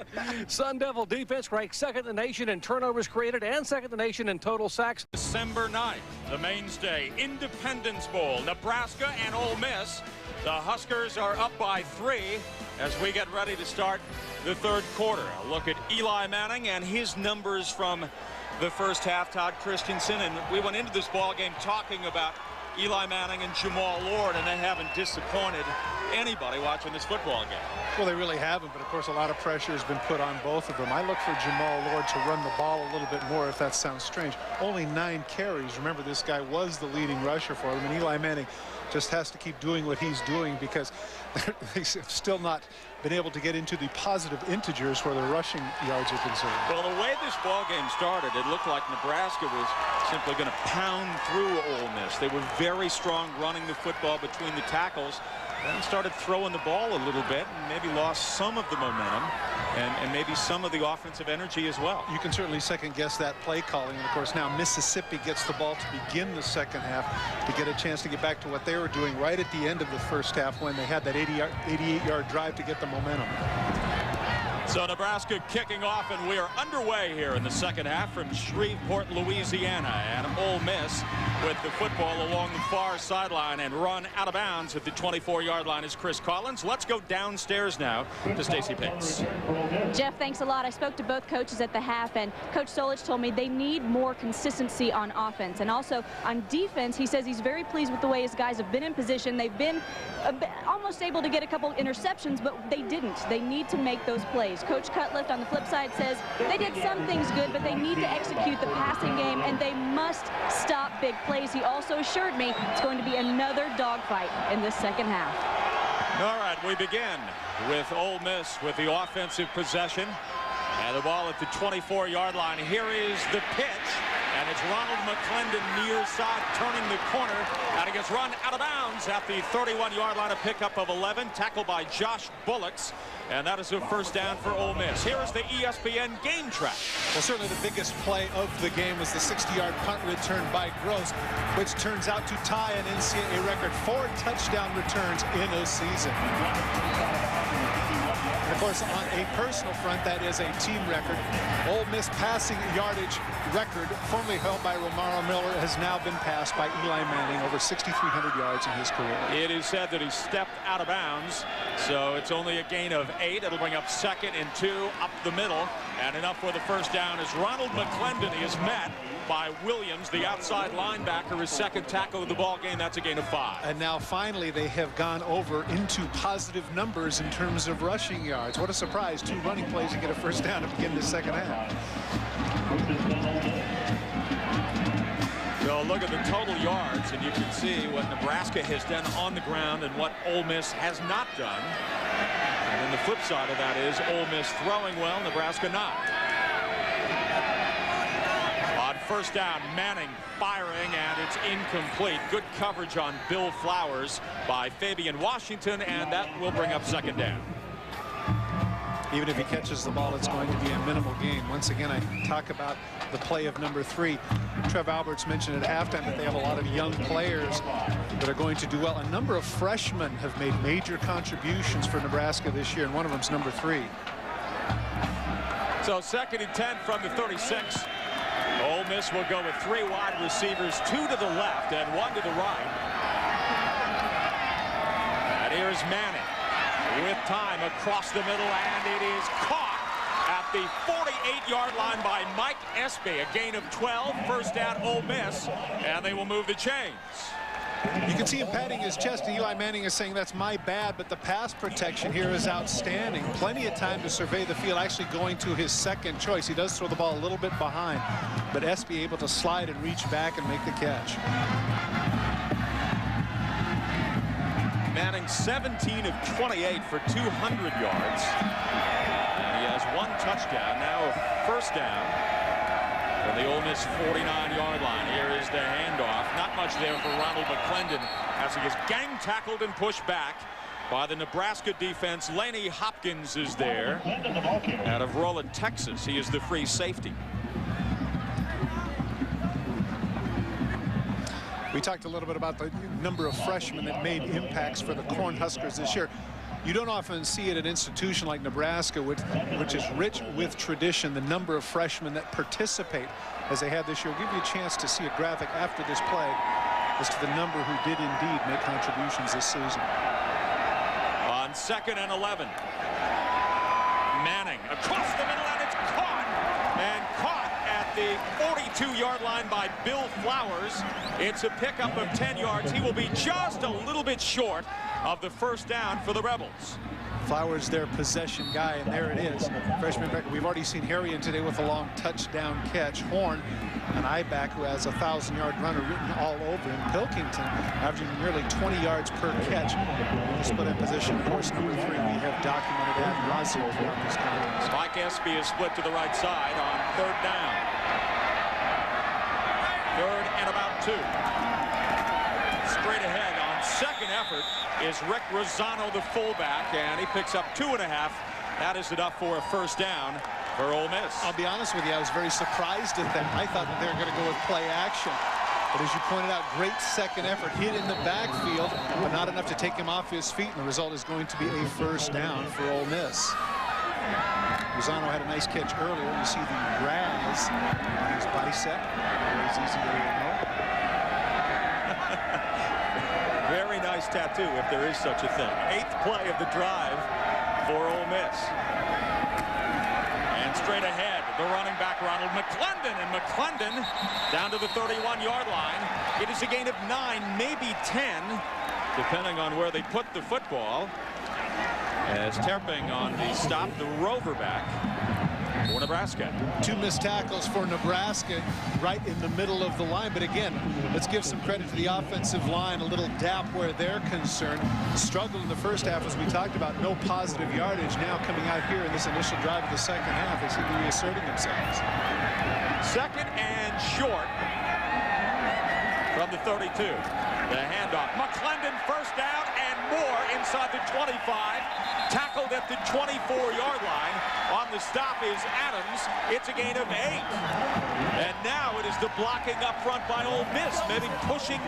Sun Devil defense ranked 2nd in the nation in turnovers created and 2nd in the nation in total sacks. December 9th, the mainstay Independence Bowl, Nebraska and Ole Miss. The Huskers are up by 3 as we get ready to start the 3rd quarter. A look at Eli Manning and his numbers from the first half. Todd Christensen, and we went into this ball game talking about Eli Manning and Jamal Lord, and they haven't disappointed anybody watching this football game. Well, they really haven't, but of course a lot of pressure has been put on both of them. I look for Jamal Lord to run the ball a little bit more, if that sounds strange. Only 9 carries. Remember, this guy was the leading rusher for them, and Eli Manning just has to keep doing what he's doing, because they've still not been able to get into the positive integers where the rushing yards are concerned. Well, the way this ball game started, it looked like Nebraska was simply going to pound through Ole Miss. They were very strong running the football between the tackles, then started throwing the ball a little bit and maybe lost some of the momentum and maybe some of the offensive energy as well. You can certainly second guess that play calling, and of course now Mississippi gets the ball to begin the second half to get a chance to get back to what they were doing right at the end of the first half when they had that 88-yard drive to get the momentum. So Nebraska kicking off, and we are underway here in the second half from Shreveport, Louisiana, and Ole Miss with the football along the far sideline and run out of bounds at the 24-yard line is Chris Collins. Let's go downstairs now to Stacey Pace. Jeff, thanks a lot. I spoke to both coaches at the half, and Coach Solich told me they need more consistency on offense. And also on defense, he says he's very pleased with the way his guys have been in position. They've been almost able to get a couple interceptions, but they didn't. They need to make those plays. Coach Cutliff on the flip side says they did some things good, but they need to execute the passing game, and they must stop big plays. He also assured me it's going to be another dogfight in this second half. All right, we begin with Ole Miss with the offensive possession and the ball at the 24-yard line. Here is the pitch, and it's Ronald McClendon near side turning the corner, and it gets run out of bounds at the 31-yard line. A pickup of 11, tackled by Josh Bullocks. And that is a first down for Ole Miss. Here is the ESPN game track. Well, certainly the biggest play of the game was the 60-yard punt return by Gross, which turns out to tie an NCAA record 4 touchdown returns in a season. And of course, on a personal front, that is a team record. Ole Miss passing yardage record, formerly held by Romaro Miller, has now been passed by Eli Manning, over 6,300 yards in his career. It is said that he stepped out of bounds, so it's only a gain of 8. It'll bring up 2nd and 2 up the middle, and enough for the first down as Ronald McClendon is met by Williams, the outside linebacker, his second tackle of the ball game. That's a gain of 5. And now finally they have gone over into positive numbers in terms of rushing yards. What a surprise. 2 running plays to get a first down to begin the second half. So look at the total yards, and you can see what Nebraska has done on the ground and what Ole Miss has not done. And then the flip side of that is Ole Miss throwing well, Nebraska not. On first down, Manning firing, and it's incomplete. Good coverage on Bill Flowers by Fabian Washington, and that will bring up 2nd down. Even if he catches the ball, it's going to be a minimal gain. Once again, I talk about the play of number 3. Trev Alberts mentioned at halftime that they have a lot of young players that are going to do well. A number of freshmen have made major contributions for Nebraska this year, and one of them is number 3. So 2nd and 10 from the 36. Ole Miss will go with 3 wide receivers, 2 to the left and 1 to the right. And here's Manning with time across the middle, and it is caught at at the 48-yard line by Mike Espy. A gain of 12, first down Ole Miss, and they will move the chains. You can see him patting his chest. Eli Manning is saying that's my bad, but the pass protection here is outstanding. Plenty of time to survey the field, actually going to his second choice. He does throw the ball a little bit behind, but Espy able to slide and reach back and make the catch. Manning 17 of 28 for 200 yards. And he has one touchdown, now a first down. From the Ole Miss 49-yard line. Here is the handoff. Not much there for Ronald McClendon as he is gang tackled and pushed back by the Nebraska defense. Laney Hopkins is there out of Rolla, Texas. He is the free safety. We talked a little bit about the number of freshmen that made impacts for the Cornhuskers this year. You don't often see it at an institution like Nebraska, which is rich with tradition, the number of freshmen that participate as they have this year. We'll give you a chance to see a graphic after this play as to the number who did indeed make contributions this season. On 2nd and 11. Manning across the middle, and it's caught. And caught at the 42-yard line by Bill Flowers. It's a pickup of 10 yards. He will be just a little bit short of the first down for the Rebels. Flowers their possession guy, and there it is. Freshman back. We've already seen Harrion today with a long touchdown catch. Horn, an I-back who has a 1,000-yard runner written all over him. Pilkington averaging nearly 20 yards per catch. Split in position, of course, number 3. We have documented that Rossi throughout this contest. Mike Espy is split to the right side on 3rd down. 3rd and about 2. Straight ahead on 2nd effort is Rick Rosano, the fullback, and he picks up 2.5. That is enough for a first down for Ole Miss. I'll be honest with you, I was very surprised at that. I thought that they were going to go with play action. But as you pointed out, great second effort, hit in the backfield, but not enough to take him off his feet, and the result is going to be a first down for Ole Miss. Rosano had a nice catch earlier. You see the raz on his bicep. Always easy to know. Very nice tattoo, if there is such a thing. 8th play of the drive for Ole Miss. And straight ahead, the running back, Ronald McClendon. And McClendon down to the 31-yard line. It is a gain of 9, maybe 10, depending on where they put the football. As Terping on the stop, the rover back for Nebraska. 2 missed tackles for Nebraska right in the middle of the line. But again, let's give some credit to the offensive line. A little dap where they're concerned. The struggle in the first half, as we talked about, no positive yardage. Now coming out here in this initial drive of the second half, they seem to be reasserting themselves. 2nd and short from the 32. The handoff. McClendon first down and more inside the 25. Tackled at the 24-yard line. On the stop is Adams. It's a gain of 8. And now it is the blocking up front by Ole Miss, maybe pushing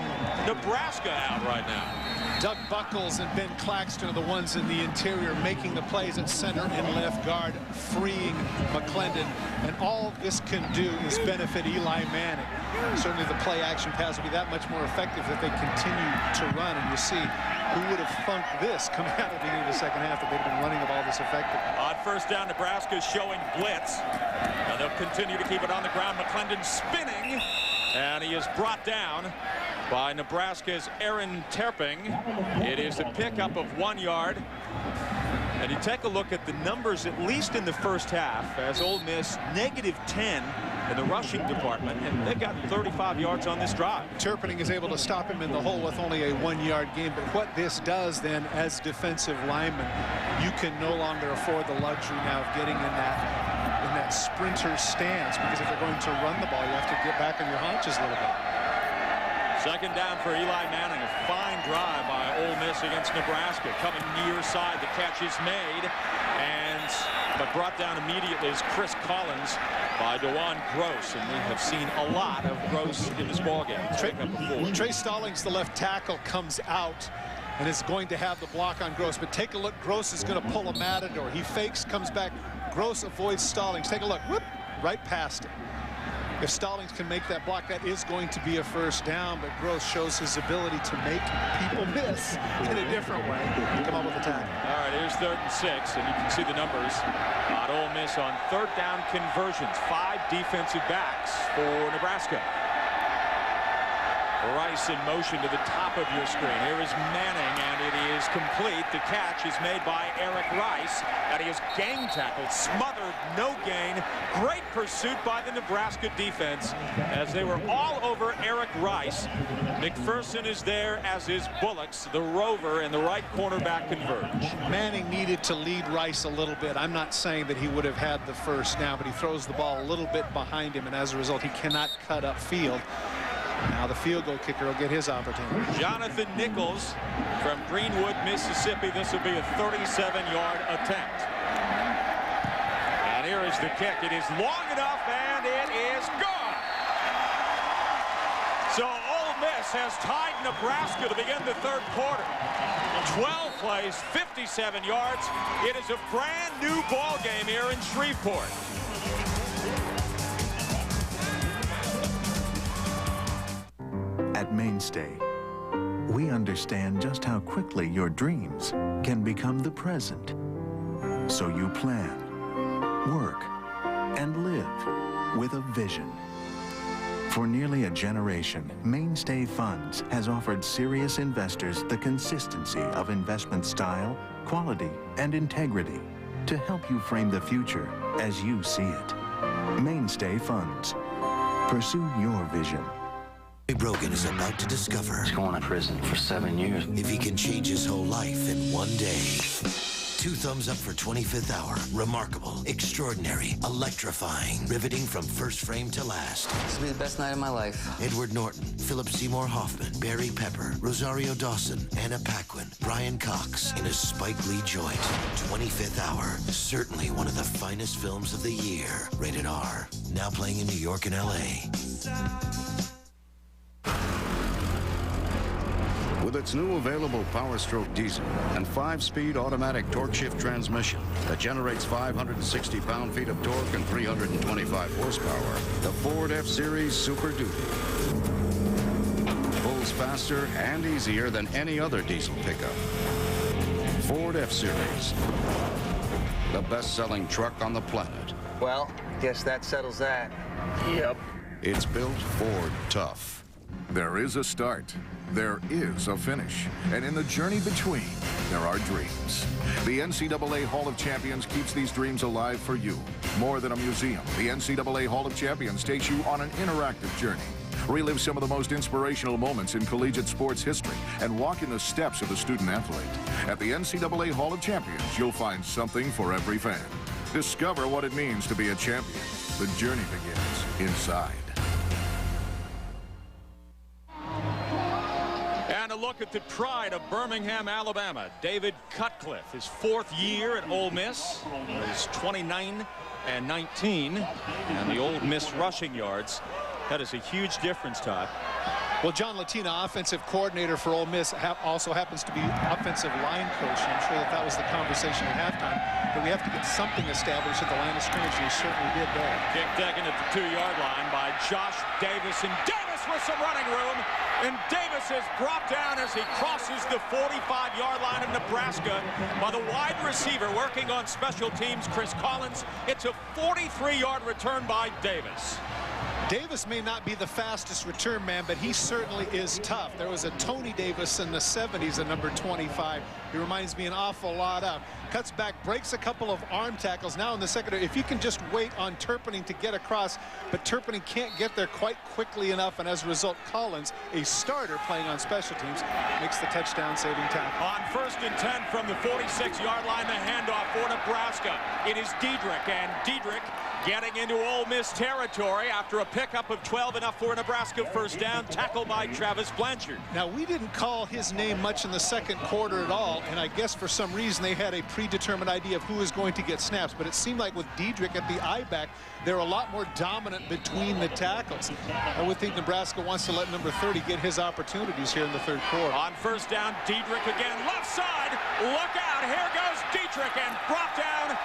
Nebraska out right now. Doug Buckles and Ben Claxton are the ones in the interior making the plays at center and left guard, freeing McClendon. And all this can do is benefit Eli Manning. Certainly the play action pass will be that much more effective if they continue to run. And you see, who would have funked this coming out at the beginning of the second half if they'd been running the ball this effectively? On first down, Nebraska is showing blitz. And they'll continue to keep it on the ground. McClendon spinning, and he is brought down by Nebraska's Aaron Terping. It is a pickup of 1 yard. And you take a look at the numbers, at least in the first half, as Ole Miss -10 in the rushing department, and they've gotten 35 yards on this drive. Terping is able to stop him in the hole with only a 1-yard gain. But what this does then, as defensive linemen, you can no longer afford the luxury now of getting in that sprinter stance, because if they're going to run the ball, you have to get back on your haunches a little bit. 2nd down for Eli Manning. A fine drive by Ole Miss against Nebraska. Coming near side, the catch is made, but brought down immediately is Chris Collins by DeJuan Gross, and we have seen a lot of Gross in this ballgame. Trey Stallings, the left tackle, comes out and is going to have the block on Gross. But take a look, Gross is going to pull a Matador. He fakes, comes back. Gross avoids Stallings. Take a look, whoop, right past him. If Stallings can make that block, that is going to be a first down, but Gross shows his ability to make people miss in a different way and come up with a tackle. All right, here's 3rd and 6, and you can see the numbers on Ole Miss on 3rd down conversions. 5 defensive backs for Nebraska. Rice in motion to the top of your screen. Here is Manning, and it is complete. The catch is made by Eric Rice, and he is gang tackled, smothered, no gain. Great pursuit by the Nebraska defense as they were all over Eric Rice. McPherson is there, as is Bullocks. The rover and the right cornerback converge. Manning needed to lead Rice a little bit. I'm not saying that he would have had the first down, but he throws the ball a little bit behind him, and as a result, he cannot cut up field. Now the field goal kicker will get his opportunity. Jonathan Nichols from Greenwood, Mississippi. This will be a 37-yard attempt. And here is the kick. It is long enough, and it is gone. So Ole Miss has tied Nebraska to begin the 3rd quarter. 12 plays, 57 yards. It is a brand new ball game here in Shreveport. At Mainstay, we understand just how quickly your dreams can become the present. So you plan, work, and live with a vision. For nearly a generation, Mainstay Funds has offered serious investors the consistency of investment style, quality, and integrity to help you frame the future as you see it. Mainstay Funds. Pursue your vision. Brogan is about to discover he's going to prison for 7 years if he can change his whole life in one day. 2 thumbs up for 25th Hour. Remarkable, extraordinary, electrifying, riveting from first frame to last. This will be the best night of my life. Edward Norton, Philip Seymour Hoffman, Barry Pepper, Rosario Dawson, Anna Paquin, Brian Cox in a Spike Lee joint. 25th Hour, certainly one of the finest films of the year. Rated R. Now playing in New York and LA. With its new available Power Stroke diesel and 5-speed automatic torque shift transmission that generates 560 pound-feet of torque and 325 horsepower, the Ford F-Series Super Duty pulls faster and easier than any other diesel pickup. Ford F-Series, the best-selling truck on the planet. Well, guess that settles that. Yep. It's built Ford tough. There is a start. There is a finish. And in the journey between, there are dreams. The NCAA Hall of Champions keeps these dreams alive for you. More than a museum, the NCAA Hall of Champions takes you on an interactive journey. Relive some of the most inspirational moments in collegiate sports history and walk in the steps of the student athlete. At the NCAA Hall of Champions, you'll find something for every fan. Discover what it means to be a champion. The journey begins inside. And a look at the pride of Birmingham, Alabama. David Cutcliffe, his 4th year at Ole Miss. He's 29 and 19. And the Ole Miss rushing yards. That is a huge difference, Todd. Well, John Latina, offensive coordinator for Ole Miss, also happens to be offensive line coach. I'm sure that was the conversation at halftime. But we have to get something established at the line of scrimmage, and he certainly did that. Kick taken at the 2-yard line by Josh Davis. And Davis with some running room. And Davis is brought down as he crosses the 45-yard line of Nebraska by the wide receiver working on special teams, Chris Collins. It's a 43-yard return by Davis. Davis may not be the fastest return man, but he certainly is tough. There was a Tony Davis in the 70s at number 25. He reminds me an awful lot of. Cuts back, breaks a couple of arm tackles. Now in the secondary, if you can just wait on Turpinning to get across, but Turpinning can't get there quite quickly enough, and as a result, Collins, a starter playing on special teams, makes the touchdown-saving tackle. On 1st and 10 from the 46-yard line, the handoff for Nebraska. It is Diedrich, and Diedrich getting into Ole Miss territory after a pickup of 12, enough for a Nebraska first down, tackled by Travis Blanchard. Now, we didn't call his name much in the 2nd quarter at all, and I guess for some reason they had a predetermined idea of who was going to get snaps, but it seemed like with Diedrich at the I-back, they're a lot more dominant between the tackles. I would think Nebraska wants to let number 30 get his opportunities here in the 3rd quarter. On 1st down, Diedrich again, left side, look out, here goes Diedrich, and brought down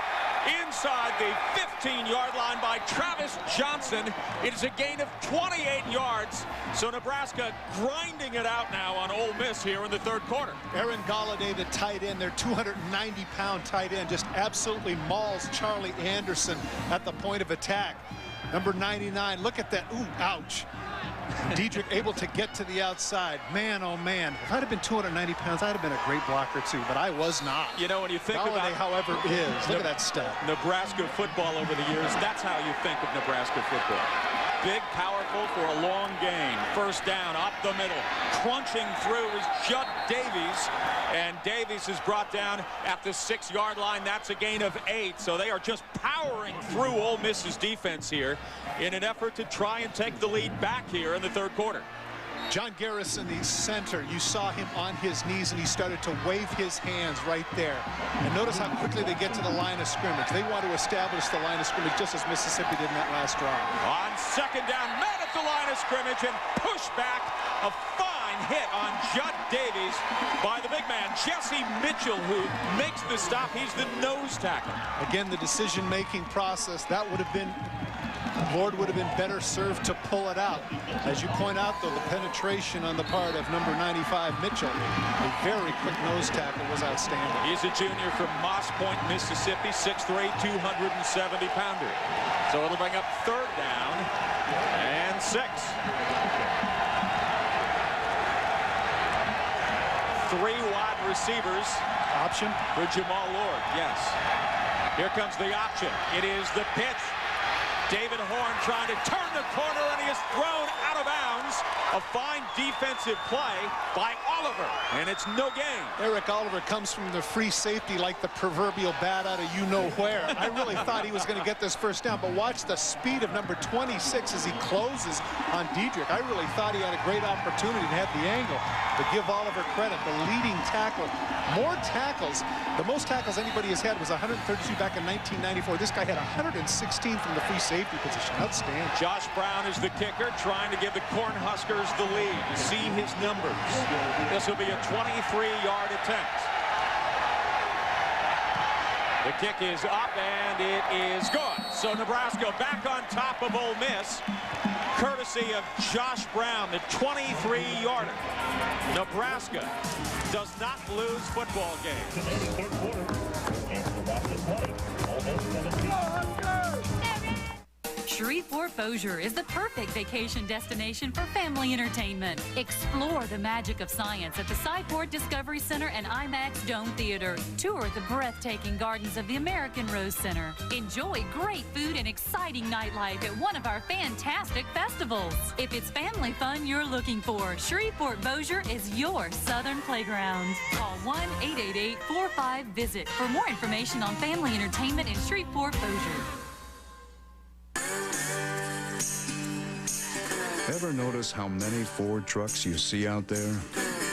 inside the 15-yard line by Travis Johnson. It is a gain of 28 yards. So Nebraska grinding it out now on Ole Miss here in the third quarter. Aaron Galladay, the tight end, their 290-pound tight end, just absolutely mauls Charlie Anderson at the point of attack. Number 99, look at that. Ooh, ouch. Diedrich able to get to the outside. Man, oh man. If I'd have been 290 pounds, I'd have been a great blocker too, but I was not. You know, when you think Galladay, about, however, is. Look at that stat. Nebraska football over the years, that's how you think of Nebraska football. Big, powerful for a long gain. First down, up the middle. Crunching through is Judd Davies. And Davies is brought down at the 6-yard line. That's a gain of 8. So they are just powering through Ole Miss's defense here in an effort to try and take the lead back here in the third quarter. John Garrison, the center, you saw him on his knees and he started to wave his hands right there. And notice how quickly they get to the line of scrimmage. They want to establish the line of scrimmage just as Mississippi did in that last drive. On second down, met at the line of scrimmage and push back. A fine hit on Judd Davies by the big man, Jesse Mitchell, who makes the stop. He's the nose tackle. Again, the decision-making process, that would have been, Lord would have been better served to pull it out. As you point out, though, the penetration on the part of number 95, Mitchell, a very quick nose tackle, was outstanding. He's a junior from Moss Point, Mississippi, 6'3", 270-pounder. So it'll bring up third down and 6. 3 wide receivers. Option for Jamal Lord. Yes. Here comes the option. It is the pitch. David Horn trying to turn the corner, and he is thrown out of bounds. A fine defensive play by Oliver, and it's no gain. Eric Oliver comes from the free safety like the proverbial bat out of you-know-where. I really thought he was going to get this first down, but watch the speed of number 26 as he closes on Diedrich. I really thought he had a great opportunity and had the angle. But give Oliver credit, the leading tackle. More tackles. The most tackles anybody has had was 132 back in 1994. This guy had 116 from the free safety position. Outstanding. Josh Brown is the kicker, trying to give the Cornhuskers the lead. You see his numbers. This will be a 23-yard attempt. The kick is up, and it is good. So Nebraska back on top of Ole Miss, courtesy of Josh Brown, the 23-yarder. Nebraska does not lose football games. Shreveport-Bossier is the perfect vacation destination for family entertainment. Explore the magic of science at the Skyport Discovery Center and IMAX Dome Theater. Tour the breathtaking gardens of the American Rose Center. Enjoy great food and exciting nightlife at one of our fantastic festivals. If it's family fun you're looking for, Shreveport-Bossier is your southern playground. Call 1-888-45-VISIT for more information on family entertainment in Shreveport-Bossier. Ever notice how many Ford trucks you see out there?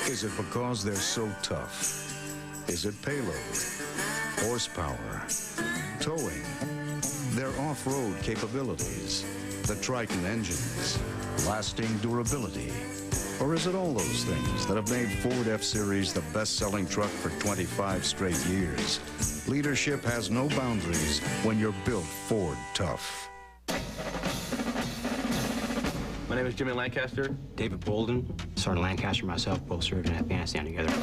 Is it because they're so tough? Is it payload, horsepower, towing, their off-road capabilities, the Triton engines, lasting durability? Or is it all those things that have made Ford F-Series the best-selling truck for 25 straight years? Leadership has no boundaries when you're built Ford tough. My name is Jimmy Lancaster. David Bolden, Sergeant Lancaster, myself, both served in Afghanistan together.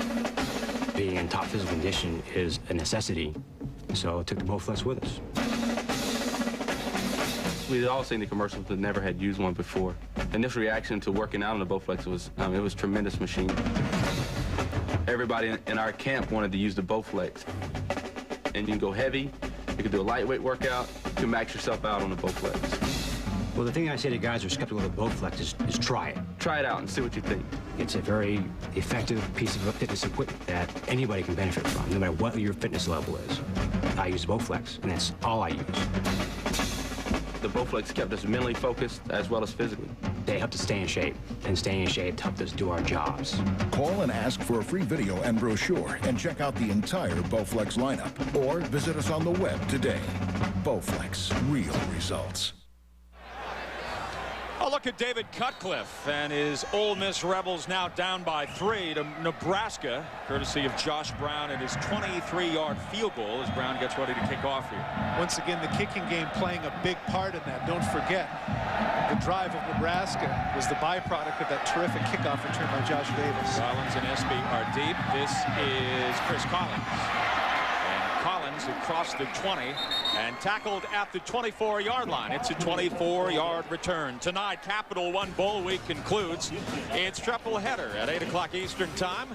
Being in top physical condition is a necessity, so I took the Bowflex with us. We'd all seen the commercials, but never had used one before. The initial reaction to working out on the Bowflex was, it was a tremendous machine. Everybody in our camp wanted to use the Bowflex. And you can go heavy, you can do a lightweight workout, you can max yourself out on the Bowflex. Well, the thing I say to guys who are skeptical of the Bowflex is try it. Try it out and see what you think. It's a very effective piece of fitness equipment that anybody can benefit from, no matter what your fitness level is. I use the Bowflex, and that's all I use. The Bowflex kept us mentally focused as well as physically. They helped us stay in shape, and staying in shape helped us do our jobs. Call and ask for a free video and brochure and check out the entire Bowflex lineup. Or visit us on the web today. Bowflex, real results. A look at David Cutcliffe and his Ole Miss Rebels now down by 3 to Nebraska, courtesy of Josh Brown and his 23-yard field goal as Brown gets ready to kick off here. Once again, the kicking game playing a big part in that. Don't forget, the drive of Nebraska was the byproduct of that terrific kickoff return by Josh Davis. Collins and Espy are deep. This is Chris Collins. Collins, who crossed the 20 and tackled at the 24-yard line. It's a 24-yard return. Tonight, Capital One Bowl Week concludes its triple header at 8 o'clock Eastern Time,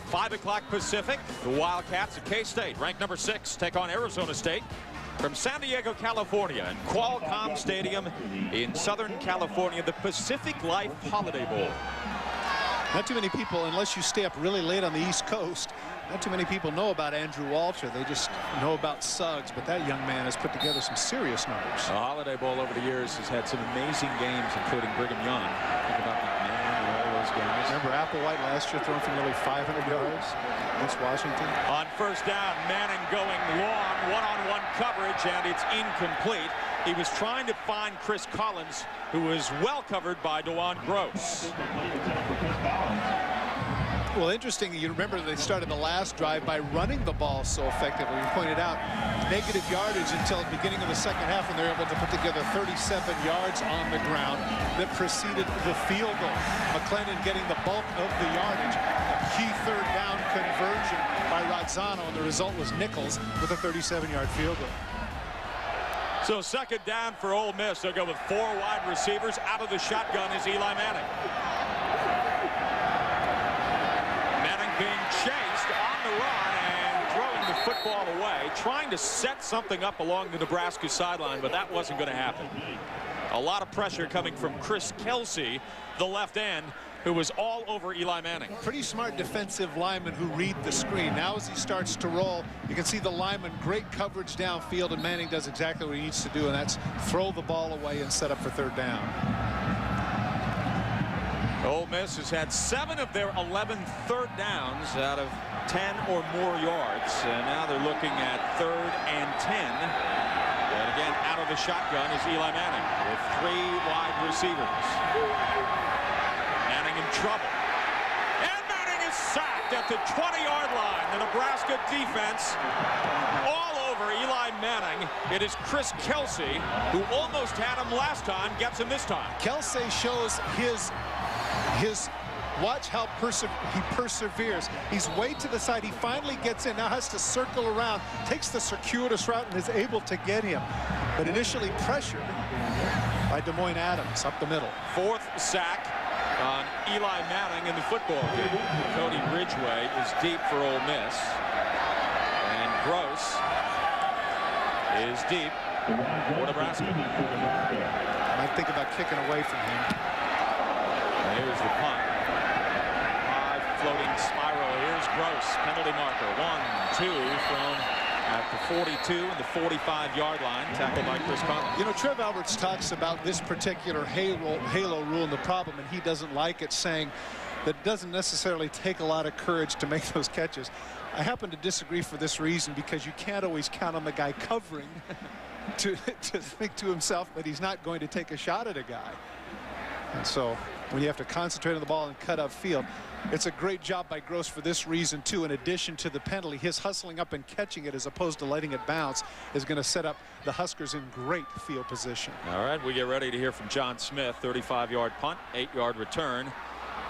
5 o'clock Pacific. The Wildcats of K-State, ranked number 6, take on Arizona State from San Diego, California, and Qualcomm Stadium in Southern California, the Pacific Life Holiday Bowl. Not too many people, unless you stay up really late on the East Coast, not too many people know about Andrew Walter. They just know about Suggs, but that young man has put together some serious numbers. The Holiday Bowl over the years has had some amazing games, including Brigham Young. Think about McMahon and all those guys. Remember Applewhite last year throwing for nearly 500 yards against Washington? On first down, Manning going long, one-on-one coverage, and it's incomplete. He was trying to find Chris Collins, who was well covered by DeJuan Gross. Well, interesting, you remember they started the last drive by running the ball so effectively. You pointed out negative yardage until the beginning of the second half when they were able to put together 37 yards on the ground that preceded the field goal. McClendon getting the bulk of the yardage. A key third down conversion by Razzano, and the result was Nichols with a 37-yard field goal. So second down for Ole Miss. They'll go with 4 wide receivers. Out of the shotgun is Eli Manning. Being chased on the run and throwing the football away, trying to set something up along the Nebraska sideline, but that wasn't going to happen. A lot of pressure coming from Chris Kelsey, the left end, who was all over Eli Manning. Pretty smart defensive lineman who read the screen. Now as he starts to roll, you can see the lineman, great coverage downfield, and Manning does exactly what he needs to do, and that's throw the ball away and set up for third down. Ole Miss has had 7 of their 11 third downs out of 10 or more yards. And now they're looking at 3rd and 10. And again, out of the shotgun is Eli Manning with 3 wide receivers. Manning in trouble. And Manning is sacked at the 20-yard line. The Nebraska defense all over Eli Manning. It is Chris Kelsey, who almost had him last time, gets him this time. Kelsey shows his watch how he perseveres. He's way to the side. He finally gets in, now has to circle around, takes the circuitous route and is able to get him. But initially pressured by Des Moines Adams up the middle. 4th sack on Eli Manning in the football game. Cody Ridgway is deep for Ole Miss. And Gross is deep for Nebraska. Might think about kicking away from him. Here's the punt. High floating spiral. Here's Gross. Penalty marker. 1, 2 from at the 42 and the 45-yard line. Tackled by Chris Collins. You know, Trev Alberts talks about this particular halo rule and the problem, and he doesn't like it, saying that it doesn't necessarily take a lot of courage to make those catches. I happen to disagree for this reason, because you can't always count on the guy covering to think to himself that he's not going to take a shot at a guy. And so when you have to concentrate on the ball and cut upfield, it's a great job by Gross for this reason too. In addition to the penalty, his hustling up and catching it as opposed to letting it bounce is going to set up the Huskers in great field position. All right, we get ready to hear from John Smith. 35-yard punt, 8-yard return,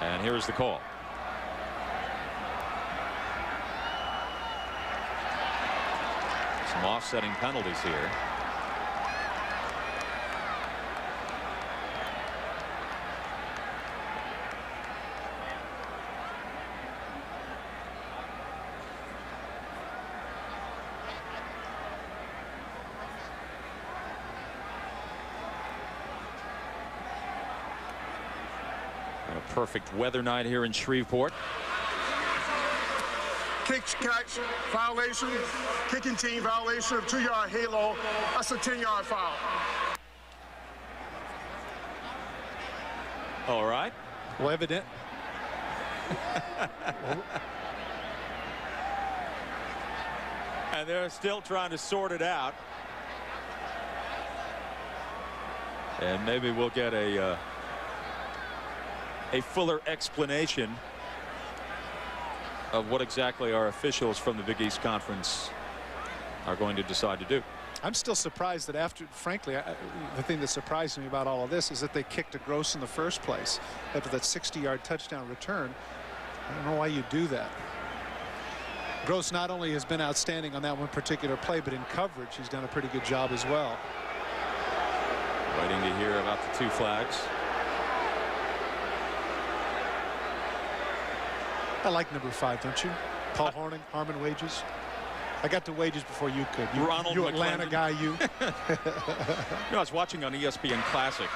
and here's the call. Some offsetting penalties here. Perfect weather night here in Shreveport. Kick catch violation, kicking team violation of 2-yard halo. That's a 10-yard foul. All right. Well, evident. And they're still trying to sort it out. And maybe we'll get a a fuller explanation of what exactly our officials from the Big East Conference are going to decide to do. I'm still surprised that after, frankly, the thing that surprised me about all of this is that they kicked to Gross in the first place after that 60-yard touchdown return. I don't know why you do that. Gross not only has been outstanding on that one particular play, but in coverage he's done a pretty good job as well. Waiting to hear about the 2 flags. I like number 5, don't you? Paul Hornung, Harmon Wages. I got to Wages before you could. You Atlanta guy, you. I was watching on ESPN Classic.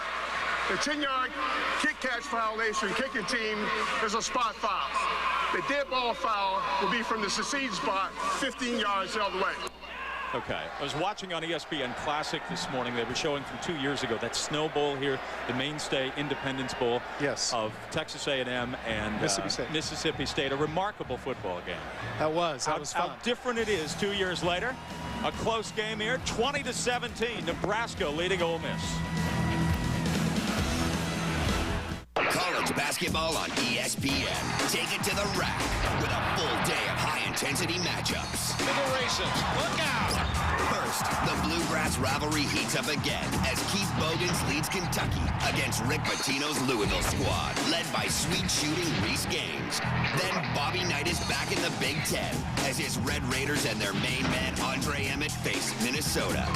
The 10-yard kick catch violation, kicking team is a spot foul. The dead ball foul will be from the succeed spot 15 yards the other way. Okay, I was watching on ESPN Classic this morning. They were showing from 2 years ago that Snow Bowl here, the mainstay Independence Bowl of Texas A&M and Mississippi State. A remarkable football game. That was fun. How different it is 2 years later. A close game here, 20-17. Nebraska leading Ole Miss. College basketball on ESPN. Take it to the rack with a full day of high-intensity matchups. To the races. Look out! First, the Bluegrass rivalry heats up again as Keith Bogans leads Kentucky against Rick Pitino's Louisville squad, led by sweet shooting Reese Gaines. Then Bobby Knight is back in the Big Ten as his Red Raiders and their main man Andre Emmett face Minnesota.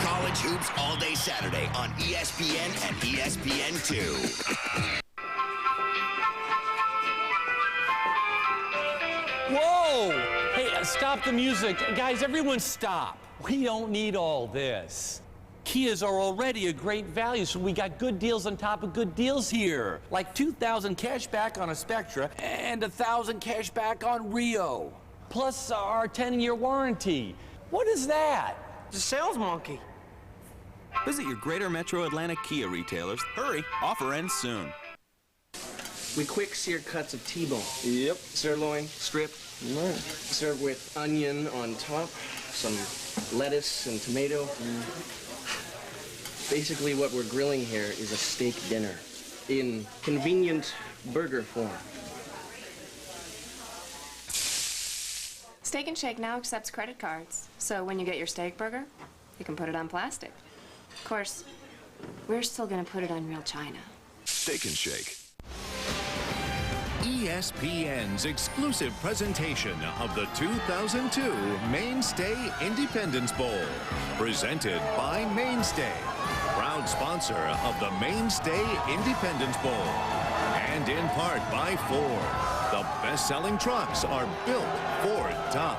College hoops all day Saturday on ESPN and ESPN2. Whoa! Hey, stop the music. Guys, everyone stop. We don't need all this. Kias are already a great value, so we got good deals on top of good deals here. Like $2,000 cash back on a Spectra and $1,000 cash back on Rio. Plus our 10-year warranty. What is that? It's a sales monkey. Visit your Greater Metro Atlanta Kia retailers. Hurry, offer ends soon. We quick sear cuts of T-bone. Yep. Sirloin, strip. Served with onion on top, some lettuce and tomato. Basically what we're grilling here is a steak dinner in convenient burger form. Steak and Shake now accepts credit cards, so when you get your steak burger, you can put it on plastic. Of course, we're still gonna put it on real china. Steak and Shake. ESPN's exclusive presentation of the 2002 Mainstay Independence Bowl, presented by Mainstay, proud sponsor of the Mainstay Independence Bowl, and in part by Ford. The best-selling trucks are built Ford tough.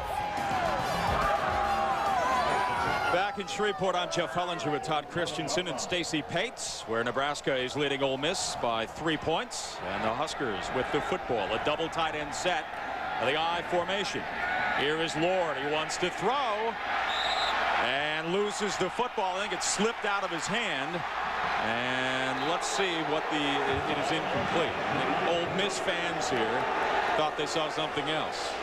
Back in Shreveport, I'm Jeff Hellinger with Todd Christensen and Stacy Pates, where Nebraska is leading Ole Miss by 3 points. And the Huskers with the football, a double tight end set of the I formation. Here is Lord. He wants to throw and loses the football. I think it slipped out of his hand. And let's see what it is incomplete. I think Ole Miss fans here thought they saw something else.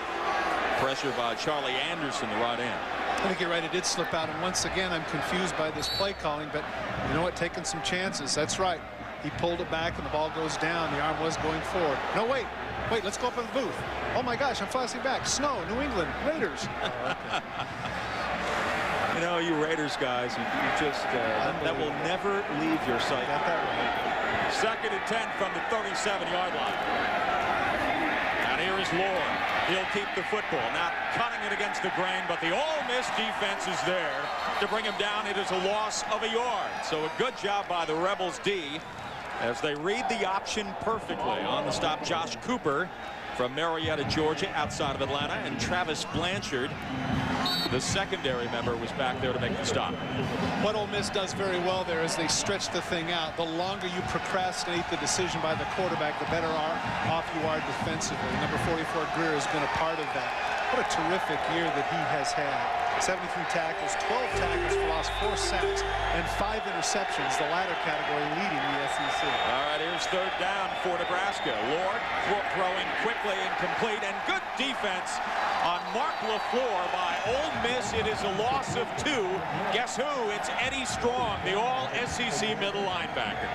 Pressure by Charlie Anderson, the right end. I think you're right. It did slip out. And once again, I'm confused by this play calling. But you know what? Taking some chances. That's right. He pulled it back, and the ball goes down. The arm was going forward. No, wait. Wait, let's go up in the booth. Oh, my gosh, I'm flashing back. Snow, New England, Raiders. Oh, okay. You know, you Raiders guys, you just, that will never leave your sight. Got that right. 2nd and 10 from the 37-yard line. And here is Lord. He'll keep the football. Now cutting it against the grain, but the Ole Miss defense is there to bring him down. It is a loss of a yard. So a good job by the Rebels D as they read the option perfectly. On the stop, Josh Cooper from Marietta, Georgia, outside of Atlanta, and Travis Blanchard, the secondary member, was back there to make the stop. What Ole Miss does very well there is they stretch the thing out. The longer you procrastinate the decision by the quarterback, the better off you are defensively. Number 44, Greer, has been a part of that. What a terrific year that he has had. 73 tackles, 12 tackles for loss, 4 sacks, and 5 interceptions, the latter category leading the SEC. All right, here's 3rd down for Nebraska. Lord throwing quickly and complete, and good defense on Mark LaFleur by Ole Miss. It is a loss of 2. Guess who? It's Eddie Strong, the all-SEC middle linebacker.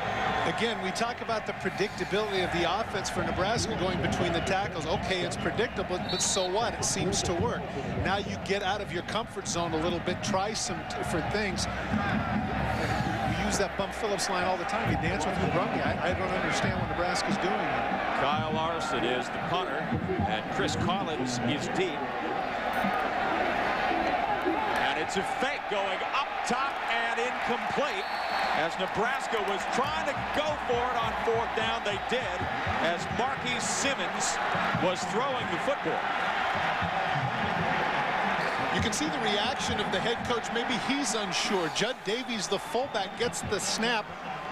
Again, we talk about the predictability of the offense for Nebraska going between the tackles. Okay, it's predictable, but so what? It seems to work. Now you get out of your comfort zone a little bit, try some different things. We use that Bum Phillips line all the time. You dance with Grungy. I don't understand what Nebraska's doing here. Kyle Larson is the punter, and Chris Collins is deep. And it's a fake going up top and incomplete. As Nebraska was trying to go for it on 4th down, they did, as Marquis Simmons was throwing the football. You can see the reaction of the head coach. Maybe he's unsure. Judd Davies, the fullback, gets the snap,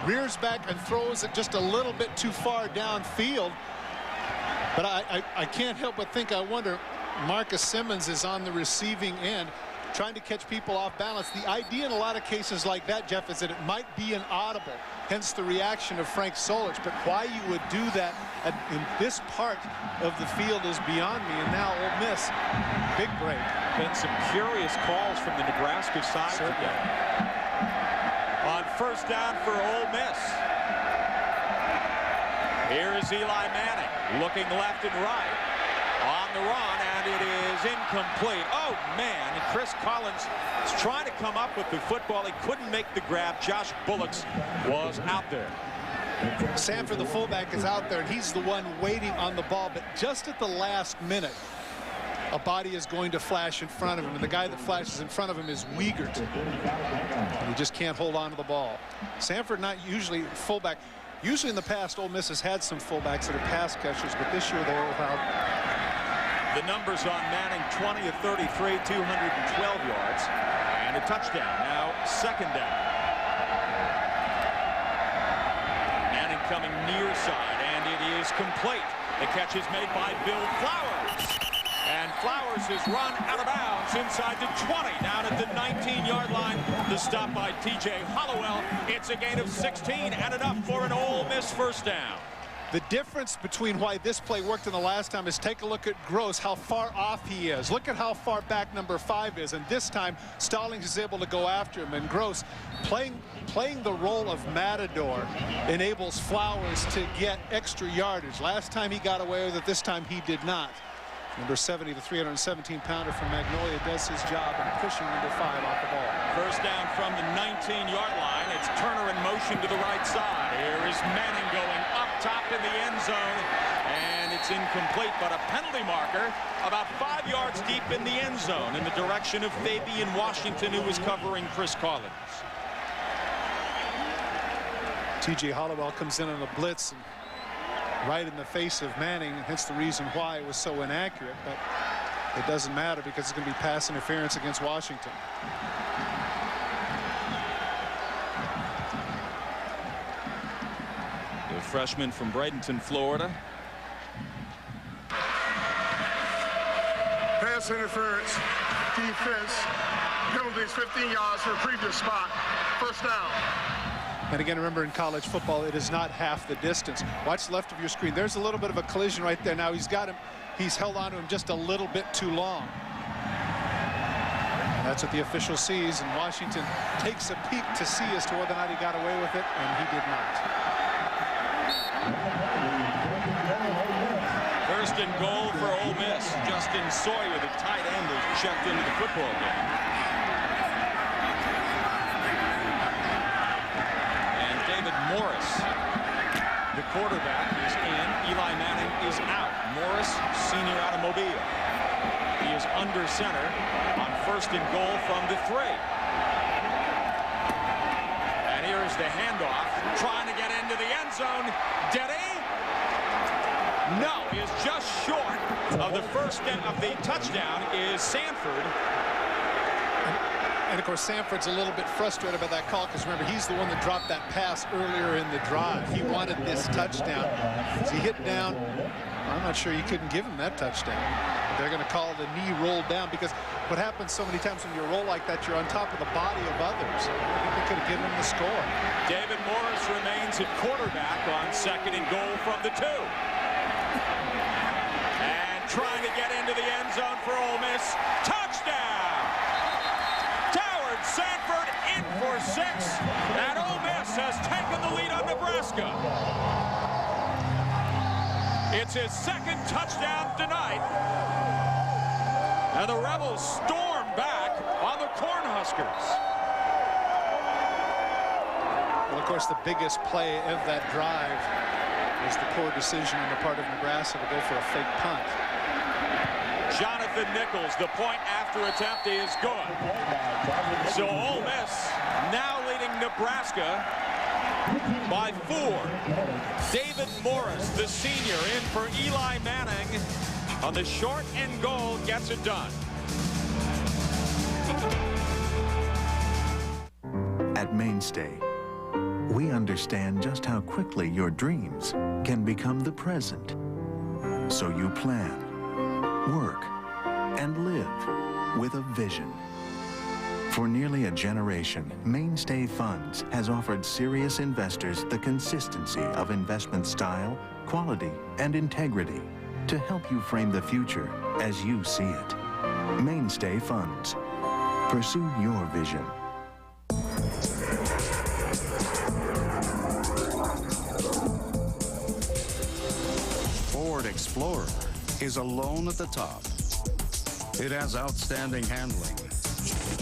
rears back and throws it just a little bit too far downfield. But I can't help but think, I wonder, Marcus Simmons is on the receiving end, trying to catch people off balance. The idea in a lot of cases like that, Jeff, is that it might be an audible, hence the reaction of Frank Solich. But why you would do that in this part of the field is beyond me. And now Ole Miss, big break. Been some curious calls from the Nebraska side today. On 1st down for Ole Miss. Here is Eli Manning looking left and right on the run, and it is incomplete. Oh man, Chris Collins is trying to come up with the football. He couldn't make the grab. Josh Bullocks was out there. Sanford, the fullback, is out there, and he's the one waiting on the ball. But just at the last minute, a body is going to flash in front of him, and the guy that flashes in front of him is Wiegert. And he just can't hold on to the ball. Sanford not usually fullback. Usually in the past, Ole Miss has had some fullbacks that are pass catchers, but this year they're without. The numbers on Manning: 20 of 33, 212 yards, and a touchdown. Now 2nd down. Manning coming near side, and it is complete. The catch is made by Bill Flowers. And Flowers is run out of bounds inside the 20, down at the 19-yard line. The stop by T.J. Hollowell. It's a gain of 16 and enough for an Ole Miss 1st down. The difference between why this play worked in the last time is take a look at Gross, how far off he is. Look at how far back number 5 is. And this time, Stallings is able to go after him. And Gross, playing the role of Matador, enables Flowers to get extra yardage. Last time he got away with it. This time he did not. Number 70, the 317-pounder from Magnolia, does his job in pushing number 5 off the ball. 1st down from the 19-yard line. It's Turner in motion to the right side. Here is Manning going up top in the end zone, and it's incomplete, but a penalty marker about 5 yards deep in the end zone in the direction of Fabian Washington, who was covering Chris Collins. T.J. Hollowell comes in on a blitz and right in the face of Manning, and hence the reason why it was so inaccurate. But it doesn't matter because it's going to be pass interference against Washington. The freshman from Bradenton, Florida. Pass interference, defense, penalties 15 yards for previous spot. 1st down. And again, remember, in college football, it is not half the distance. Watch left of your screen. There's a little bit of a collision right there. Now he's got him. He's held on to him just a little bit too long. And that's what the official sees. And Washington takes a peek to see as to whether or not he got away with it, and he did not. 1st and goal for Ole Miss. Justin Sawyer, the tight end, is checked into the football game. Morris, the quarterback, is in. Eli Manning is out. Morris, senior automobile. He is under center on 1st and goal from the 3. And here is the handoff, trying to get into the end zone. Did he? No, he is just short of the the touchdown is Sanford. And of course, Sanford's a little bit frustrated by that call because remember, he's the one that dropped that pass earlier in the drive. He wanted this touchdown. As he hit down, I'm not sure you couldn't give him that touchdown. They're going to call the knee roll down because what happens so many times when you roll like that, you're on top of the body of others. I think they could have given him the score. David Morris remains at quarterback on 2nd and goal from the 2. And trying to get into the end zone for Ole Miss. Touchdown! Howard Sanford in for 6, and Ole Miss has taken the lead on Nebraska. It's his second touchdown tonight, and the Rebels storm back on the Cornhuskers. Well, of course, the biggest play of that drive was the poor decision on the part of Nebraska to go for a fake punt. Jonathan Nichols, the point after attempt is good. So Ole Miss now leading Nebraska by 4. David Morris, the senior, in for Eli Manning on the short and goal, gets it done. At Mainstay, we understand just how quickly your dreams can become the present. So you plan, work, and live with a vision. For nearly a generation, Mainstay Funds has offered serious investors the consistency of investment style, quality, and integrity to help you frame the future as you see it. Mainstay Funds. Pursue your vision. Ford Explorer is alone at the top. It has outstanding handling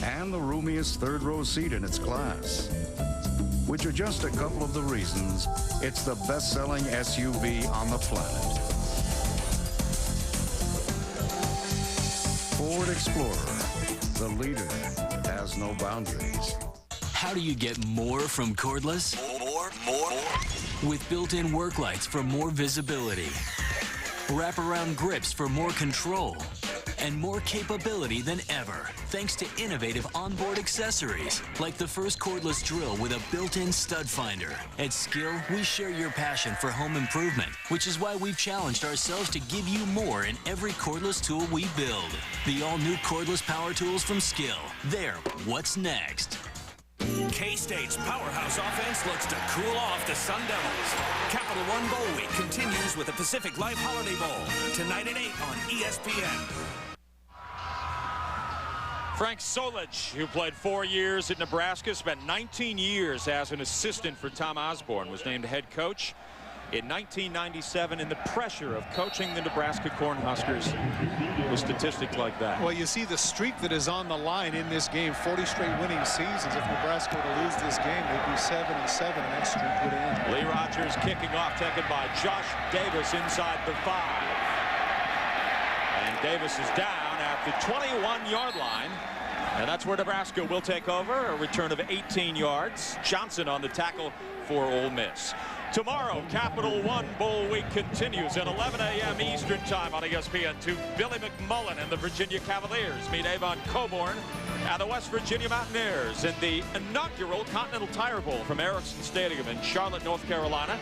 and the roomiest third-row seat in its class, which are just a couple of the reasons it's the best-selling SUV on the planet. Ford Explorer, the leader, has no boundaries. How do you get more from cordless? More. With built-in work lights for more visibility, wraparound grips for more control, and more capability than ever, thanks to innovative onboard accessories, like the first cordless drill with a built-in stud finder. At Skill, we share your passion for home improvement, which is why we've challenged ourselves to give you more in every cordless tool we build. The all-new cordless power tools from Skill. They're what's next. K-State's powerhouse offense looks to cool off the Sun Devils. Capital One Bowl Week continues with the Pacific Life Holiday Bowl, tonight at 8 on ESPN. Frank Solich, who played 4 years at Nebraska, spent 19 years as an assistant for Tom Osborne, was named head coach in 1997, and the pressure of coaching the Nebraska Cornhuskers with statistics like that. Well, you see the streak that is on the line in this game, 40 straight winning seasons. If Nebraska were to lose this game, they'd be 7-7, and that streak would end. Lee Rogers kicking off, taken by Josh Davis inside the 5. And Davis is down at the 21-yard line. And that's where Nebraska will take over. A return of 18 yards. Johnson on the tackle for Ole Miss. Tomorrow, Capital One Bowl Week continues at 11 a.m. Eastern Time on ESPN2. Billy McMullen and the Virginia Cavaliers meet Avon Coburn and the West Virginia Mountaineers in the inaugural Continental Tire Bowl from Erickson Stadium in Charlotte, North Carolina.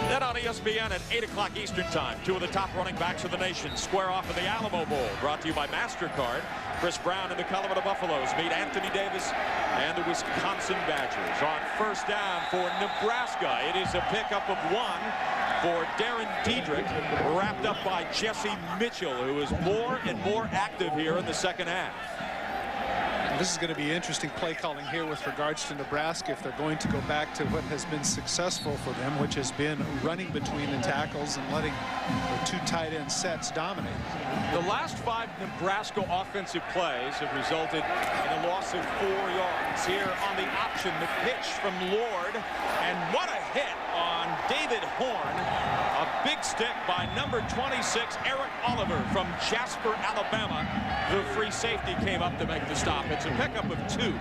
Then on ESPN at 8 o'clock Eastern Time, 2 of the top running backs of the nation square off in the Alamo Bowl, brought to you by MasterCard. Chris Brown and the Colorado Buffaloes meet Anthony Davis and the Wisconsin Badgers. On first down for Nebraska, it is a pickup of 1 for Darren Diedrich, wrapped up by Jesse Mitchell, who is more and more active here in the second half. This is going to be interesting play calling here with regards to Nebraska if they're going to go back to what has been successful for them, which has been running between the tackles and letting the 2 tight end sets dominate. The last 5 Nebraska offensive plays have resulted in a loss of 4 yards. Here on the option, the pitch from Lord, and what a hit on David Horn. A big stick by number 26, Eric Oliver from Jasper, Alabama. The free safety came up to make the stop. It's a pickup of 2.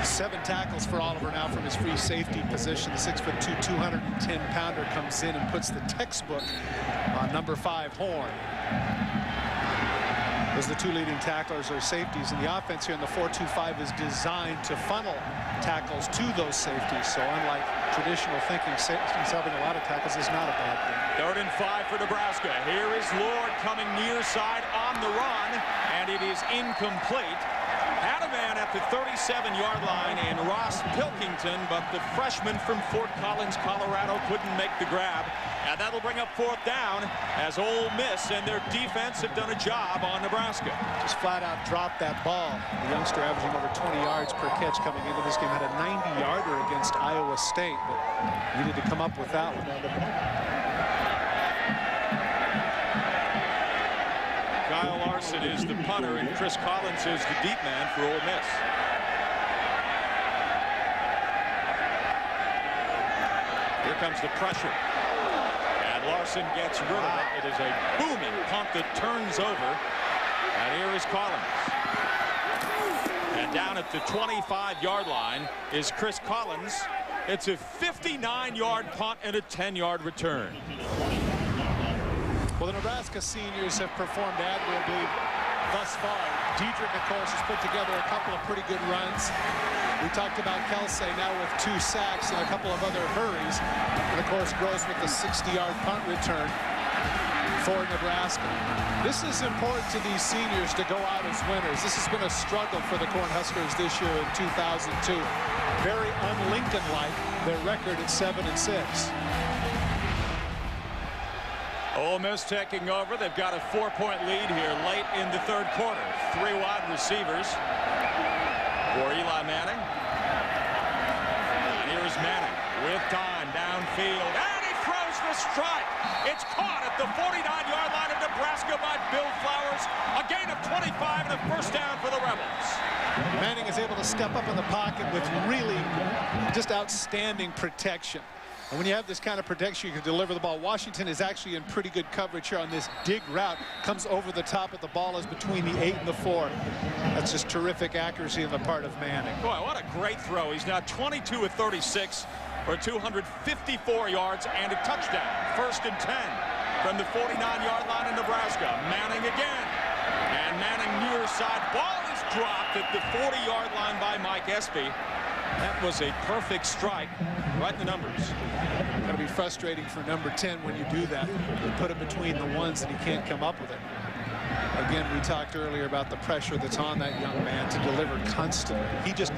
7 tackles for Oliver now from his free safety position. The 6'2", 210-pounder comes in and puts the textbook on number 5, Horn. As the 2 leading tacklers are safeties, and the offense here in the 4-2-5 is designed to funnel tackles to those safeties. So unlike traditional thinking, having a lot of tackles is not a bad thing. 3rd and 5 for Nebraska. Here is Lord coming near side on the run, and it is incomplete. Had a another man at the 37-yard line in Ross Pilkington, but the freshman from Fort Collins, Colorado, couldn't make the grab. And that'll bring up 4th down as Ole Miss and their defense have done a job on Nebraska. Just flat out dropped that ball. The youngster averaging over 20 yards per catch coming into this game. Had a 90-yarder against Iowa State, but needed to come up with that one. Kyle Larson is the punter, and Chris Collins is the deep man for Ole Miss. Here comes the pressure. And Larson gets rid of it. It is a booming punt that turns over. And here is Collins. And down at the 25-yard line is Chris Collins. It's a 59-yard punt and a 10-yard return. Well, the Nebraska seniors have performed admirably thus far. Diedrich, of course, has put together a couple of pretty good runs. We talked about Kelsey now with 2 sacks and a couple of other hurries. And, of course, Gross with the 60-yard punt return for Nebraska. This is important to these seniors to go out as winners. This has been a struggle for the Cornhuskers this year in 2002. Very un-Lincoln-like, their record at 7-6. Ole Miss taking over. They've got a 4-point lead here late in the 3rd quarter. 3 wide receivers for Eli Manning. And here's Manning with time downfield. And he throws the strike. It's caught at the 49-yard line of Nebraska by Bill Flowers. A gain of 25 and a 1st down for the Rebels. Manning is able to step up in the pocket with really just outstanding protection. And when you have this kind of protection, you can deliver the ball. Washington is actually in pretty good coverage here on this dig route. Comes over the top of the ball is between the 8 and the 4. That's just terrific accuracy on the part of Manning. Boy, what a great throw. He's now 22 of 36 for 254 yards and a touchdown. 1st and 10 from the 49-yard line in Nebraska. Manning again. And Manning near side. Ball is dropped at the 40-yard line by Mike Espy. That was a perfect strike. Right in the numbers. Got to be frustrating for number 10 when you do that. You put it between the ones and he can't come up with it. Again, we talked earlier about the pressure that's on that young man to deliver constantly. He just,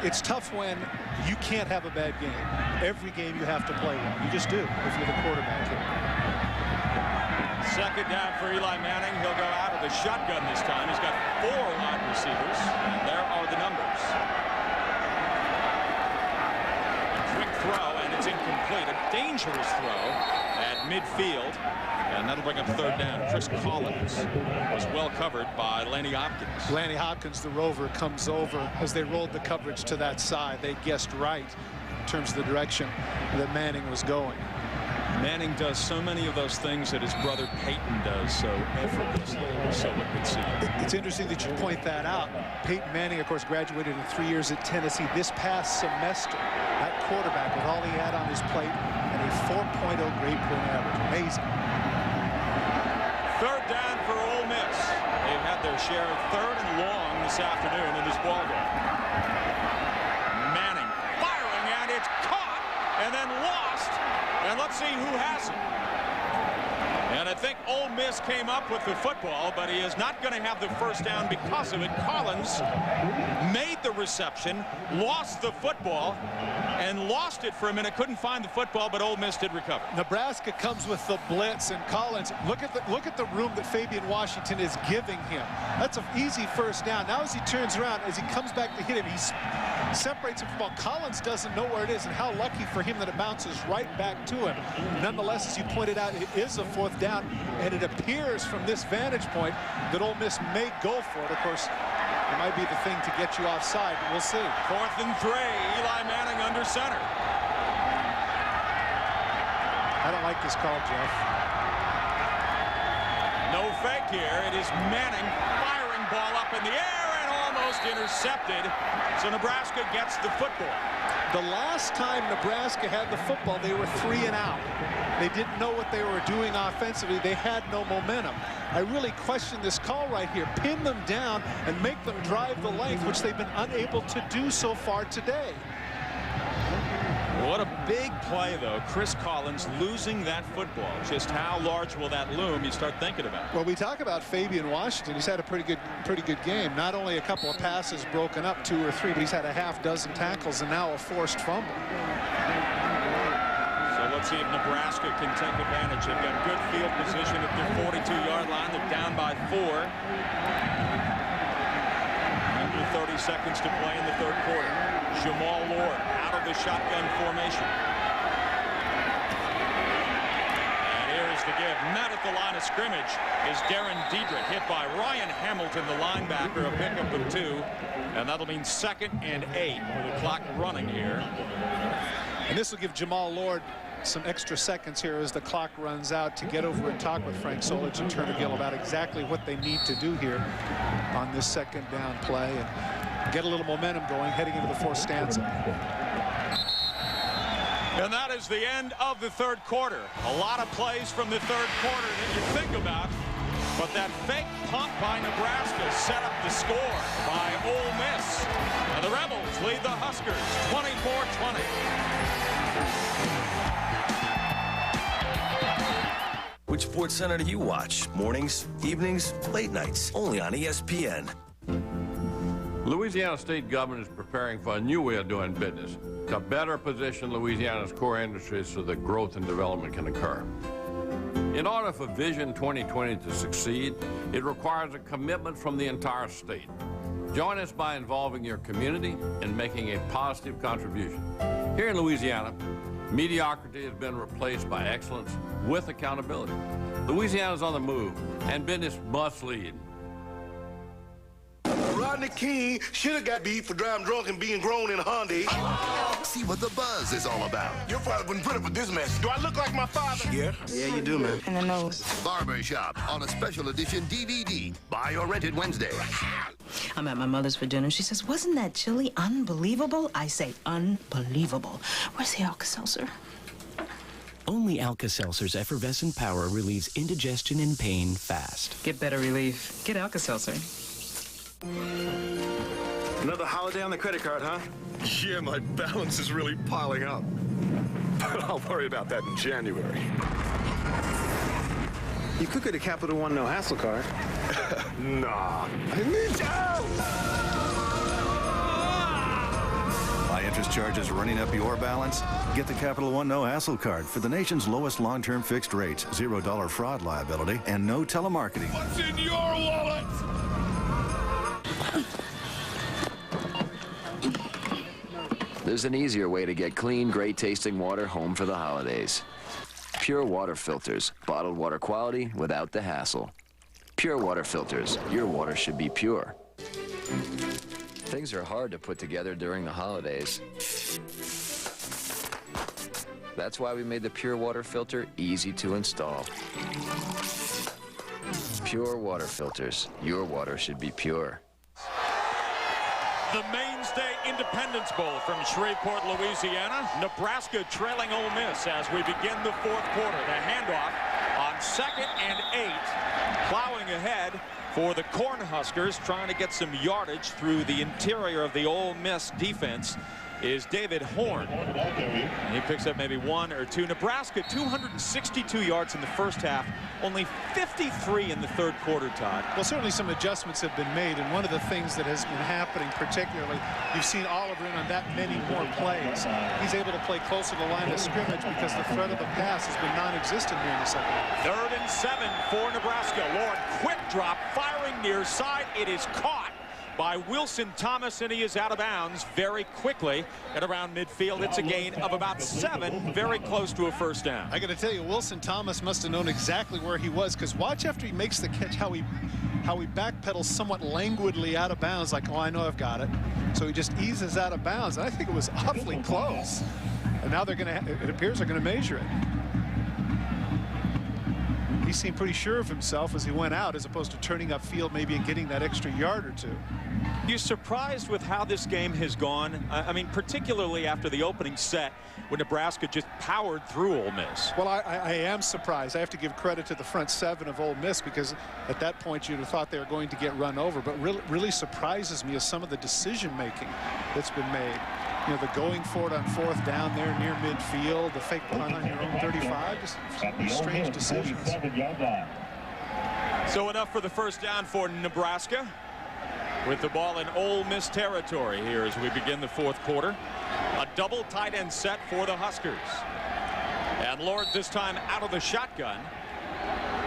it's tough when you can't have a bad game. Every game you have to play well. You just do if you're the quarterback here. 2nd down for Eli Manning. He'll go out of the shotgun this time. He's got 4 wide receivers, and there are the numbers. Throw, and it's incomplete. A dangerous throw at midfield, and that'll bring up 3rd down. Chris Collins was well covered by Lanny Hopkins. Lanny Hopkins, the rover, comes over as they rolled the coverage to that side. They guessed right in terms of the direction that Manning was going. Manning does so many of those things that his brother Peyton does so effortlessly, so it would seem. It's interesting that you point that out. Peyton Manning, of course, graduated in 3 years at Tennessee. This past semester, that quarterback, with all he had on his plate, and a 4.0 grade point average. Amazing. 3rd down for Ole Miss. They've had their share of 3rd and long this afternoon in this ballgame. Manning firing, and it's caught, and then lost. And let's see who has it. And I think Ole Miss came up with the football, but he is not going to have the 1st down because of it. Collins made the reception, lost the football, and lost it for a minute. Couldn't find the football, but Ole Miss did recover. Nebraska comes with the blitz, and Collins, look at the room that Fabian Washington is giving him. That's an easy 1st down. Now as he turns around, as he comes back to hit him, he separates him from the ball. Collins doesn't know where it is, and how lucky for him that it bounces right back to him. Nonetheless, as you pointed out, it is a 4th down, and it appears from this vantage point that Ole Miss may go for it. Of course, it might be the thing to get you offside. We'll see. 4th and 3. Eli Manning under center. I don't like this call, Jeff. No fake here. It is Manning firing ball up in the air and almost intercepted. So Nebraska gets the football. The last time Nebraska had the football, they were 3 and out. They didn't know what they were doing offensively. They had no momentum. I really question this call right here. Pin them down and make them drive the length, which they've been unable to do so far today. What a big play, though. Chris Collins losing that football. Just how large will that loom? You start thinking about it. Well, we talk about Fabian Washington. He's had a pretty good game. Not only a couple of passes broken up, 2 or 3, but he's had a half dozen tackles and now a forced fumble. So let's see if Nebraska can take advantage. They've got good field position at their 42-yard line. They're down by 4. Under 30 seconds to play in the third quarter. Jamal Lord out of the shotgun formation. And here's the give. Met at the line of scrimmage is Darren Diedrich, hit by Ryan Hamilton, the linebacker, a pickup of 2. And that'll mean 2nd and 8 with the clock running here. And this will give Jamal Lord some extra seconds here as the clock runs out to get over and talk with Frank Solich and Turner Gill about exactly what they need to do here on this 2nd down play and get a little momentum going heading into the 4th stanza. And that is the end of the third quarter. A lot of plays from the third quarter that you think about, but that fake punt by Nebraska set up the score by Ole Miss. And the Rebels lead the Huskers 24-20. Which Sports Center do you watch? Mornings, evenings, late nights, only on ESPN. Louisiana state government is preparing for a new way of doing business to better position Louisiana's core industries so that growth and development can occur. In order for Vision 2020 to succeed, it requires a commitment from the entire state. Join us by involving your community and making a positive contribution. Here in Louisiana, mediocrity has been replaced by excellence with accountability. Louisiana's on the move, and business must lead. Rodney King should have got beat for driving drunk and being grown in a Hyundai. See what the buzz is all about. Your father wouldn't put up with this mess. Do I look like my father? Yeah, you do, man. In the nose. Barbershop on a special edition DVD. Buy or rent it Wednesday. I'm at my mother's for dinner. She says, wasn't that chili unbelievable? I say, unbelievable. Where's the Alka-Seltzer? Only Alka-Seltzer's effervescent power relieves indigestion and pain fast. Get better relief. Get Alka-Seltzer. Another holiday on the credit card, huh? Yeah, my balance is really piling up. But I'll worry about that in January. You could get a Capital One no hassle card. Nah. I need you! High interest charges running up your balance? Get the Capital One no hassle card for the nation's lowest long-term fixed rates, $0 fraud liability, and no telemarketing. What's in your wallet? There's an easier way to get clean, great-tasting water home for the holidays. Pure water filters. Bottled water quality without the hassle. Pure water filters. Your water should be pure. Things are hard to put together during the holidays. That's why we made the Pure Water filter easy to install. Pure water filters. Your water should be pure. The Mainstay Independence Bowl from Shreveport, Louisiana. Nebraska trailing Ole Miss as we begin the fourth quarter. The handoff on 2nd and 8. Plowing ahead for the Cornhuskers, trying to get some yardage through the interior of the Ole Miss defense is David Horn. And he picks up maybe 1 or 2. Nebraska 262 yards in the first half, only 53 in the third quarter, Todd. Well, certainly some adjustments have been made, and one of the things that has been happening particularly, you've seen Oliver in on that many more plays. He's able to play close to the line of scrimmage because the threat of the pass has been non-existent here in the second half. 3rd and 7 for Nebraska. Lord, quick drop, firing near side. It is caught by Wilson Thomas, and he is out of bounds very quickly at around midfield. It's a gain of about 7, very close to a first down. I got to tell you, Wilson Thomas must have known exactly where he was, because watch after he makes the catch how he backpedals somewhat languidly out of bounds, like, oh, I know I've got it. So he just eases out of bounds, and I think it was awfully close. And now they're going to, it appears they're going to measure it. He seemed pretty sure of himself as he went out, as opposed to turning upfield maybe and getting that extra yard or 2. You surprised with how this game has gone? I mean, particularly after the opening set when Nebraska just powered through Ole Miss. Well, I am surprised. I have to give credit to the front 7 of Ole Miss, because at that point you'd have thought they were going to get run over. But really surprises me is some of the decision making that's been made. You know, the going for it on 4th down there near midfield, the fake punt on your own 35, just strange decisions. So enough for the first down for Nebraska, with the ball in Ole Miss territory here as we begin the 4th quarter. A double tight end set for the Huskers. And Lord this time out of the shotgun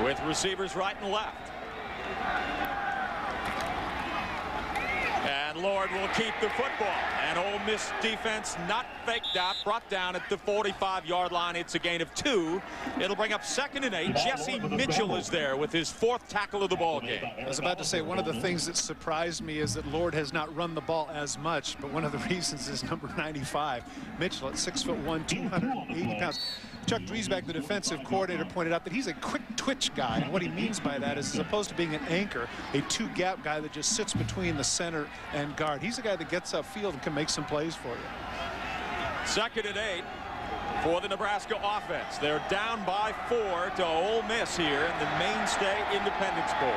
with receivers right and left. And Lord will keep the football. And Ole Miss defense not faked out, brought down at the 45-yard line. It's a gain of 2. It'll bring up 2nd and 8. Jesse Mitchell is there with his 4th tackle of the ball game. I was about to say, one of the things that surprised me is that Lord has not run the ball as much, but one of the reasons is number 95. Mitchell at 6'1", 280 pounds. Chuck Driesbach, the defensive coordinator, pointed out that he's a quick twitch guy, and what he means by that is, as opposed to being an anchor, a 2-gap guy that just sits between the center and guard. He's a guy that gets upfield and can make some plays for you. 2nd and 8 for the Nebraska offense. They're down by 4 to Ole Miss here in the Mainstay Independence Bowl.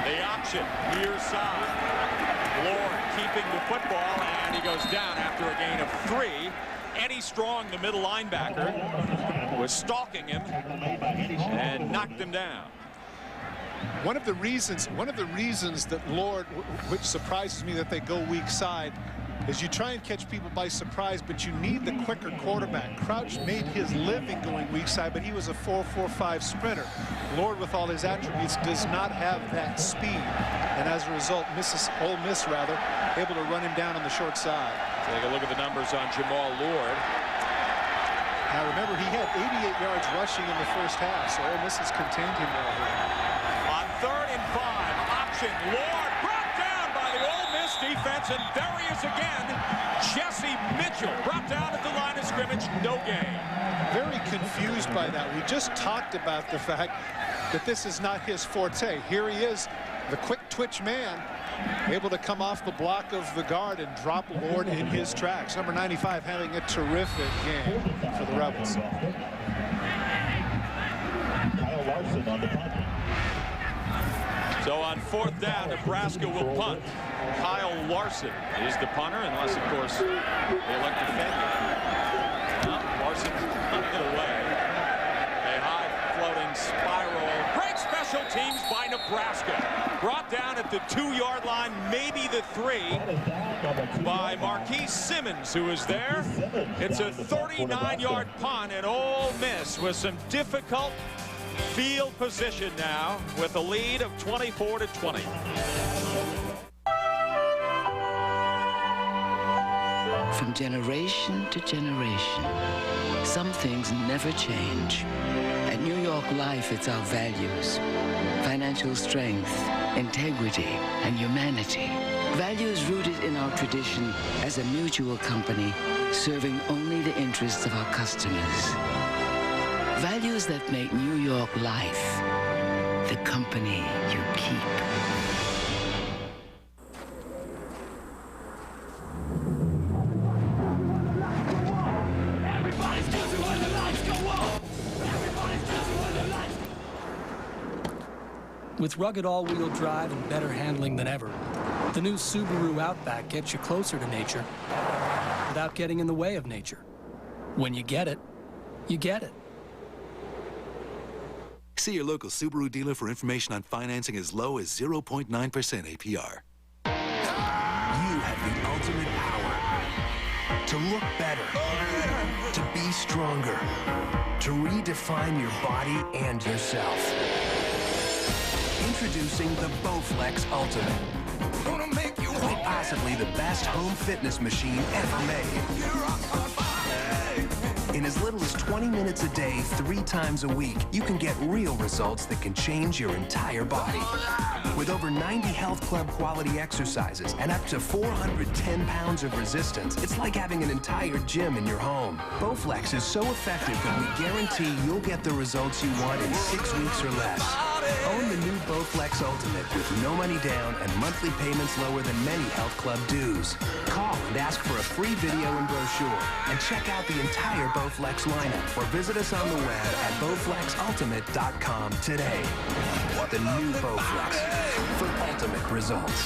The option near side. Lord keeping the football, and he goes down after a gain of 3. Eddie Strong, the middle linebacker, was stalking him and knocked him down. One of the reasons that Lord, which surprises me that they go weak side, is you try and catch people by surprise, but you need the quicker quarterback. Crouch made his living going weak side, but he was a 4.45 sprinter. Lord, with all his attributes, does not have that speed, and as a result, Ole Miss able to run him down on the short side. Take a look at the numbers on Jamal Lord. Now remember, he had 88 yards rushing in the first half, so Ole Miss has contained him well here. On 3rd and 5, option, Lord brought down by the Ole Miss defense, and there he is again. Jesse Mitchell brought down at the line of scrimmage, no gain. Very confused by that. We just talked about the fact that this is not his forte. Here he is, the quick twitch man, able to come off the block of the guard and drop Lord in his tracks. Number 95 having a terrific game for the Rebels. Kyle Larson on the punt. So on 4th down, Nebraska will punt. Kyle Larson is the punter, unless, of course, they elect to defend it. No, Larson punted it away. A high-floating spiral. Great special teams by Nebraska. Brought down at the 2-yard line, maybe the 3, by Marquise Simmons, who is there. It's a 39-yard punt, and Ole Miss with some difficult field position now with a lead of 24-20. From generation to generation, some things never change. At New York Life, it's our values: financial strength, integrity, and humanity. Values rooted in our tradition as a mutual company serving only the interests of our customers. Values that make New York Life the company you keep. With rugged all-wheel drive and better handling than ever, the new Subaru Outback gets you closer to nature without getting in the way of nature. When you get it, you get it. See your local Subaru dealer for information on financing as low as 0.9% APR. You have the ultimate power to look better, to be stronger, to redefine your body and yourself. Introducing the Bowflex Ultimate. Gonna make you quite possibly the best home fitness machine ever made. In as little as 20 minutes a day, 3 times a week, you can get real results that can change your entire body. With over 90 health club quality exercises and up to 410 pounds of resistance, it's like having an entire gym in your home. Bowflex is so effective that we guarantee you'll get the results you want in 6 weeks or less. Own the new Bowflex Ultimate with no money down and monthly payments lower than many health club dues. Call and ask for a free video and brochure, and check out the entire Bowflex lineup, or visit us on the web at BowflexUltimate.com today. The new Bowflex for ultimate results.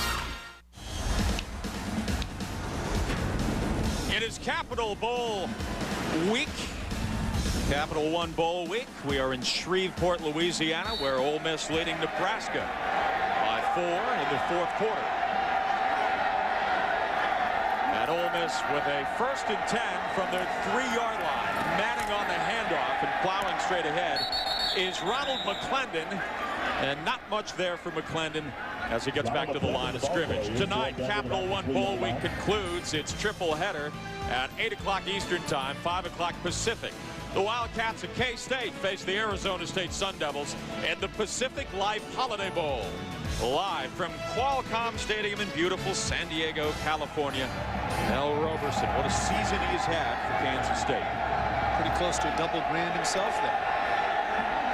is Capital Bowl week. Capital One Bowl week. We are in Shreveport, Louisiana, where Ole Miss leading Nebraska by 4 in the fourth quarter. And Ole Miss with a 1st and 10 from their 3-yard line. Manning on the handoff and plowing straight ahead is Ronald McClendon. And not much there for McClendon as he gets back to the line of scrimmage. Tonight, Capital One Bowl week concludes its triple header at 8 o'clock Eastern Time, 5 o'clock Pacific. The Wildcats of K-State face the Arizona State Sun Devils in the Pacific Life Holiday Bowl. Live from Qualcomm Stadium in beautiful San Diego, California. Mel Roberson, what a season he's had for Kansas State. Pretty close to a double grand himself there.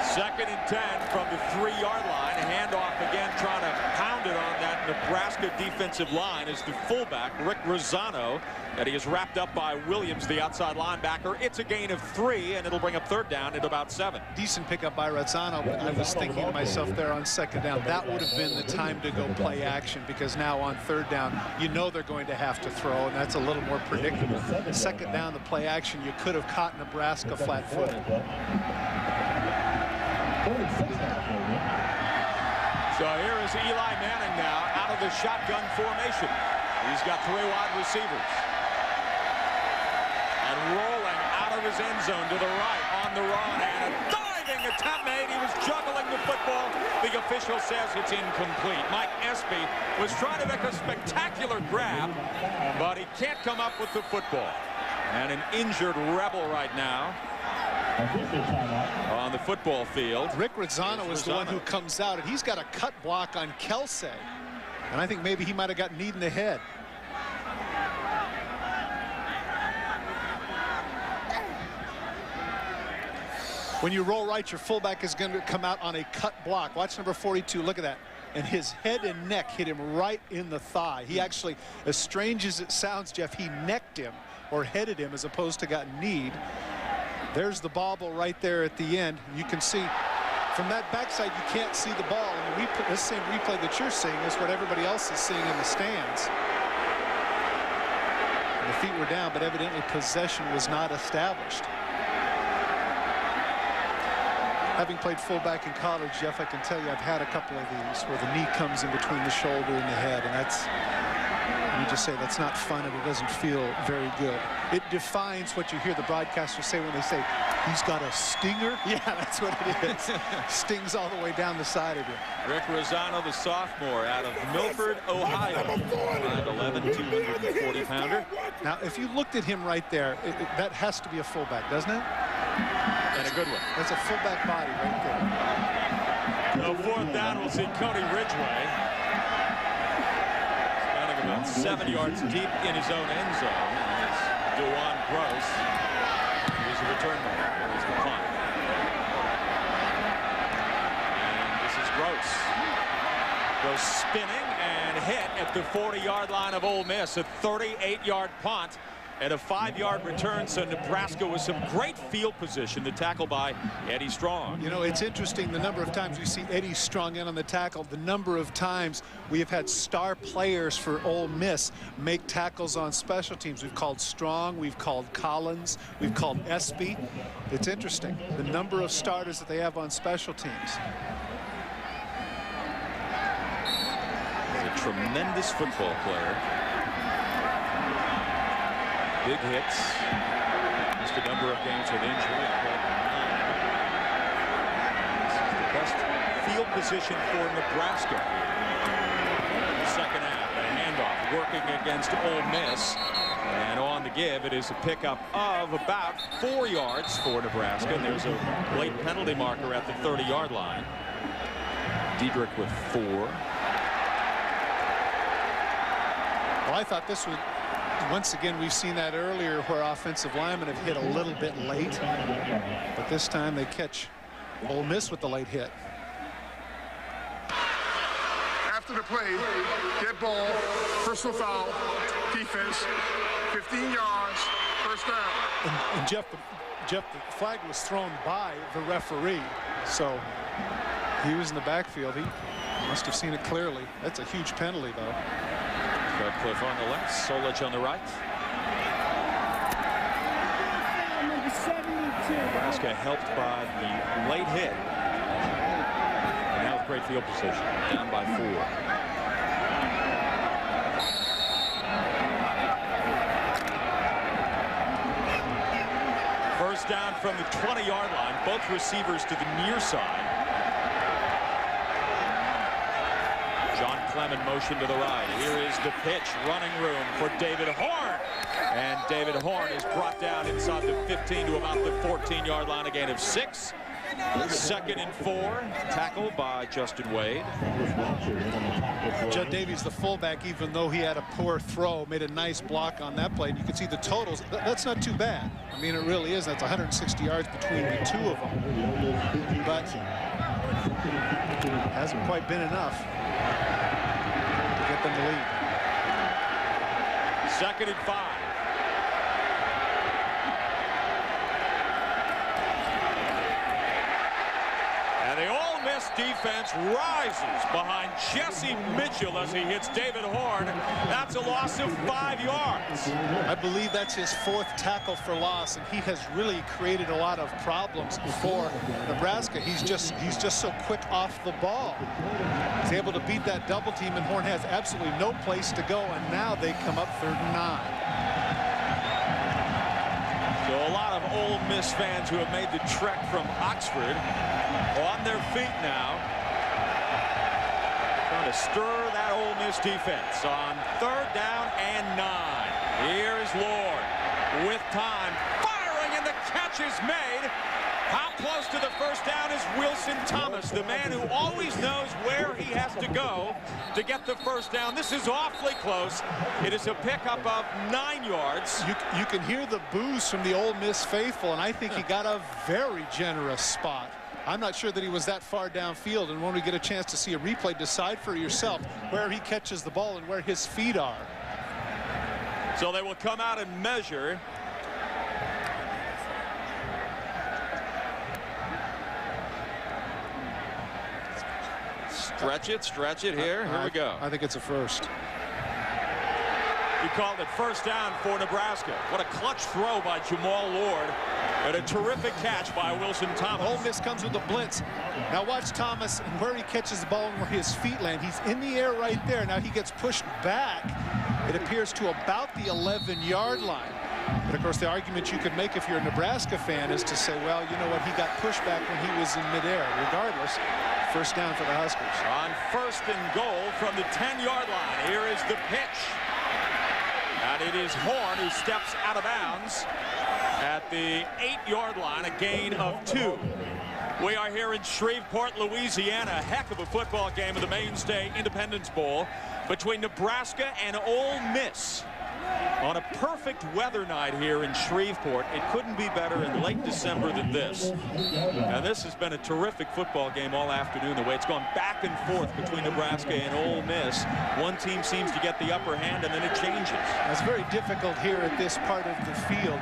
2nd and 10 from the 3-yard line. Handoff again, trying to pound it on that Nebraska defensive line is the fullback, Rick Rosano, and he is wrapped up by Williams, the outside linebacker. It's a gain of 3, and it'll bring up 3rd down at about 7. Decent pickup by Rosano, but I was thinking to myself there on 2nd down, that would have been the time to go play action, because now on 3rd down, you know they're going to have to throw, and that's a little more predictable. 2nd down, the play action, you could have caught Nebraska flat-footed. So here is Eli Manning now out of the shotgun formation. He's got 3 wide receivers. And rolling out of his end zone to the right on the run, and a diving attempt made. He was juggling the football. The official says it's incomplete. Mike Espy was trying to make a spectacular grab, but he can't come up with the football. And an injured Rebel right now on the football field. Rick Rosano is the one who comes out, and he's got a cut block on Kelsey. And I think maybe he might have got kneed in the head. When you roll right, your fullback is going to come out on a cut block. Watch number 42. Look at that. And his head and neck hit him right in the thigh. He actually, as strange as it sounds, Jeff, he necked him or headed him as opposed to got kneed. There's the bobble right there at the end. You can see from that backside, you can't see the ball. And the replay, this same replay that you're seeing is what everybody else is seeing in the stands. And the feet were down, but evidently possession was not established. Having played fullback in college, Jeff, I can tell you I've had a couple of these where the knee comes in between the shoulder and the head, and that's, you just say that's not fun and it doesn't feel very good. It defines what you hear the broadcasters say when they say he's got a stinger. Yeah, that's what it is. Stings all the way down the side of you. Rick Rosano, the sophomore out of Milford, Ohio. 5'11", 240-pounder. Now, if you looked at him right there, that has to be a fullback, doesn't it? And a good one. That's a fullback body right there. So 4th down, we'll see Cody Ridgway standing about 7 yards deep in his own end zone. It's DeJuan Gross. Here's the return man. There's the punt. And this is Gross. Goes spinning and hit at the 40-yard line of Ole Miss. A 38-yard punt and a 5-yard return. So Nebraska with some great field position. The tackle by Eddie Strong. You know, it's interesting the number of times we see Eddie Strong in on the tackle. The number of times we have had star players for Ole Miss make tackles on special teams. We've called Strong, we've called Collins, we've called Espy. It's interesting the number of starters that they have on special teams. He's a tremendous football player. Big hits. Just a number of games with injury. This is the best field position for Nebraska. The 2nd half, a handoff working against Ole Miss. And on the give, it is a pickup of about 4 yards for Nebraska. And there's a late penalty marker at the 30-yard line. Diedrich with 4. Well, I thought this would. Once again, we've seen that earlier where offensive linemen have hit a little bit late, but this time they catch Ole Miss with the late hit. After the play, get ball, personal foul, defense, 15 yards, 1st down. And Jeff, the flag was thrown by the referee, so he was in the backfield. He must have seen it clearly. That's a huge penalty, though. Cliff on the left, Solich on the right. Nebraska helped by the late hit. And now with great field position, down by 4. First down from the 20-yard line, both receivers to the near side. John Clement motion to the right. Here is the pitch, running room for David Horn. And David Horn is brought down inside the 15 to about the 14-yard line, a gain of 6. 2nd and 4, tackled by Justin Wade. Judd Davies, the fullback, even though he had a poor throw, made a nice block on that play. And you can see the totals. That's not too bad. I mean, it really is. That's 160 yards between the two of them. But hasn't quite been enough to get them the lead. 2nd and 5. And the Ole Miss defense rises behind Jesse Mitchell as he hits David Horn. That's a loss of 5 yards. I believe that's his 4th tackle for loss, and he has really created a lot of problems for Nebraska. He's just so quick off the ball. He's able to beat that double team, and Horn has absolutely no place to go, and now they come up 3rd and 9. So a lot of Ole Miss fans who have made the trek from Oxford on their feet now, trying to stir that Ole Miss defense on 3rd down and 9. Here is Lord with time, firing, and the catch is made. How close to the first down is Wilson Thomas, the man who always knows where he has to go to get the first down. This is awfully close. It is a pickup of 9 yards. You can hear the boos from the Ole Miss faithful, and I think he got a very generous spot. I'm not sure that he was that far downfield, and when we get a chance to see a replay, decide for yourself where he catches the ball and where his feet are. So they will come out and measure. Stretch it here. Here we go. I think it's a first. He called it first down for Nebraska. What a clutch throw by Jamal Lord. And a terrific catch by Wilson Thomas. Ole Miss comes with a blitz. Now watch Thomas and where he catches the ball and where his feet land. He's in the air right there. Now he gets pushed back, it appears, to about the 11-yard line. But of course, the argument you could make if you're a Nebraska fan is to say, well, you know what, he got pushed back when he was in midair. Regardless, first down for the Huskers. On 1st and goal from the 10-yard line, here is the pitch. And it is Horn who steps out of bounds at the 8-yard line, a gain of 2. We are here in Shreveport, Louisiana. A heck of a football game of the Mainstay Independence Bowl between Nebraska and Ole Miss. On a perfect weather night here in Shreveport, it couldn't be better in late December than this. And this has been a terrific football game all afternoon, the way it's gone back and forth between Nebraska and Ole Miss. One team seems to get the upper hand, and then it changes. It's very difficult here at this part of the field.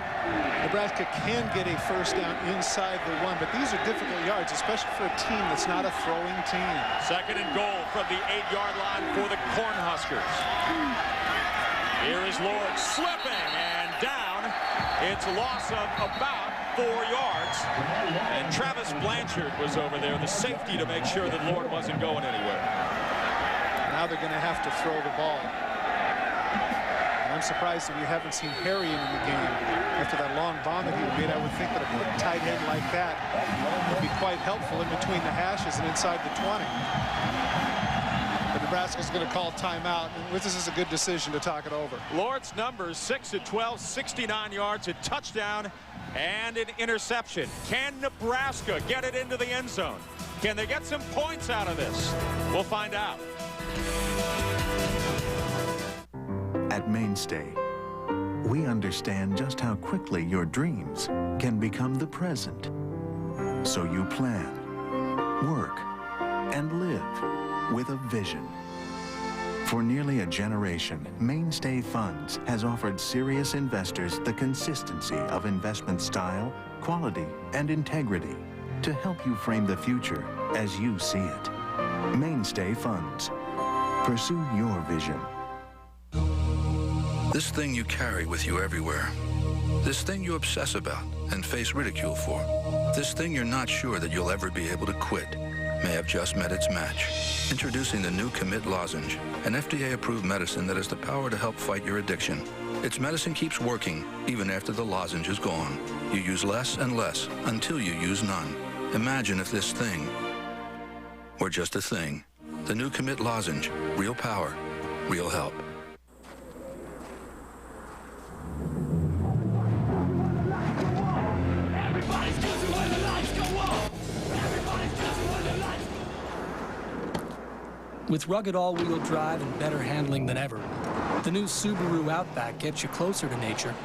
Nebraska can get a first down inside the 1, but these are difficult yards, especially for a team that's not a throwing team. 2nd and goal from the 8-yard line for the Cornhuskers. Here is Lord slipping and down. It's a loss of about 4 yards. And Travis Blanchard was over there, the safety, to make sure that Lord wasn't going anywhere. Now they're going to have to throw the ball. And I'm surprised that we haven't seen Harry in the game. After that long bomb that he made, I would think that a quick tight end like that would be quite helpful in between the hashes and inside the 20. But Nebraska's going to call timeout, and this is a good decision to talk it over. Lord's numbers 6 of 12, 69 yards, a touchdown, and an interception. Can Nebraska get it into the end zone? Can they get some points out of this? We'll find out. At Mainstay, we understand just how quickly your dreams can become the present. So you plan, work, and live with a vision. For nearly a generation, Mainstay Funds has offered serious investors the consistency of investment style, quality, and integrity to help you frame the future as you see it. Mainstay Funds. Pursue your vision. This thing you carry with you everywhere. This thing you obsess about and face ridicule for. This thing you're not sure that you'll ever be able to quit may have just met its match. Introducing the new Commit Lozenge, an FDA-approved medicine that has the power to help fight your addiction. Its medicine keeps working even after the lozenge is gone. You use less and less until you use none. Imagine if this thing were just a thing. The new Commit Lozenge. Real power, real help. With rugged all-wheel drive and better handling than ever, the new Subaru Outback gets you closer to nature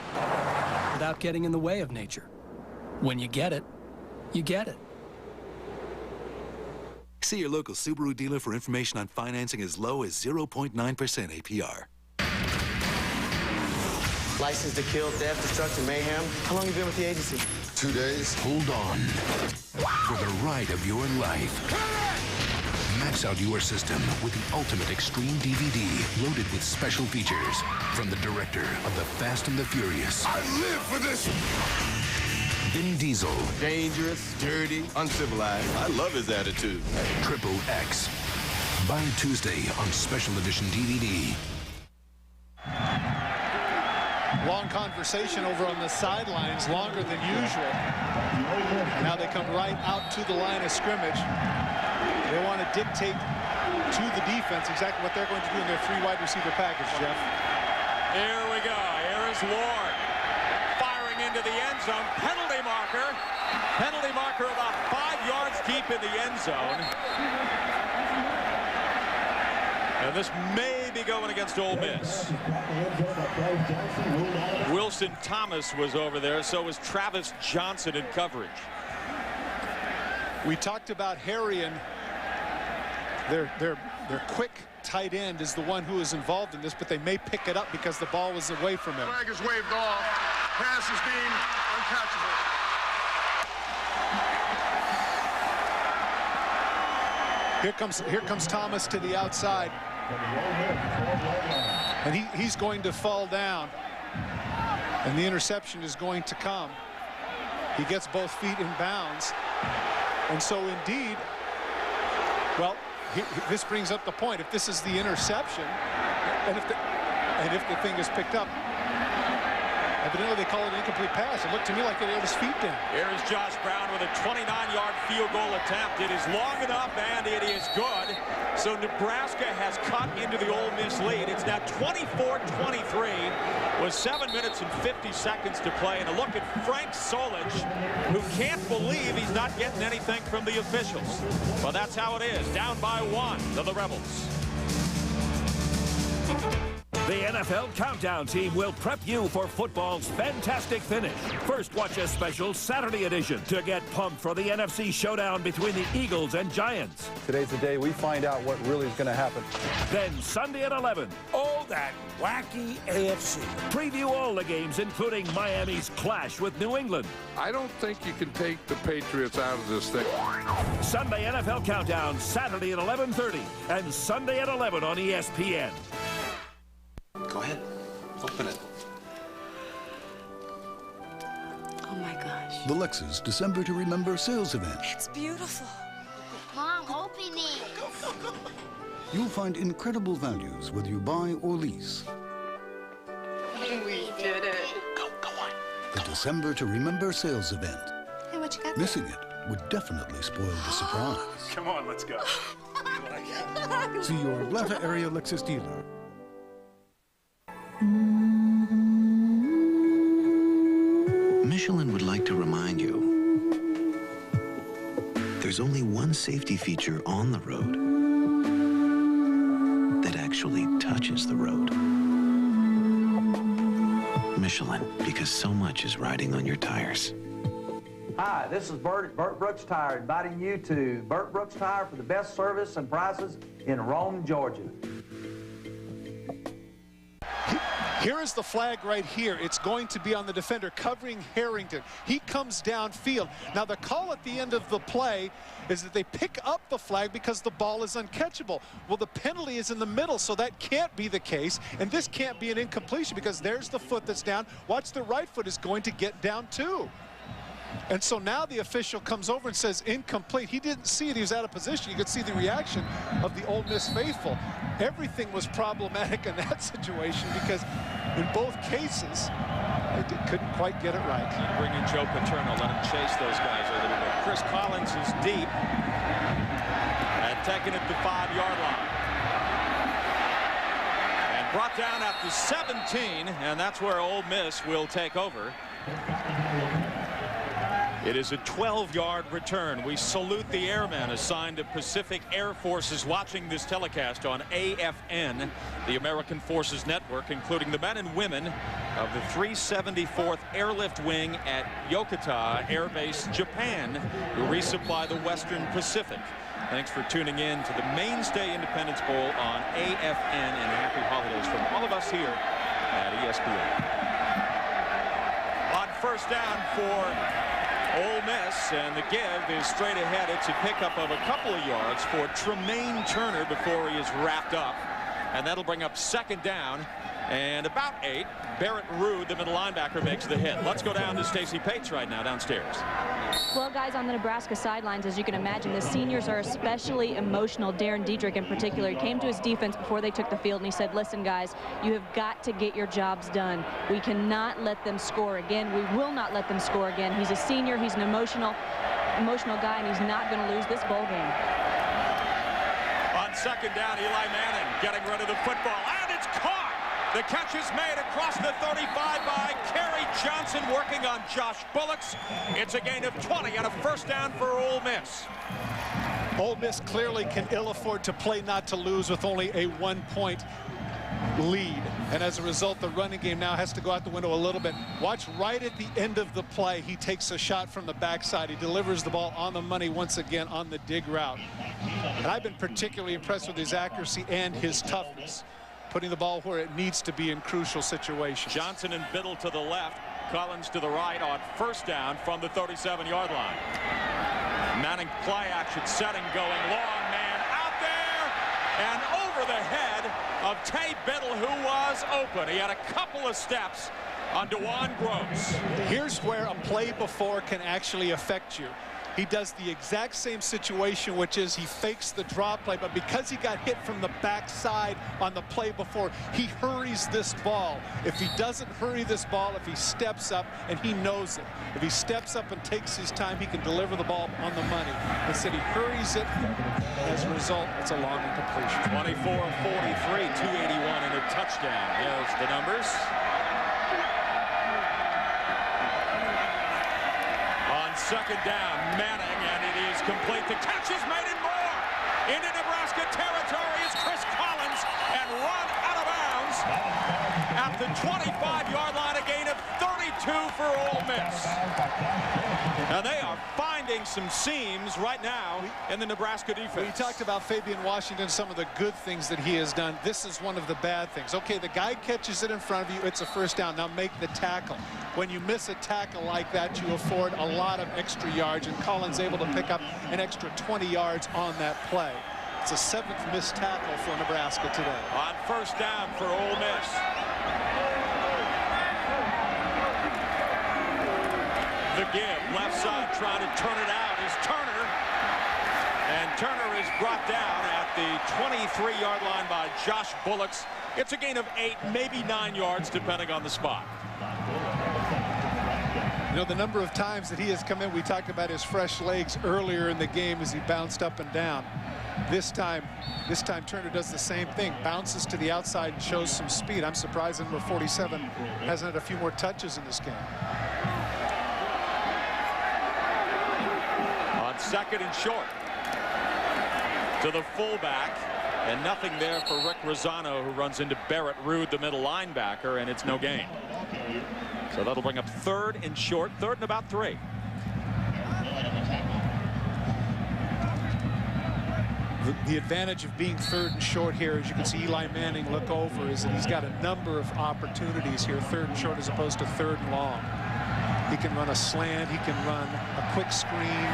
without getting in the way of nature. When you get it, you get it. See your local Subaru dealer for information on financing as low as 0.9% APR. License to kill, theft, destruction, mayhem. How long have you been with the agency? 2 days. Hold on for the ride of your life. Max out your system with the ultimate extreme DVD loaded with special features from the director of The Fast and the Furious. I live for this. Vin Diesel. Dangerous, dirty, uncivilized. I love his attitude. Triple X. Buy Tuesday on special edition DVD. Long conversation over on the sidelines, longer than usual. Now they come right out to the line of scrimmage. They want to dictate to the defense exactly what they're going to do in their three wide receiver package, Jeff. Here we go. Here is Lord firing into the end zone. Penalty marker. Penalty marker about 5 yards deep in the end zone. And this may be going against Ole Miss. Wilson Thomas was over there. So was Travis Johnson in coverage. We talked about Harrion. Their quick tight end is the one who is involved in this, but they may pick it up because the ball was away from him. Flag is waved off. Pass is deemed uncatchable. Here comes Thomas to the outside. And he's going to fall down. And the interception is going to come. He gets both feet in bounds. And so indeed, well, this brings up the point. If this is the interception, and if the thing is picked up, evidently they call it an incomplete pass. It looked to me like they had his feet down. Here is Josh Brown with a 29-yard field goal attempt. It is long enough, and it is good. So Nebraska has cut into the Ole Miss lead. It's now 24-23 with 7 minutes and 50 seconds to play. And a look at Frank Solich, who can't believe he's not getting anything from the officials. Well, that's how it is. Down by 1 to the Rebels. The NFL Countdown team will prep you for football's fantastic finish. First, watch a special Saturday edition to get pumped for the NFC showdown between the Eagles and Giants. Today's the day we find out what really is going to happen. Then Sunday at 11. Oh, that wacky AFC. Preview all the games, including Miami's clash with New England. I don't think you can take the Patriots out of this thing. Sunday NFL Countdown, Saturday at 11:30 and Sunday at 11 on ESPN. Go ahead. Open it. Oh my gosh. The Lexus December to Remember sales event. It's beautiful. Mom, open it. You'll find incredible values whether you buy or lease. We did it. Go on. The December to Remember sales event. Hey, what you got? Missing it would definitely spoil the surprise. Come on, let's go. See your Atlanta area Lexus dealer. Michelin would like to remind you, there's only one safety feature on the road that actually touches the road. Michelin, because so much is riding on your tires. Hi, this is Bert at Bert Brooks Tire, inviting you to Bert Brooks Tire for the best service and prices in Rome, Georgia. Here is the flag right here. It's going to be on the defender covering Harrington. He comes downfield. Now the call at the end of the play is that they pick up the flag because the ball is uncatchable. Well, the penalty is in the middle, so that can't be the case. And this can't be an incompletion because there's the foot that's down. Watch, the right foot is going to get down too. And so now the official comes over and says incomplete. He didn't see it. He was out of position. You could see the reaction of the Ole Miss faithful. Everything was problematic in that situation because in both cases, they couldn't quite get it right. Bring in Joe Paterno, let him chase those guys a little bit. Chris Collins is deep and taking it to the 5-yard line. And brought down at the 17, and that's where Ole Miss will take over. It is a 12-yard return. We salute the airmen assigned to Pacific Air Forces watching this telecast on AFN, the American Forces Network, including the men and women of the 374th Airlift Wing at Yokota Air Base, Japan, who resupply the Western Pacific. Thanks for tuning in to the Mainstay Independence Bowl on AFN, and happy holidays from all of us here at ESPN. On first down for Ole Miss, and the give is straight ahead. It's a pickup of a couple of yards for Tremaine Turner before he is wrapped up, and that'll bring up second down and about 8. Barrett Ruud, the middle linebacker, makes the hit. Let's go down to Stacey Pates right now downstairs. Well, guys, on the Nebraska sidelines, as you can imagine, the seniors are especially emotional. Darren Diedrich in particular, he came to his defense before they took the field and he said, listen guys, you have got to get your jobs done. We cannot let them score again. We will not let them score again. He's a senior, he's an emotional guy, and he's not going to lose this bowl game. On second down, Eli Manning getting rid of the football, and it's caught. The catch is made across the 35 by Kerry Johnson, working on Josh Bullocks. It's a gain of 20 and a first down for Ole Miss. Ole Miss clearly can ill afford to play not to lose with only a 1-point lead, and as a result the running game now has to go out the window a little bit. Watch right at the end of the play, he takes a shot from the backside. He delivers the ball on the money once again on the dig route, and I've been particularly impressed with his accuracy and his toughness, putting the ball where it needs to be in crucial situations. Johnson and Biddle to the left, Collins to the right on first down from the 37-yard line. Manning play action setting, going long, man out there and over the head of Tay Biddle, who was open. He had a couple of steps on DeJuan Gross. Here's where a play before can actually affect you. He does the exact same situation, which is he fakes the draw play, but because he got hit from the backside on the play before, he hurries this ball. If he doesn't hurry this ball, if he steps up, and he knows it, if he steps up and takes his time, he can deliver the ball on the money. Instead, he hurries it. As a result, it's a long incompletion. 24-43, 281 and a touchdown. Here's the numbers. Second down, Manning, and it is complete. The catch is made and more. Into Nebraska territory is Chris Collins, and run out of bounds at the 25-yard line, a gain of 32 for Ole Miss. Now they are finding some seams right now in the Nebraska defense. We talked about Fabian Washington, some of the good things that he has done. This is one of the bad things. Okay, the guy catches it in front of you, it's a first down. Now make the tackle. When you miss a tackle like that, you afford a lot of extra yards, and Collins able to pick up an extra 20 yards on that play. It's a 7th missed tackle for Nebraska today. On first down for Ole Miss. The give, left side, trying to turn it out is Turner. And Turner is brought down at the 23-yard line by Josh Bullocks. It's a gain of 8, maybe 9 yards, depending on the spot. You know, the number of times that he has come in, we talked about his fresh legs earlier in the game as he bounced up and down. This time Turner does the same thing, bounces to the outside and shows some speed. I'm surprised that number 47 hasn't had a few more touches in this game. On second and short to the fullback, and nothing there for Rick Rosano, who runs into Barrett Ruud, the middle linebacker, and it's no gain. So that'll bring up third and short, third and about 3. The advantage of being third and short here, as you can see Eli Manning look over, is that he's got a number of opportunities here, third and short as opposed to third and long. He can run a slant, he can run a quick screen,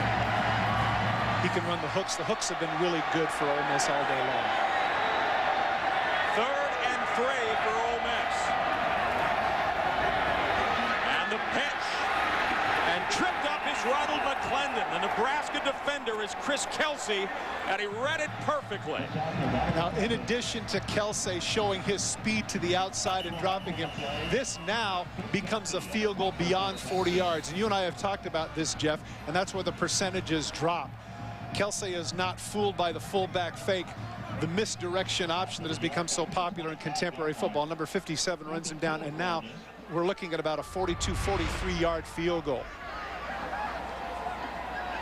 he can run the hooks. The hooks have been really good for Ole Miss all day long. Third and 3 for Ole Miss. And the pitch. And tripped up is is Ronald McClendon. The Nebraska defender is Chris Kelsey, and he read it perfectly. Now, in addition to Kelsey showing his speed to the outside and dropping him, this now becomes a field goal beyond 40 yards. And you and I have talked about this, Jeff, and that's where the percentages drop. Kelsey is not fooled by the fullback fake, the misdirection option that has become so popular in contemporary football. Number 57 runs him down, and now we're looking at about a 42, 43-yard field goal.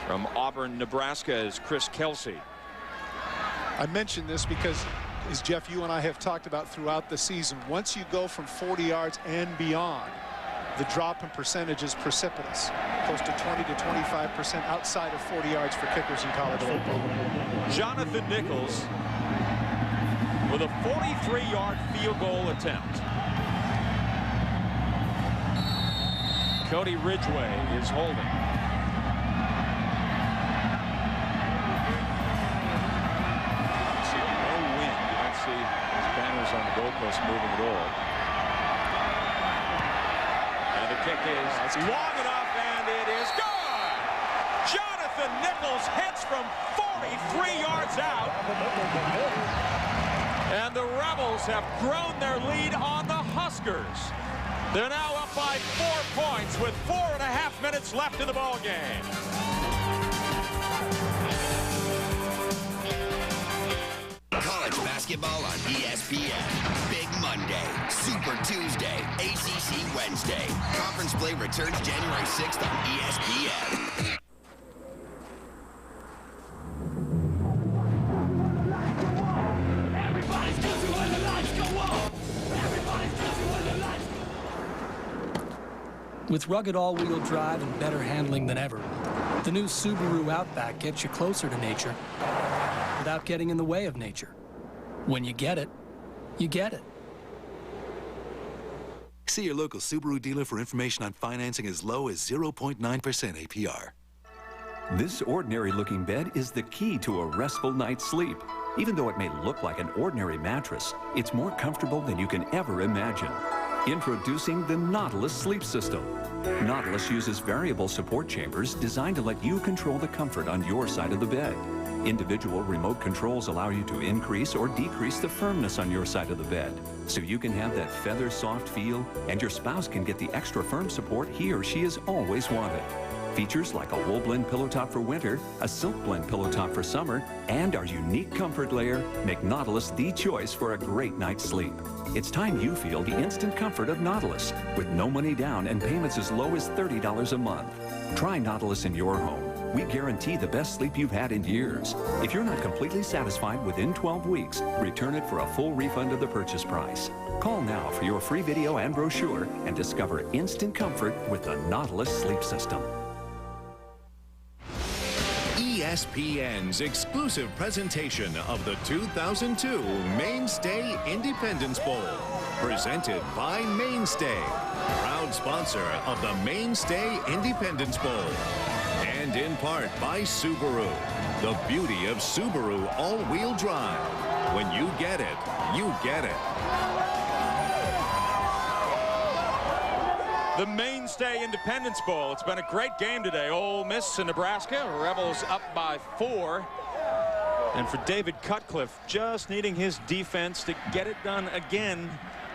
From Auburn, Nebraska is Chris Kelsey. I mentioned this because, as Jeff, you and I have talked about throughout the season, once you go from 40 yards and beyond, the drop in percentage is precipitous, close to 20 to 25% outside of 40 yards for kickers in college football. Jonathan Nichols with a 43-yard field goal attempt. Cody Ridgway is holding. See no wind. You don't see his banners on the goalpost moving at all. And the kick is long enough, and it is good. Jonathan Nichols hits from 43 yards out. And the Rebels have grown their lead on the Huskers. They're now up by 4 points with 4.5 minutes left in the ball game. College basketball on ESPN. Big Monday, Super Tuesday, ACC Wednesday. Conference play returns January 6th on ESPN. With rugged all-wheel drive and better handling than ever, the new Subaru Outback gets you closer to nature without getting in the way of nature. When you get it, you get it. See your local Subaru dealer for information on financing as low as 0.9% APR. This ordinary-looking bed is the key to a restful night's sleep. Even though it may look like an ordinary mattress, it's more comfortable than you can ever imagine. Introducing the Nautilus Sleep System. Nautilus uses variable support chambers designed to let you control the comfort on your side of the bed. Individual remote controls allow you to increase or decrease the firmness on your side of the bed, so you can have that feather-soft feel, and your spouse can get the extra firm support he or she has always wanted. Features like a wool blend pillow top for winter, a silk blend pillow top for summer, and our unique comfort layer make Nautilus the choice for a great night's sleep. It's time you feel the instant comfort of Nautilus, with no money down and payments as low as $30 a month. Try Nautilus in your home. We guarantee the best sleep you've had in years. If you're not completely satisfied within 12 weeks, return it for a full refund of the purchase price. Call now for your free video and brochure and discover instant comfort with the Nautilus Sleep System. ESPN's exclusive presentation of the 2002 Mainstay Independence Bowl, presented by Mainstay, proud sponsor of the Mainstay Independence Bowl, and in part by Subaru, the beauty of Subaru all-wheel drive. When you get it, you get it. The Mainstay Independence Bowl. It's been a great game today. Ole Miss and Nebraska. Rebels up by 4. And for David Cutcliffe, just needing his defense to get it done again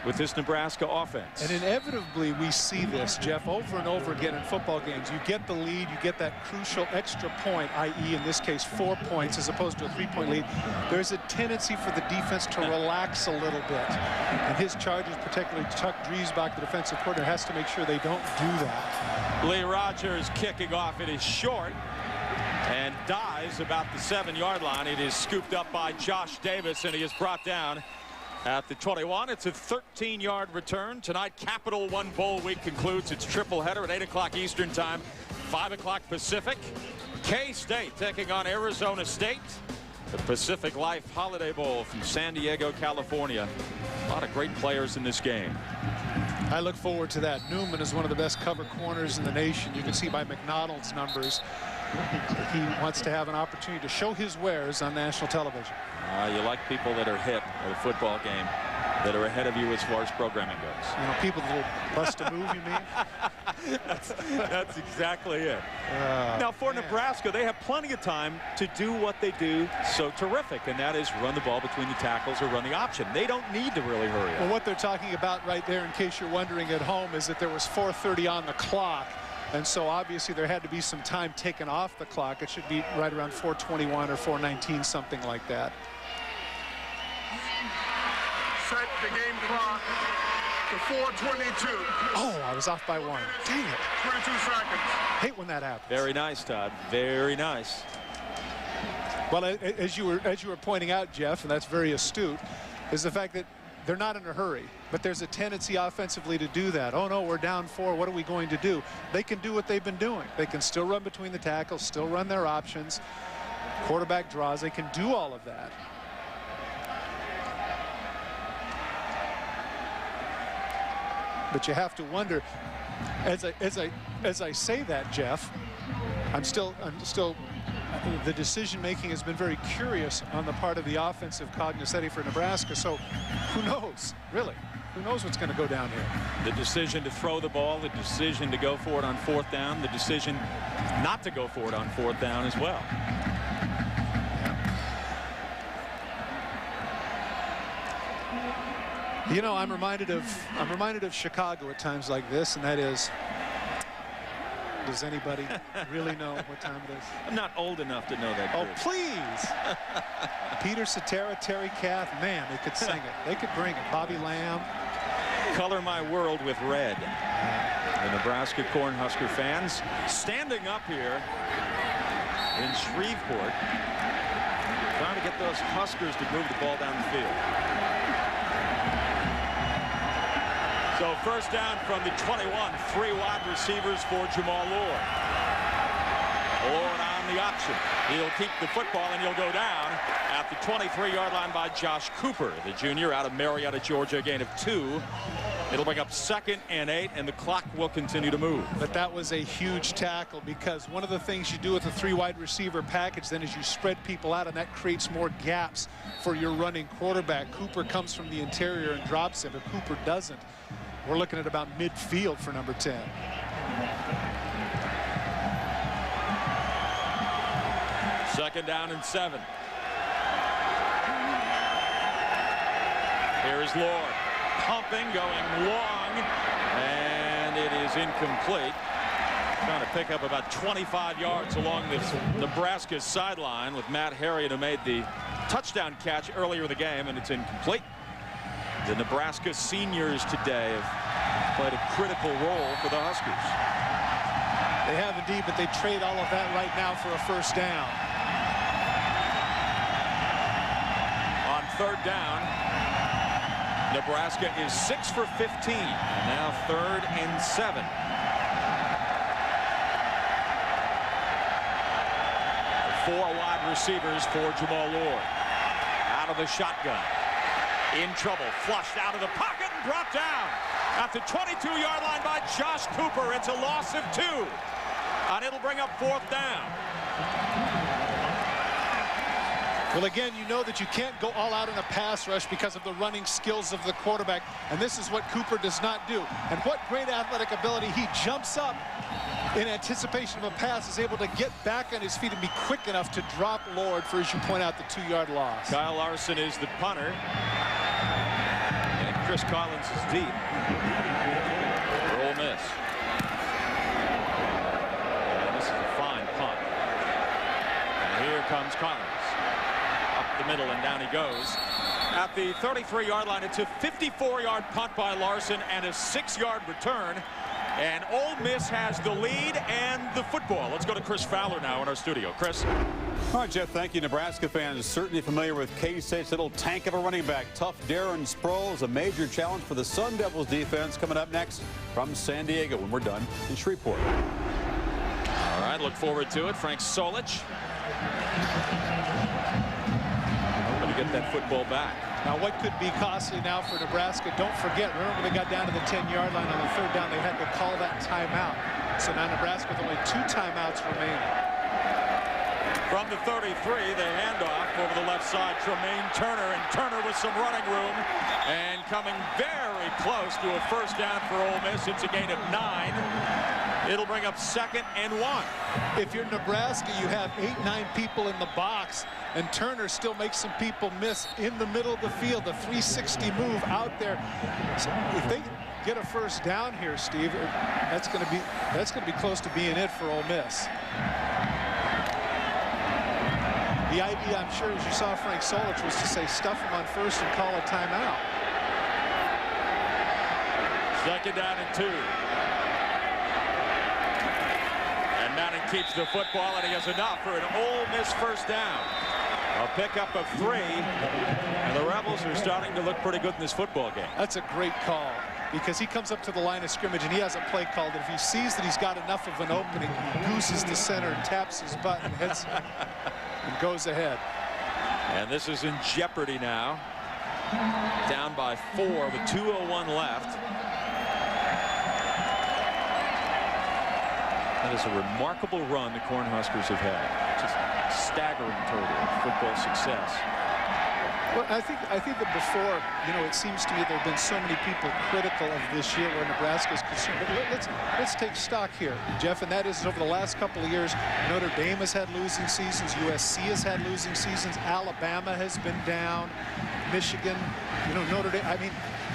with this Nebraska offense. And inevitably we see this, Jeff, over and over again in football games. You get the lead, you get that crucial extra point, i.e. in this case 4 points as opposed to a 3-point lead. There's a tendency for the defense to relax a little bit. And his Chargers, particularly Chuck Driesbach, the defensive coordinator, has to make sure they don't do that. Lee Rogers kicking off. It is short and dives about the 7-yard line. It is scooped up by Josh Davis, and he is brought down at the 21. It's a 13-yard return. Tonight, Capital One Bowl week concludes its triple header at 8 o'clock Eastern time, 5 o'clock Pacific. K-State taking on Arizona State. The Pacific Life Holiday Bowl from San Diego, California. A lot of great players in this game. I look forward to that. Newman is one of the best cover corners in the nation. You can see by McDonald's numbers. He wants to have an opportunity to show his wares on national television. You like people that are hip at a football game. that are ahead of you as far as programming goes. You know, people that will bust a move, you mean? That's exactly it. Now, for Nebraska, they have plenty of time to do what they do so terrific, and that is run the ball between the tackles or run the option. They don't need to really hurry up. Well, what they're talking about right there, in case you're wondering at home, is that there was 4:30 on the clock. And so obviously there had to be some time taken off the clock. It should be right around 4:21 or 4:19, something like that. Set the game clock to 4:22. Oh, I was off by 1. Dang it. 22 seconds. Hate when that happens. Very nice, Todd. Very nice. Well, as you were pointing out, Jeff, and that's very astute, is the fact that they're not in a hurry, but there's a tendency offensively to do that. Oh no, we're down 4. What are we going to do? They can do what they've been doing. They can still run between the tackles, still run their options, quarterback draws. They can do all of that. But you have to wonder, as I say that, Jeff, I'm still the decision making has been very curious on the part of the offensive cognoscenti for Nebraska. So who knows, really? Who knows what's going to go down here? The decision to throw the ball, the decision to go for it on 4th down, the decision not to go for it on 4th down as well. You know, I'm reminded of Chicago at times like this, and that is, does anybody really know what time it is? I'm not old enough to know that. Oh, please. Peter Cetera, Terry Kath, man, they could sing it. They could bring it. Bobby Lamb. Color my world with red. The Nebraska Cornhusker fans standing up here in Shreveport, trying to get those Huskers to move the ball down the field. So 1st down from the 21, 3 wide receivers for Jamal Lord. Lord on the option. He'll keep the football and he'll go down at the 23-yard line by Josh Cooper, the junior out of Marietta, Georgia, a gain of 2. It'll bring up 2nd and 8, and the clock will continue to move. But that was a huge tackle, because one of the things you do with a 3 wide receiver package then is you spread people out, and that creates more gaps for your running quarterback. Cooper comes from the interior and drops him, but Cooper doesn't. We're looking at about midfield for number 10. Second down and 7. Here's Lord. Pumping, going long, and it is incomplete. Trying to pick up about 25 yards along this Nebraska sideline with Matt Harriet, who made the touchdown catch earlier in the game, and it's incomplete. The Nebraska seniors today have played a critical role for the Huskers. They have indeed, but they trade all of that right now for a 1st down. On 3rd down, Nebraska is 6 for 15, and now 3rd and 7. The 4 wide receivers for Jamal Lord. Out of the shotgun. In trouble, flushed out of the pocket and brought down at the 22-yard line by Josh Cooper. It's a loss of 2, and it'll bring up 4th down. Well, again, you know that you can't go all out in a pass rush because of the running skills of the quarterback, and this is what Cooper does not do. And what great athletic ability. He jumps up in anticipation of a pass, is able to get back on his feet and be quick enough to drop Lord for, as you point out, the 2-yard loss. Kyle Larson is the punter, and Chris Collins is deep for Ole Miss. And this is a fine punt. And here comes Collins. The middle, and down he goes. At the 33-yard line, it's a 54-yard punt by Larson and a 6-yard return. And Ole Miss has the lead and the football. Let's go to Chris Fowler now in our studio. Chris. All right, Jeff, thank you. Nebraska fans certainly familiar with K-State's little tank of a running back. Tough Darren Sproles, a major challenge for the Sun Devils defense, coming up next from San Diego when we're done in Shreveport. All right, look forward to it. Frank Solich. Get that football back. Now, what could be costly now for Nebraska? Don't forget, remember they got down to the 10-yard line on the 3rd down. They had to call that timeout. So now Nebraska with only 2 timeouts remaining. From the 33, the handoff over the left side, Tremaine Turner, and Turner with some running room and coming very close to a first down for Ole Miss. It's a gain of 9. It'll bring up 2nd and 1. If you're Nebraska, you have 8-9 people in the box, and Turner still makes some people miss in the middle of the field. The 360 move out there. So if they get a first down here, Steve, that's going to be close to being it for Ole Miss. The idea, I'm sure, as you saw Frank Solich, was to say stuff him on first and call a timeout. 2nd down and 2. And Manning keeps the football, and he has enough for an Ole Miss first down. A pickup of 3, and the Rebels are starting to look pretty good in this football game. That's a great call, because he comes up to the line of scrimmage and he has a play call that if he sees that he's got enough of an opening, gooses the center and taps his button, hits and goes ahead. And this is in jeopardy now. Down by 4 with 2:01 left. That is a remarkable run the Cornhuskers have had. Just staggering total football success. Well, I think that before, it seems to me there have been so many people critical of this year where Nebraska is concerned. But let's take stock here, Jeff, and that is over the last couple of years, Notre Dame has had losing seasons, USC has had losing seasons, Alabama has been down, Michigan, Notre Dame. I mean,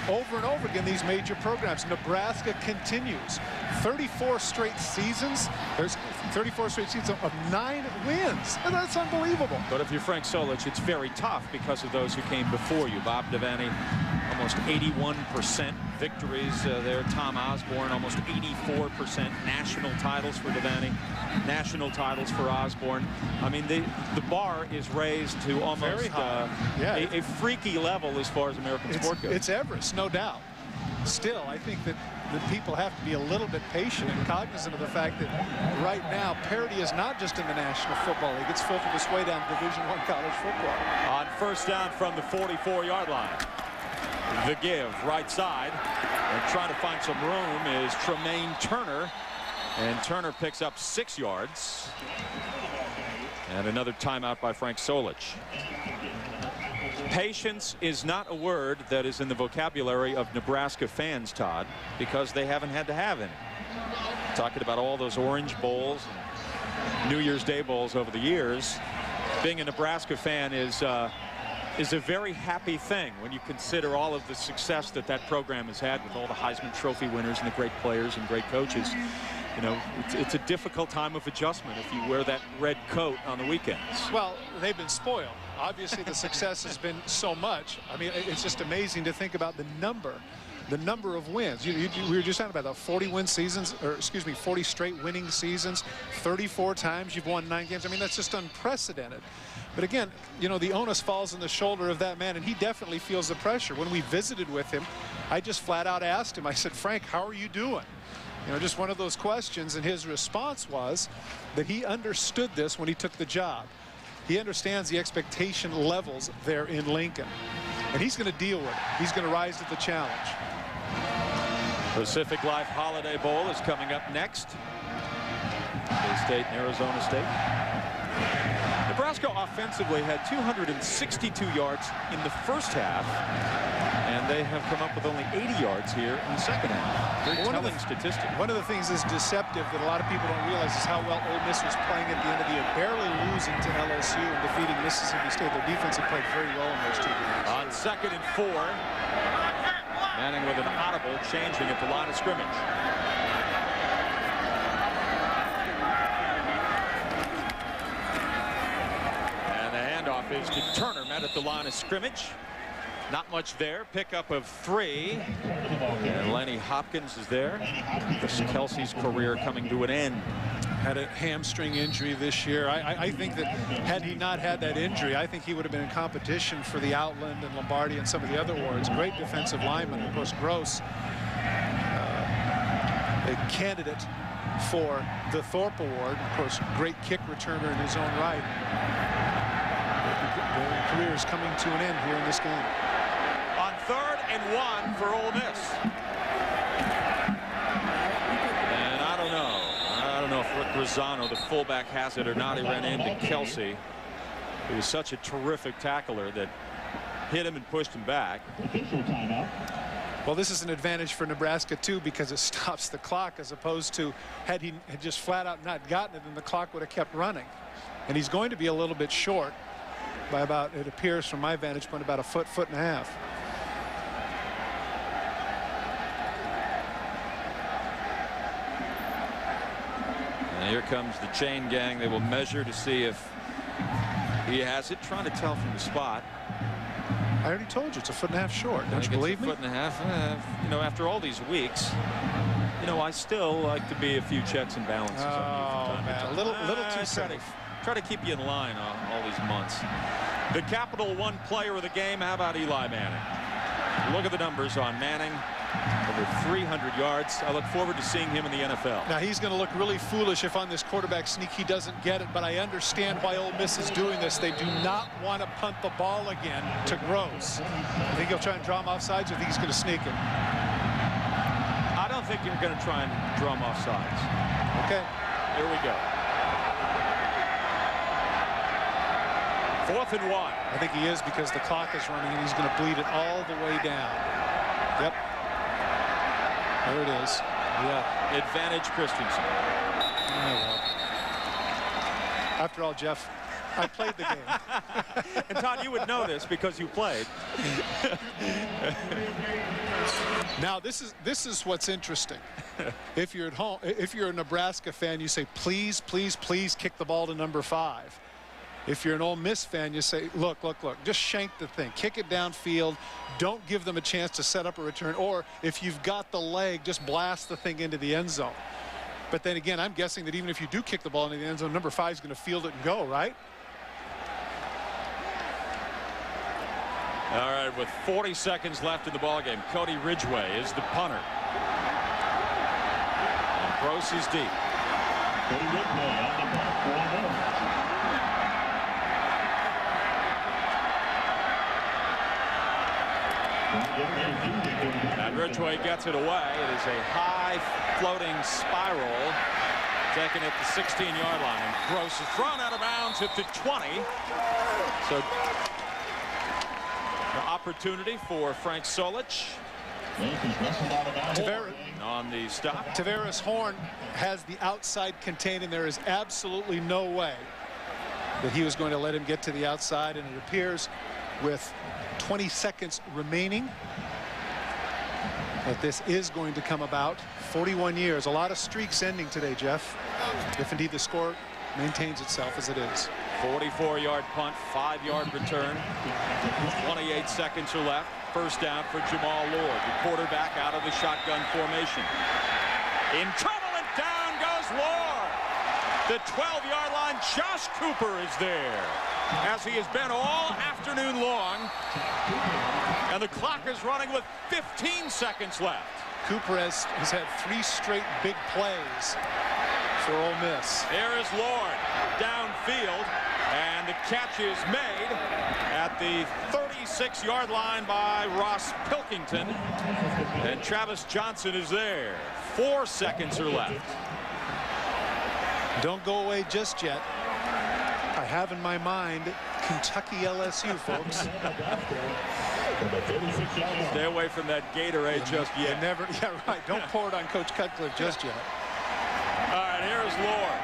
over and over again, these major programs. Nebraska continues. 34 straight seasons. There's 34 straight seasons of 9 wins. And that's unbelievable. But if you're Frank Solich, it's very tough because of those who came before you. Bob Devaney, almost 81% victories there. Tom Osborne, almost 84% national titles for Devaney. National titles for Osborne. I mean, the bar is raised to almost a freaky level as far as American sport goes. It's Everest, no doubt. Still, I think that people have to be a little bit patient and cognizant of the fact that right now parity is not just in the National Football League. It's filtered its way down to Division I college football. On first down from the 44-yard line. The give, right side. And trying to find some room is Tremaine Turner. And Turner picks up 6 yards. And another timeout by Frank Solich. Patience is not a word that is in the vocabulary of Nebraska fans, Todd, because they haven't had to have any. Talking about all those Orange Bowls, New Year's Day Bowls over the years. Being a Nebraska fan is a very happy thing when you consider all of the success that program has had with all the Heisman Trophy winners and the great players and great coaches. It's a difficult time of adjustment if you wear that red coat on the weekends. Well, they've been spoiled. Obviously, the success has been so much. I mean, it's just amazing to think about the number of wins. We were just talking about the 40 seasons, or excuse me, 40 straight winning seasons, 34 times you've won 9 games. I mean, that's just unprecedented. But again, the onus falls on the shoulder of that man, and he definitely feels the pressure. When we visited with him, I just flat out asked him, I said, Frank, how are you doing? Just one of those questions, and his response was that he understood this when he took the job. He understands the expectation levels there in Lincoln, and he's going to deal with it. He's going to rise to the challenge. Pacific Life Holiday Bowl is coming up next. K-State and Arizona State. Nebraska offensively had 262 yards in the first half, and they have come up with only 80 yards here in the second half. Very telling statistic. One of the things that's deceptive that a lot of people don't realize is how well Ole Miss was playing at the end of the year, barely losing to LSU and defeating Mississippi State. Their defense had played very well in those 2 games. On 2nd and 4, Manning with an audible, changing at the line of scrimmage. Is to Turner, met at the line of scrimmage. Not much there. Pickup of 3. And Lenny Hopkins is there. Chris Kelsey's career coming to an end. Had a hamstring injury this year. I think that had he not had that injury, I think he would have been in competition for the Outland and Lombardi and some of the other awards. Great defensive lineman. Of course, Gross, a candidate for the Thorpe Award. Of course, great kick returner in his own right. Their career is coming to an end here in this game. On 3rd and 1 for Ole Miss. And I don't know if Grisano, the fullback, has it or not. He ran into Kelsey. He was such a terrific tackler that hit him and pushed him back. Well, this is an advantage for Nebraska, too, because it stops the clock, as opposed to had he had just flat out not gotten it, then the clock would have kept running. And he's going to be a little bit short by about, it appears from my vantage point, about a foot, foot and a half. And here comes the chain gang. They will measure to see if he has it. Trying to tell from the spot. I already told you it's a foot and a half short. Don't you believe me? Foot and a half. You know, after all these weeks, you know, I still like to be a few checks and balances on you from time to time. A little too safe. Try to keep you in line all these months. The Capital One player of the game. How about Eli Manning? Look at the numbers on Manning. Over 300 yards. I look forward to seeing him in the NFL. Now, he's going to look really foolish if on this quarterback sneak he doesn't get it, but I understand why Ole Miss is doing this. They do not want to punt the ball again to Gross. I think he'll try and draw him off sides, or think he's going to sneak it? I don't think you're going to try and draw him off sides. Okay. Here we go. 4th and 1. I think he is, because the clock is running and he's going to bleed it all the way down. Yep. There it is. Yeah. Advantage Christensen. Oh, well. After all, Jeff, I played the game. And Todd, you would know this because you played. Now, this is what's interesting. If you're at home, if you're a Nebraska fan, you say, please, please, please kick the ball to number 5. If you're an Ole Miss fan, you say, look, just shank the thing. Kick it downfield. Don't give them a chance to set up a return. Or if you've got the leg, just blast the thing into the end zone. But then again, I'm guessing that even if you do kick the ball into the end zone, number 5 is going to field it and go, right? All right, with 40 seconds left in the ballgame, Cody Ridgway is the punter. And Gross is deep. Cody Ridgway on the punt for a minute. And Ridgway gets it away. It is a high floating spiral taken at the 16-yard line. And Gross is thrown out of bounds at the 20. So the opportunity for Frank Solich. On the stop. Tavares Horn has the outside contained, and there is absolutely no way that he was going to let him get to the outside. And it appears with 20 seconds remaining that this is going to come about. 41 years. A lot of streaks ending today, Jeff, if indeed the score maintains itself as it is. 44-yard punt, 5-yard return. 28 seconds are left. First down for Jamal Lord, the quarterback out of the shotgun formation. In trouble, and down goes Lord. The 12-yard line. Josh Cooper is there, as he has been all afternoon long. And the clock is running with 15 seconds left. Cooper has had 3 straight big plays for Ole Miss. There is Lord downfield, and the catch is made at the 36-yard line by Ross Pilkington, and Travis Johnson is there. 4 seconds are left. Don't go away just yet. I have in my mind Kentucky LSU, folks. Stay away from that Gatorade just yet. Yeah, right. Don't pour it on Coach Cutcliffe just yet. All right, here's Lord.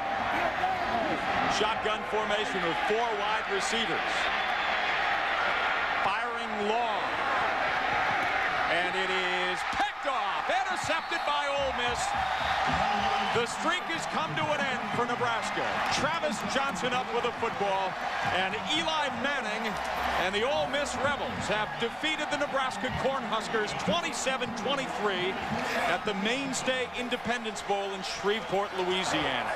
Shotgun formation with 4 wide receivers. Firing long. And it is picked off. Intercepted by Ole Miss. The streak has come to an end for Nebraska. Travis Johnson up with a football. And Eli Manning and the Ole Miss Rebels have defeated the Nebraska Cornhuskers 27-23 at the Mainstay Independence Bowl in Shreveport, Louisiana.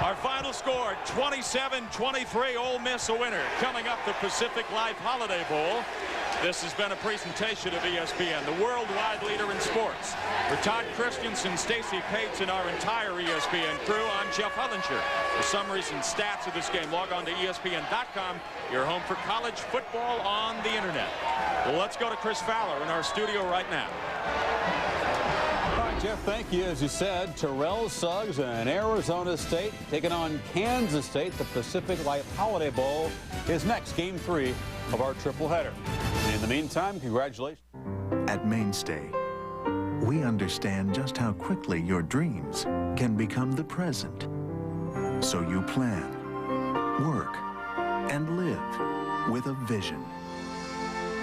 Our final score, 27-23, Ole Miss a winner. Coming up, the Pacific Life Holiday Bowl. This has been a presentation of ESPN, the worldwide leader in sports. For Todd Christensen, Stacy Pates, and our entire ESPN crew, I'm Jeff Hullinger. For summaries and stats of this game, log on to ESPN.com, your home for college football on the internet. Well, let's go to Chris Fowler in our studio right now. All right, Jeff, thank you. As you said, Terrell Suggs and Arizona State taking on Kansas State. The Pacific Life Holiday Bowl is next, game 3 of our triple header. In the meantime, congratulations. At Mainstay, we understand just how quickly your dreams can become the present. So you plan, work, and live with a vision.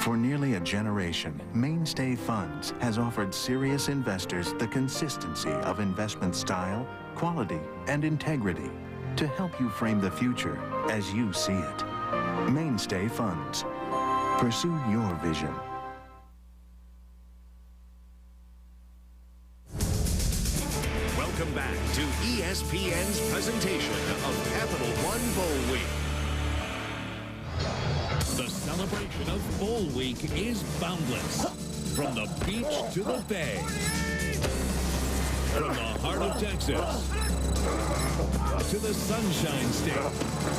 For nearly a generation, Mainstay Funds has offered serious investors the consistency of investment style, quality, and integrity to help you frame the future as you see it. Mainstay Funds. Pursue your vision. Welcome back to ESPN's presentation of Capital One Bowl Week. The celebration of Bowl Week is boundless. From the beach to the bay. From the heart of Texas to the Sunshine State,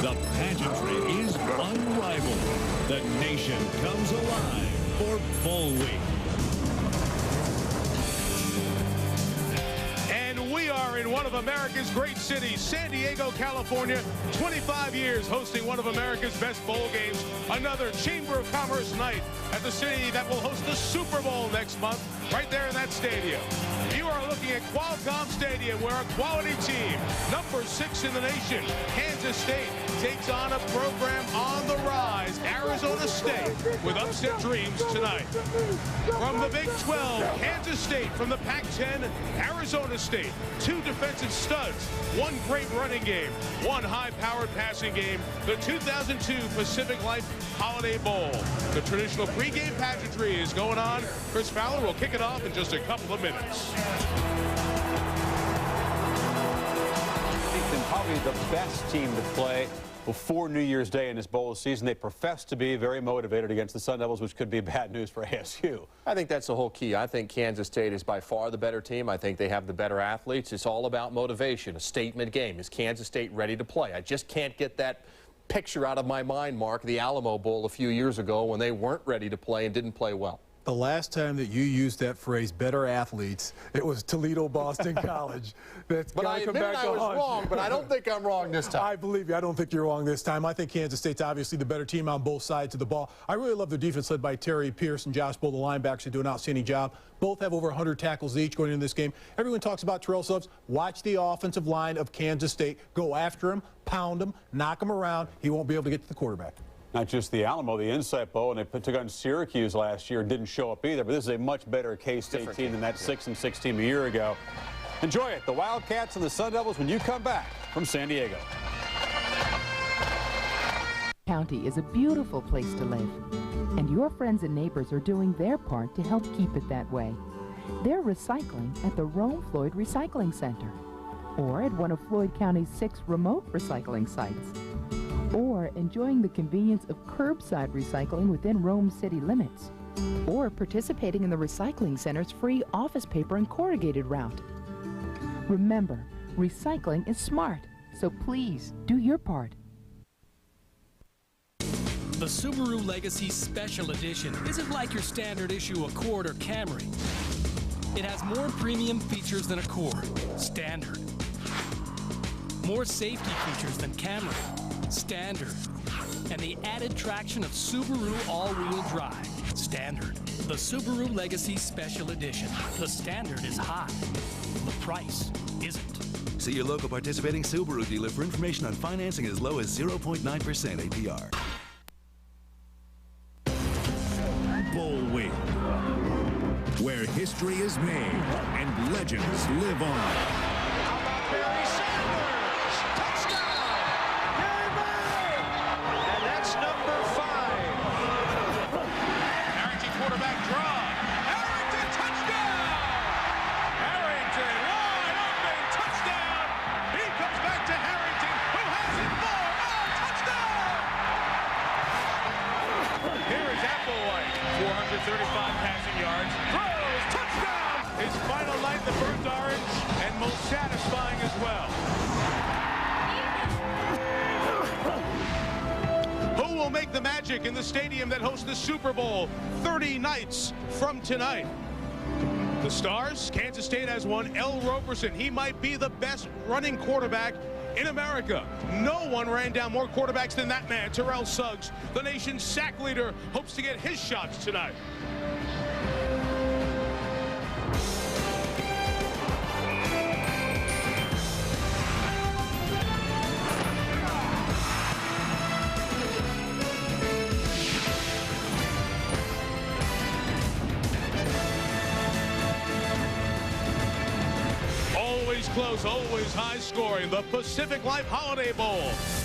the pageantry is unrivaled. The nation comes alive for Bowl Week. And we are in one of America's great cities, San Diego, California. 25 years hosting one of America's best bowl games. Another Chamber of Commerce night at the city that will host the Super Bowl next month, right there in that stadium. You are looking at Qualcomm Stadium, where a quality team, number 6 in the nation, Kansas State, takes on a program on the rise, Arizona State, with upset dreams tonight. From the Big 12, Kansas State. From the Pac-10, Arizona State. 2 defensive studs, 1 great running game, 1 high-powered passing game. The 2002 Pacific Life Holiday Bowl. The traditional pregame pageantry is going on. Chris Fowler will kick it off in just a couple of minutes. And probably the best team to play before New Year's Day in this bowl season. They profess to be very motivated against the Sun Devils, which could be bad news for ASU. I think that's the whole key. I think Kansas State is by far the better team. I think they have the better athletes. It's all about motivation, a statement game. Is Kansas State ready to play? I just can't get that picture out of my mind, Mark, the Alamo Bowl a few years ago when they weren't ready to play and didn't play well. The last time that you used that phrase, better athletes, it was Toledo Boston College. That's but I admit I was wrong, but I don't think I'm wrong this time. I believe you. I don't think you're wrong this time. I think Kansas State's obviously the better team on both sides of the ball. I really love their defense led by Terry Pierce and Josh Bull, the linebackers, who do an outstanding job. Both have over 100 tackles each going into this game. Everyone talks about Terrell Suggs. Watch the offensive line of Kansas State. Go after him, pound him, knock him around. He won't be able to get to the quarterback. Not just the Alamo, the Insight Bowl, and they took on Syracuse last year and didn't show up either. But this is a much better K-State team than that 6-6 team a year ago. Enjoy it, the Wildcats and the Sun Devils, when you come back from San Diego. County is a beautiful place to live, and your friends and neighbors are doing their part to help keep it that way. They're recycling at the Rome Floyd Recycling Center, or at one of Floyd County's 6 remote recycling sites, or enjoying the convenience of curbside recycling within Rome city limits, or participating in the recycling center's free office paper and corrugated route. Remember, recycling is smart, so please do your part. The Subaru Legacy Special Edition isn't like your standard issue Accord or Camry. It has more premium features than Accord, standard. More safety features than Camry, standard. And the added traction of Subaru all-wheel drive, standard. The Subaru Legacy Special Edition. The standard is high. The price isn't. See your local participating Subaru dealer for information on financing as low as 0.9% APR. Bowl Week, where history is made and legends live on. make the magic in the stadium that hosts the Super Bowl 30 nights from tonight. The Stars, Kansas State has one, L. Roberson. He might be the best running quarterback in America. No one ran down more quarterbacks than that man, Terrell Suggs. The nation's sack leader hopes to get his shots tonight. Close, always high scoring. The Pacific Life Holiday Bowl.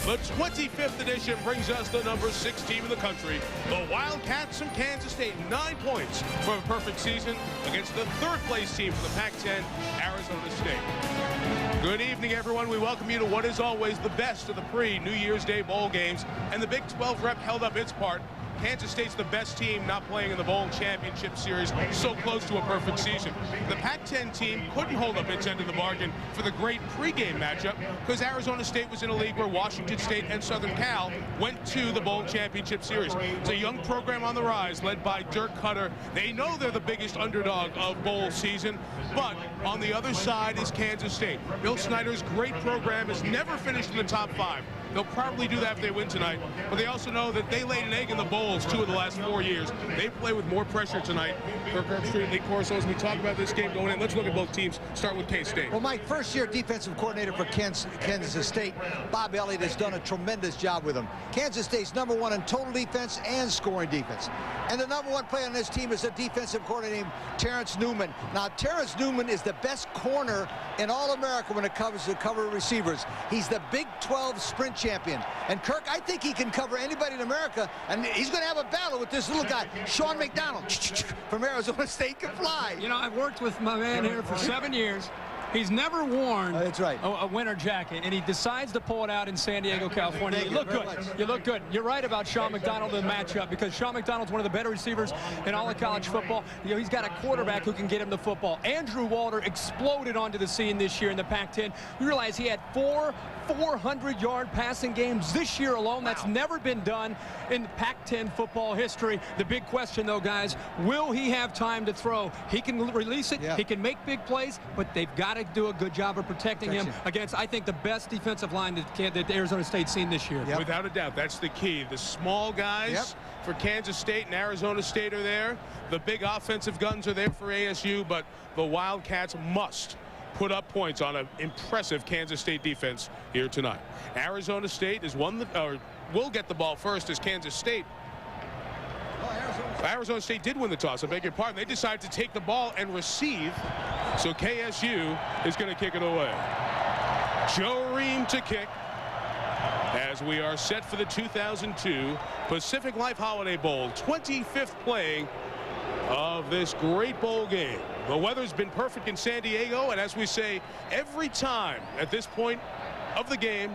The 25th edition brings us the number 6 team in the country. The Wildcats from Kansas State. 9 points for a perfect season against the 3rd place team from the Pac-10, Arizona State. Good evening, everyone. We welcome you to what is always the best of the pre-New Year's Day bowl games. And the Big 12 rep held up its part. Kansas State's the best team not playing in the Bowl Championship Series, so close to a perfect season. The Pac-10 team couldn't hold up its end of the bargain for the great pregame matchup because Arizona State was in a league where Washington State and Southern Cal went to the Bowl Championship Series. It's a young program on the rise led by Dirk Cutter. They know they're the biggest underdog of bowl season, but on the other side is Kansas State. Bill Snyder's great program has never finished in the top 5. They'll probably do that if they win tonight, but they also know that they laid an egg in the bowls 2 of the last 4 years. They play with more pressure tonight. Kirk Herbstreit, Lee Corso, as we talk about this game going in, let's look at both teams. Start with K-State. Well, Mike, first-year defensive coordinator for Kansas State, Bob Elliott, has done a tremendous job with them. Kansas State's #1 in total defense and scoring defense. And the #1 player on this team is a defensive coordinator named Terrence Newman. Now, Terrence Newman is the best corner in all America when it comes to cover receivers. He's the Big 12 sprint champion. And Kirk, I think he can cover anybody in America, and he's going to have a battle with this little guy, Sean McDonald from Arizona State. Can fly. You know, I've worked with my man here for 7 years. He's never worn that's right. a winter jacket, and he decides to pull it out in San Diego, California. You look good. You look good. You're right about Sean McDonald in the matchup because Sean McDonald's one of the better receivers in all of college football. You know, he's got a quarterback who can get him the football. Andrew Walter exploded onto the scene this year in the Pac-10. You realize he had 4 400-yard passing games this year alone. That's never been done in Pac-10 football history. The big question, though, guys, will he have time to throw? He can release it. He can make big plays, but they've got to do a good job of protecting him against, I think, the best defensive line that Arizona State's seen this year. Without a doubt, that's the key. The small guys for Kansas State and Arizona State are there. The big offensive guns are there for ASU, but the Wildcats must put up points on an impressive Kansas State defense here tonight. Arizona State is will get the ball first as Kansas State. Arizona State did win the toss, I beg your pardon. They decided to take the ball and receive, so KSU is going to kick it away. Joe Ream to kick as we are set for the 2002 Pacific Life Holiday Bowl, 25th playing of this great bowl game. The weather's been perfect in San Diego, and as we say every time at this point of the game,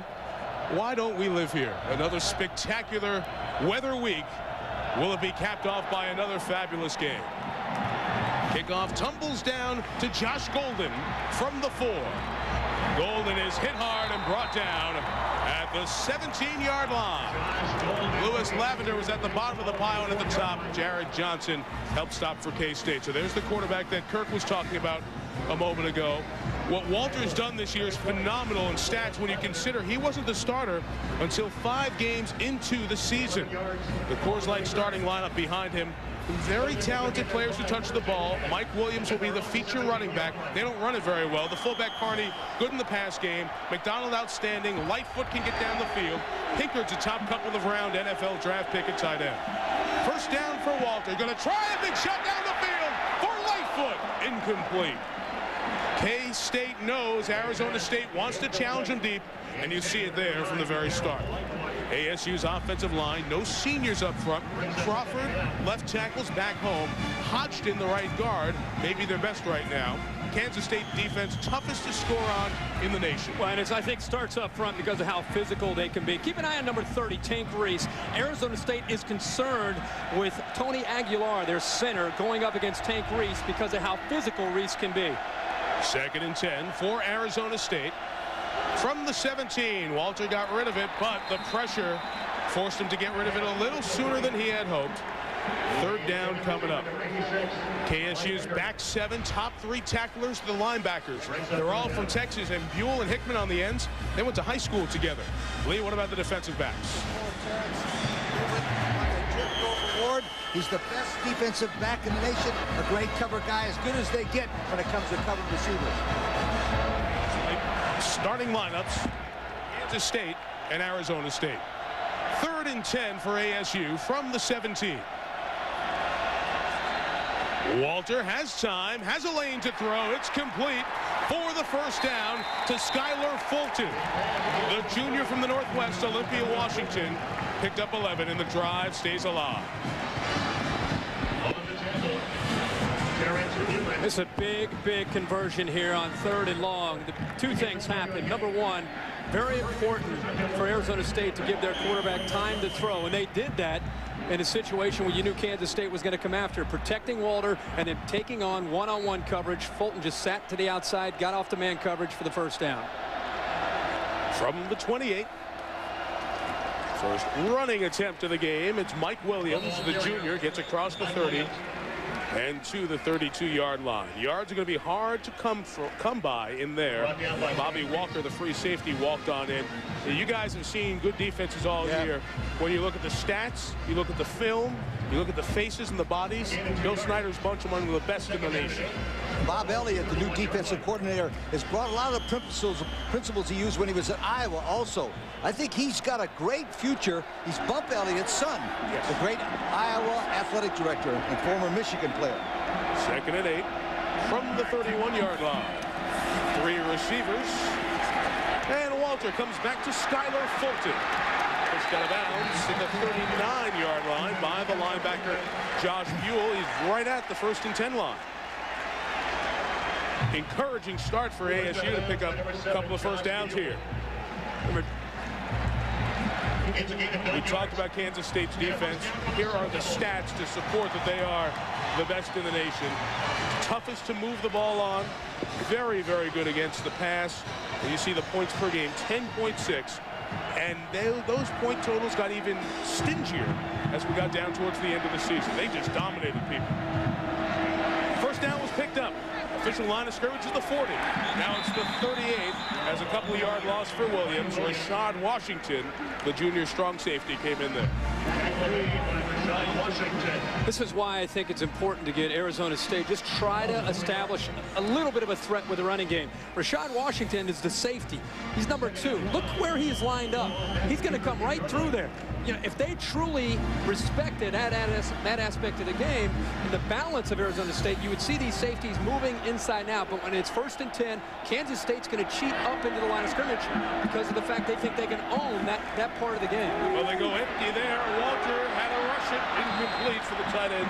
why don't we live here? Another spectacular weather week. Will it be capped off by another fabulous game? Kickoff tumbles down to Josh Golden from the 4. Golden is hit hard and brought down at the 17-yard line. Lewis Lavender was at the bottom of the pile, and at the top, Jared Johnson helped stop for K-State. So there's the quarterback that Kirk was talking about a moment ago. What Walter's done this year is phenomenal in stats when you consider he wasn't the starter until 5 games into the season. The Coors Light starting lineup behind him. Very talented players who touch the ball. Mike Williams will be the feature running back. They don't run it very well. The fullback Carney, good in the pass game. McDonald outstanding. Lightfoot can get down the field. Pinkard's a top couple of round NFL draft pick at tight end. First down for Walter. Going to try a big shot down the field for Lightfoot. Incomplete. K-State knows Arizona State wants to challenge them deep, and you see it there from the very start. ASU's offensive line, no seniors up front. Crawford, left tackles back home. Hodgson, the right guard, maybe their best right now. Kansas State defense, toughest to score on in the nation. Well, and it, I think, starts up front because of how physical they can be. Keep an eye on number 30, Tank Reese. Arizona State is concerned with Tony Aguilar, their center, going up against Tank Reese because of how physical Reese can be. 2nd and 10 for Arizona State. From the 17, Walter got rid of it, but the pressure Forced him to get rid of it a little sooner than he had hoped. Third down coming up. KSU's back seven, top three tacklers to the linebackers. They're all from Texas, and Buell and Hickman on the ends. They went to high school together. Lee, what about the defensive backs? He's the best defensive back in the nation. A great cover guy, as good as they get when it comes to covering receivers. Starting lineups, Kansas State and Arizona State. 3rd and 10 for ASU from the 17. Walter has time, has a lane to throw. It's complete for the first down to Skylar Fulton. The junior from the Northwest, Olympia, Washington, picked up 11, and the drive stays alive. It's a big conversion here on 3rd and long. The two things happen. Number one, very important for Arizona State to give their quarterback time to throw, and they did that in a situation where you knew Kansas State was going to come after, protecting Walter and then taking on one-on-one coverage. Fulton just sat to the outside, got off the man coverage for the first down. From the 28. First running attempt of the game. It's Mike Williams, the junior, gets across the 30 and to the 32-yard line. Yards are going to be hard to come by in there. Bobby Walker, the free safety, walked on in. You guys have seen good defenses all year. When you look at the stats, you look at the film, you look at the faces and the bodies, Bill Snyder's bunch among the best in the nation. Bob Elliott, the new defensive coordinator, has brought a lot of the principles he used when he was at Iowa also. I think he's got a great future. He's Bump Elliott's son, the great Iowa athletic director and former Michigan player. 2nd and 8 from the 31-yard line. 3 receivers. And Walter comes back to Skylar Fulton. Pushed out of bounds at the 39-yard line by the linebacker, Josh Buell. He's right at the 1st and 10 line. Encouraging start for ASU to pick up a couple of first downs here. We talked about Kansas State's defense. Here are the stats to support that they are the best in the nation. Toughest to move the ball on. Very good against the pass. And you see the points per game, 10.6. And those point totals got even stingier as we got down towards the end of the season. They just dominated people. First down was picked up. Official line of scrimmage is the 40. Now it's the 38 as a couple of yard loss for Williams. Rashad Washington, the junior strong safety, came in there. This is why I think it's important to get Arizona State. Just try to establish a little bit of a threat with the running game. Rashad Washington is the safety. He's number 2. Look where he's lined up. He's going to come right through there. You know, if they truly respected that aspect of the game and the balance of Arizona State, you would see these safeties moving inside and out. But when it's 1st and 10, Kansas State's going to cheat up into the line of scrimmage because of the fact they think they can own that part of the game. Well, they go empty there. Walter had a rush it, incomplete for the tight end,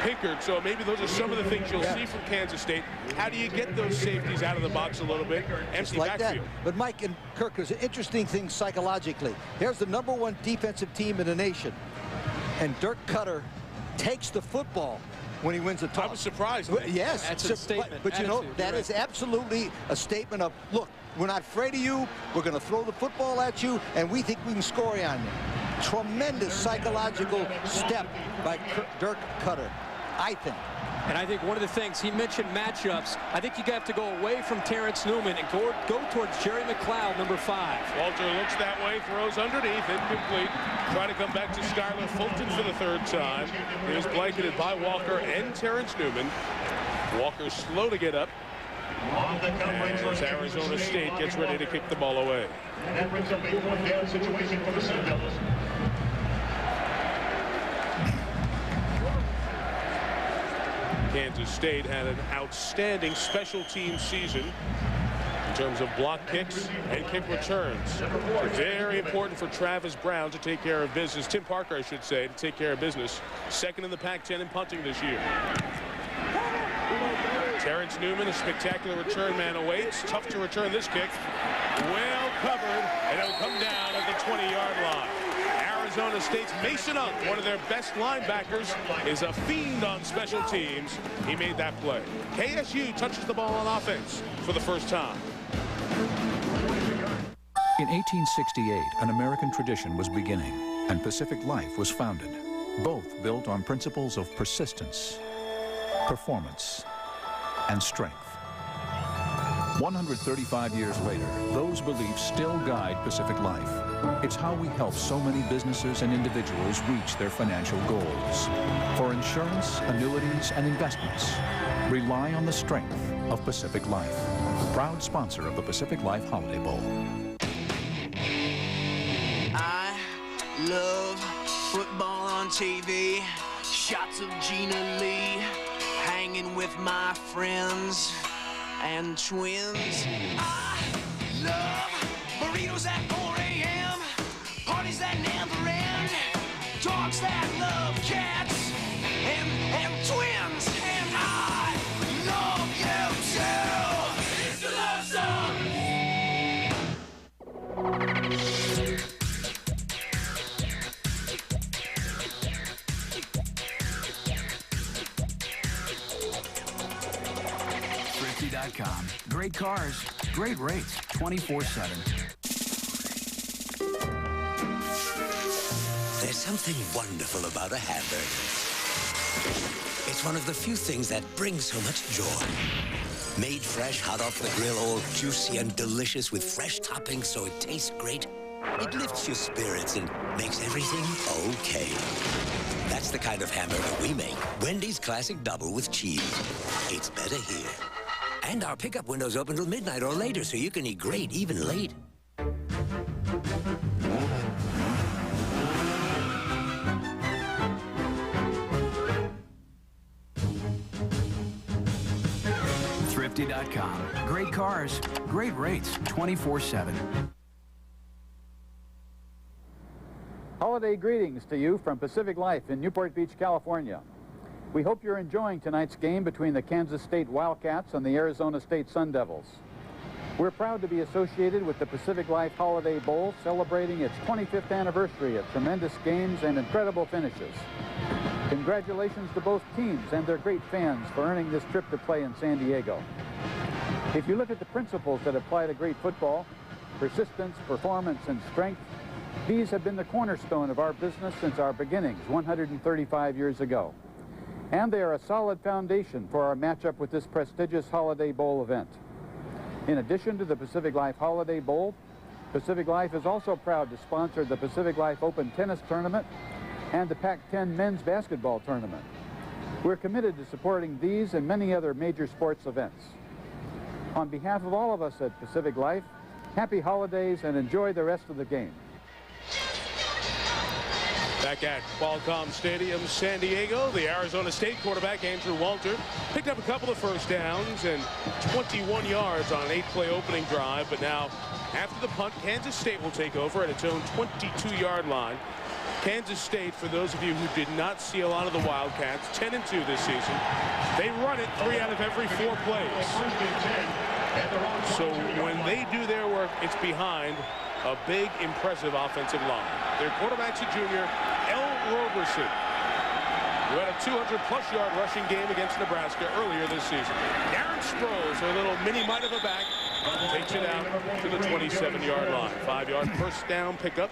Pinkard. So maybe those are some of the things you'll see from Kansas State. How do you get those safeties out of the box a little bit? Empty like backfield. That. But Mike and Kirk, there's an interesting thing psychologically. Here's the #1 defensive team in the nation, and Dirk Cutter takes the football when he wins a toss. I was surprised. Yes, that's a statement. But you know, Attitude, that is absolutely a statement of, look, we're not afraid of you. We're going to throw the football at you, and we think we can score on you. Tremendous psychological step by Dirk Cutter, I think. And I think one of the things, he mentioned matchups. I think you have to go away from Terrence Newman and go towards Jerry McLeod, number 5. Walter looks that way, throws underneath, incomplete. Trying to come back to Skylar Fulton for the 3rd time. He was blanketed by Walker and Terrence Newman. Walker slow to get up. As Arizona State gets ready to kick the ball away. And that brings up a 1 down situation for the Sun Devils. Kansas State had an outstanding special team season in terms of block kicks and kick returns. Very important for Travis Brown to take care of business. Tim Parker, I should say, to take care of business. 2nd in the Pac-10 in punting this year. Terrence Newman, a spectacular return man, awaits. Tough to return this kick. Well covered, and it'll come down at the 20-yard line. Arizona State's Mason Unk, one of their best linebackers, is a fiend on special teams. He made that play. KSU touches the ball on offense for the first time. In 1868, an American tradition was beginning, and Pacific Life was founded, both built on principles of persistence, performance, and strength. 135 years later, those beliefs still guide Pacific Life. It's how we help so many businesses and individuals reach their financial goals. For insurance, annuities, and investments, rely on the strength of Pacific Life. Proud sponsor of the Pacific Life Holiday Bowl. I love football on TV, shots of Gina Lee, hanging with my friends and twins. I love burritos at 4 a.m., parties that never end, dogs that love cats, and twins. And I love you too. It's the love song. Thrifty.com. Great cars, great rates, 24/7. There's something wonderful about a hamburger. It's one of the few things that brings so much joy. Made fresh, hot off the grill, all juicy and delicious with fresh toppings so it tastes great. It lifts your spirits and makes everything okay. That's the kind of hamburger we make. Wendy's Classic Double with cheese. It's better here. And our pickup window's open till midnight or later, so you can eat great even late. Thrifty.com. Great cars, great rates, 24/7. Holiday greetings to you from Pacific Life in Newport Beach, California. We hope you're enjoying tonight's game between the Kansas State Wildcats and the Arizona State Sun Devils. We're proud to be associated with the Pacific Life Holiday Bowl, celebrating its 25th anniversary of tremendous games and incredible finishes. Congratulations to both teams and their great fans for earning this trip to play in San Diego. If you look at the principles that apply to great football, persistence, performance, and strength, these have been the cornerstone of our business since our beginnings 135 years ago. And they are a solid foundation for our matchup with this prestigious Holiday Bowl event. In addition to the Pacific Life Holiday Bowl, Pacific Life is also proud to sponsor the Pacific Life Open Tennis Tournament and the Pac-10 Men's Basketball Tournament. We're committed to supporting these and many other major sports events. On behalf of all of us at Pacific Life, happy holidays and enjoy the rest of the game. Back at Qualcomm Stadium, San Diego, the Arizona State quarterback, Andrew Walter, picked up a couple of first downs and 21 yards on an 8-play opening drive. But now, after the punt, Kansas State will take over at its own 22-yard line. Kansas State, for those of you who did not see a lot of the Wildcats, 10-2 this season. They run it 3 out of every 4 plays. So when they do their work, it's behind a big, impressive offensive line. Their quarterback's a junior, Roberson, who had a 200-plus yard rushing game against Nebraska earlier this season. Darren Sproles, a little mini-mite of a back, takes it out to the 27-yard line. 5-yard first down pickup.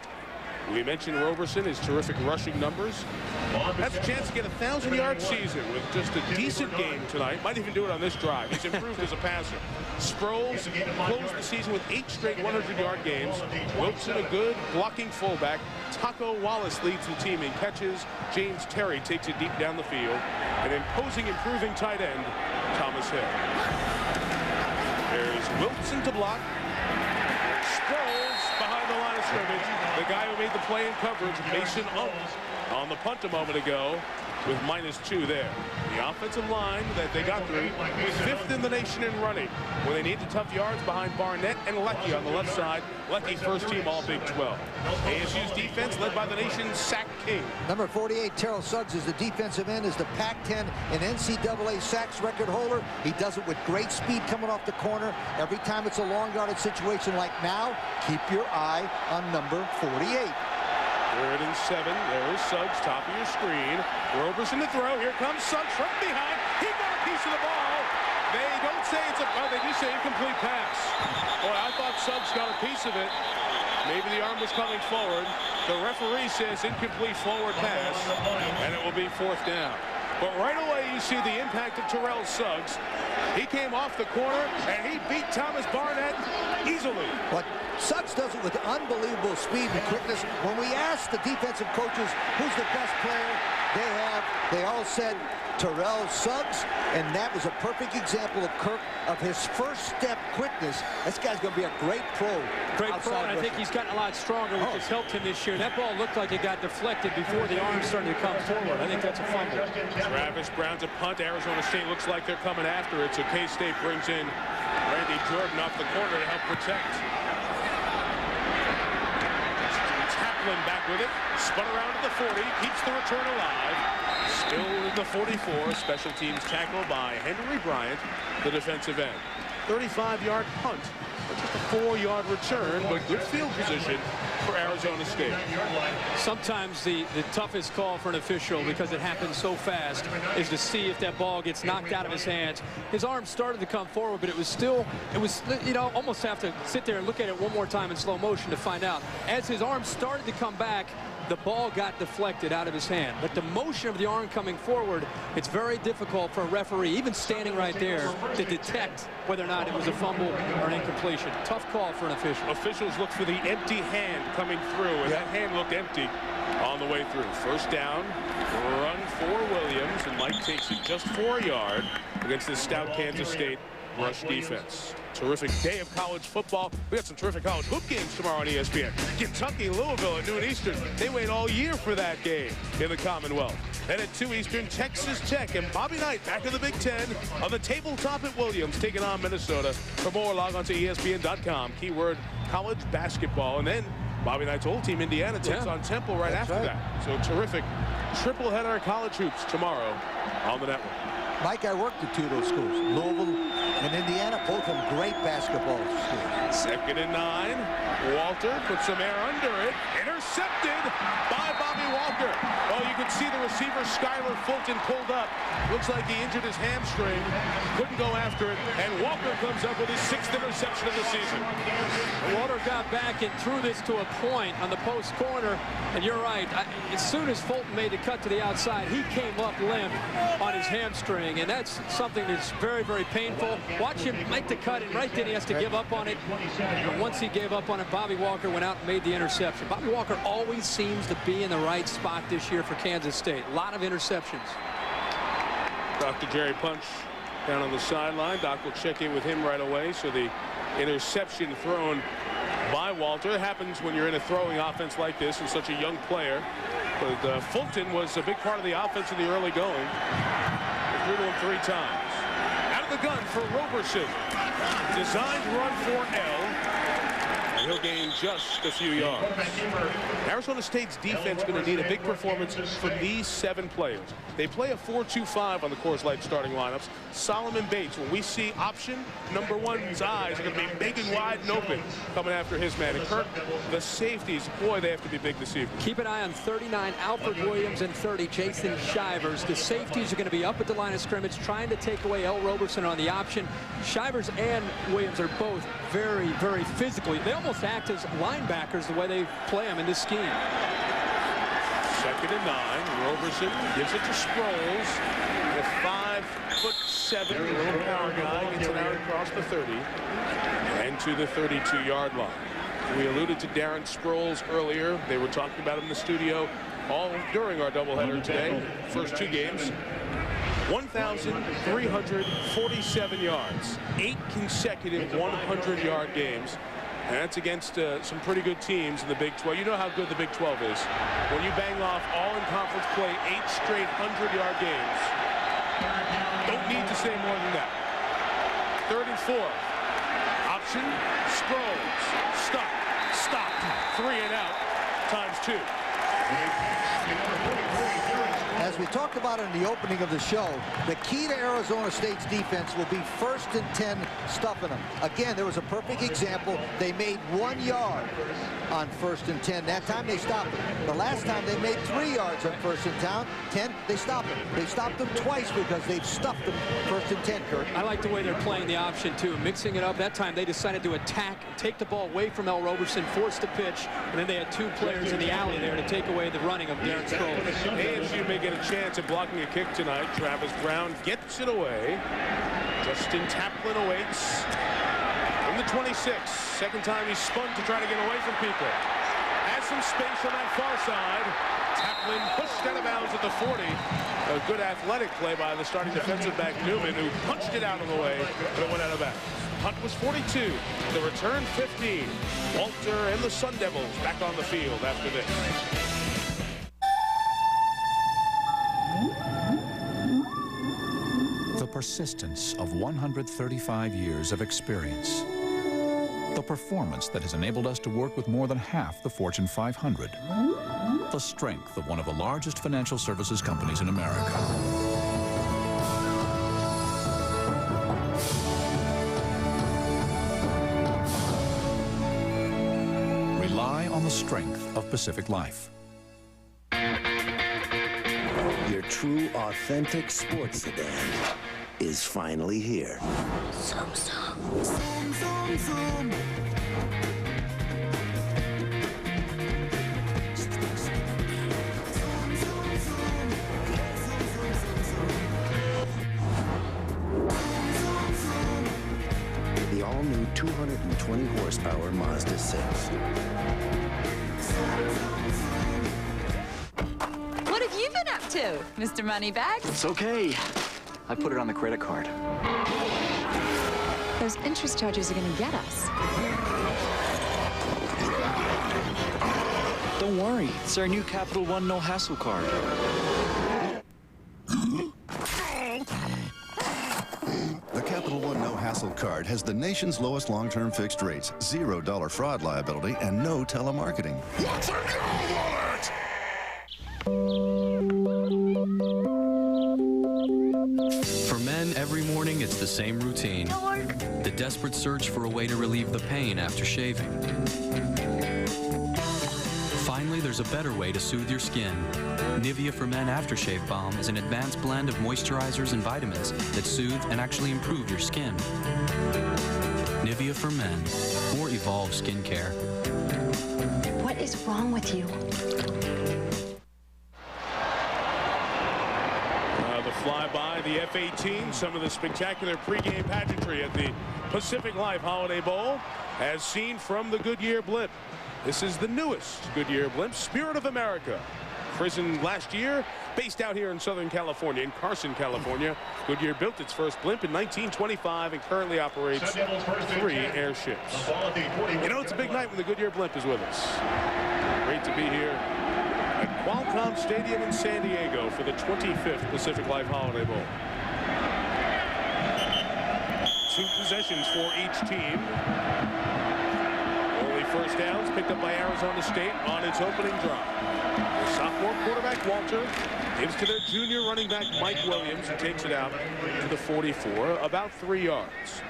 We mentioned Roberson, his terrific rushing numbers. Has a chance to get a 1,000-yard season with just a decent game tonight. Might even do it on this drive. He's improved as a passer. Sproles closed the season with 8 straight 100-yard games. Wilson, a good blocking fullback. Taco Wallace leads the team in catches. James Terry takes it deep down the field. An imposing, improving tight end, Thomas Hill. There's Wilson to block. Sproles behind the line of scrimmage. The guy who made the play in coverage, Mason on the punt a moment ago, with -2 there. The offensive line that they got through, 5th in the nation in running, where they need the tough yards behind Barnett and Leckie on the left side. Leckie first team all Big 12. ASU's defense led by the nation's sack king. Number 48, Terrell Suggs, is the defensive end, is the Pac-10 and NCAA sacks record holder. He does it with great speed coming off the corner. Every time it's a long yardage situation like now, keep your eye on number 48. 3rd and 7. There is Suggs, top of your screen. Roberson to throw. Here comes Suggs from behind. He got a piece of the ball. They don't say it's a, well, they do say incomplete pass. Boy, I thought Suggs got a piece of it. Maybe the arm was coming forward. The referee says incomplete forward pass, and it will be 4th down. But right away, you see the impact of Terrell Suggs. He came off the corner, and he beat Thomas Barnett easily. But Suggs does it with unbelievable speed and quickness. When we asked the defensive coaches who's the best player they all said Terrell Suggs, and that was a perfect example of Kirk, of his first step quickness. This guy's going to be a great pro. Great pro, and I think he's gotten a lot stronger, which has helped him this year. That ball looked like it got deflected before the arm started to come forward. I think that's a fumble. Travis Brown's a punt. Arizona State looks like they're coming after it, so K-State brings in Randy Jordan off the corner to help protect. Tackling back with it, spun around to the 40, keeps the return alive. Still in the 44, special teams tackle by Henry Bryant, the defensive end. 35-yard punt, just a 4-yard return, but good field position for Arizona State. Sometimes the toughest call for an official, because it happens so fast, is to see if that ball gets knocked out of his hands. His arm started to come forward, but it was, you know, almost have to sit there and look at it one more time in slow motion to find out. As his arm started to come back, the ball got deflected out of his hand. But the motion of the arm coming forward, it's very difficult for a referee, even standing right there, to detect whether or not it was a fumble or an incompletion. Tough call for an official. Officials look for the empty hand coming through, and that hand looked empty on the way through. 1st down, run for Williams, and Mike takes it just 4 yards against this stout Kansas State rush defense. Terrific day of college football. We got some terrific college hoop games tomorrow on ESPN. Kentucky, Louisville at noon Eastern. They wait all year for that game in the Commonwealth. And at 2 Eastern, Texas Tech and Bobby Knight back to the Big Ten on the tabletop at Williams, taking on Minnesota. For more, log on to ESPN.com. Keyword college basketball. And then Bobby Knight's old team, Indiana, takes on Temple right after that. So terrific triple header of college hoops tomorrow on the network. Mike, I worked at 2 of those schools, Louisville and Indiana, both of them great basketball schools. 2nd and 9. Walter puts some air under it. Intercepted by Bobby Walker. Oh, you can see the receiver, Skylar Fulton, pulled up. Looks like he injured his hamstring. Couldn't go after it. And Walker comes up with his 6th interception of the season. Walter got back and threw this to a point on the post corner. And you're right. As soon as Fulton made the cut to the outside, he came up limp on his hamstring. And that's something that's very, very painful. Watch him make the cut, and right then he has to give up on it. But once he gave up on it, Bobby Walker went out and made the interception. Bobby Walker always seems to be in the right spot this year for Kansas State. A lot of interceptions. Dr. Jerry Punch down on the sideline. Doc will check in with him right away. So the interception thrown by Walter happens when you're in a throwing offense like this and such a young player. But Fulton was a big part of the offense in the early going. Threw to him 3 times. Out of the gun for Roberson. Designed run for L. And he'll gain just a few yards. Arizona State's defense going to need a big performance from these 7 players. They play a 4-2-5 on the Coors Light starting lineups. Solomon Bates, when we see option number 1's eyes are going to be big and wide and open coming after his man. And Kirk, the safeties, boy, they have to be big this evening. Keep an eye on 39, Alfred Williams, and 30, Jason Shivers. The safeties are going to be up at the line of scrimmage trying to take away L. Roberson on the option. Shivers and Williams are both very, very physical. They almost act as linebackers the way they play them in this scheme. 2nd and 9. Roberson gives it to Sproles. The 5'7" little power guy gets it out across the 30 and to the 32-yard line. We alluded to Darren Sproles earlier. They were talking about him in the studio all during our doubleheader today. First 2 games. 1,347 yards. 8 consecutive 100-yard games. And that's against some pretty good teams in the Big 12. You know how good the Big 12 is. When you bang off all in conference play, 8 straight 100-yard games. Don't need to say more than that. 3rd and 4. Option, Sproles. Stop. 3 and out. ×2. as we talked about in the opening of the show, the key to Arizona State's defense will be 1st and 10 stuffing them. Again, there was a perfect example. They made 1 yard on 1st and 10. That time they stopped them. The last time they made 3 yards on 1st and 10, they stopped them. They stopped them twice because they've stuffed them 1st and 10, Kurt. I like the way they're playing the option, too, mixing it up. That time they decided to attack, take the ball away from L. Roberson, force the pitch, and then they had 2 players in the alley there to take away the running of Darren Sproles. ASU may get a chance at blocking a kick tonight. Travis Brown gets it away. Justin Taplin awaits from the 26. Second time he spun to try to get away from people. Has some space on that far side. Taplin pushed out of bounds at the 40. A good athletic play by the starting defensive back Newman, who punched it out of the way, but it went out of bounds. Punt was 42. The return 15. Walter and the Sun Devils back on the field after this. The persistence of 135 years of experience. The performance that has enabled us to work with more than half the Fortune 500. The strength of one of the largest financial services companies in America. Rely on the strength of Pacific Life. Your true, authentic sports sedan is finally here. Zoom, zoom. Zoom, zoom, zoom. The all-new 220 horsepower Mazda 6. What have you been up to, Mr. Moneybags? It's okay. I put it on the credit card. Those interest charges are going to get us. Don't worry. It's our new Capital One No Hassle card. The Capital One No Hassle card has the nation's lowest long-term fixed rates, $0 fraud liability, and no telemarketing. Let's go, wallet! For men, every morning it's the same routine. The desperate search for a way to relieve the pain after shaving. Finally, there's a better way to soothe your skin. Nivea for Men Aftershave Balm is an advanced blend of moisturizers and vitamins that soothe and actually improve your skin. Nivea for Men, more evolved skincare. What is wrong with you? The flyby, the F-18, some of the spectacular pregame pageantry at the Pacific Life Holiday Bowl, as seen from the Goodyear blimp. This is the newest Goodyear blimp, Spirit of America. Christened last year, based out here in Southern California, in Carson, California. Goodyear built its first blimp in 1925 and currently operates 3 airships. You know, it's a big night when the Goodyear blimp is with us. Great to be here at Qualcomm Stadium in San Diego for the 25th Pacific Life Holiday Bowl. 2 possessions for each team. Only first downs picked up by Arizona State on its opening drive. The sophomore quarterback Walter gives to their junior running back Mike Williams, who takes it out to the 44, about 3 yards.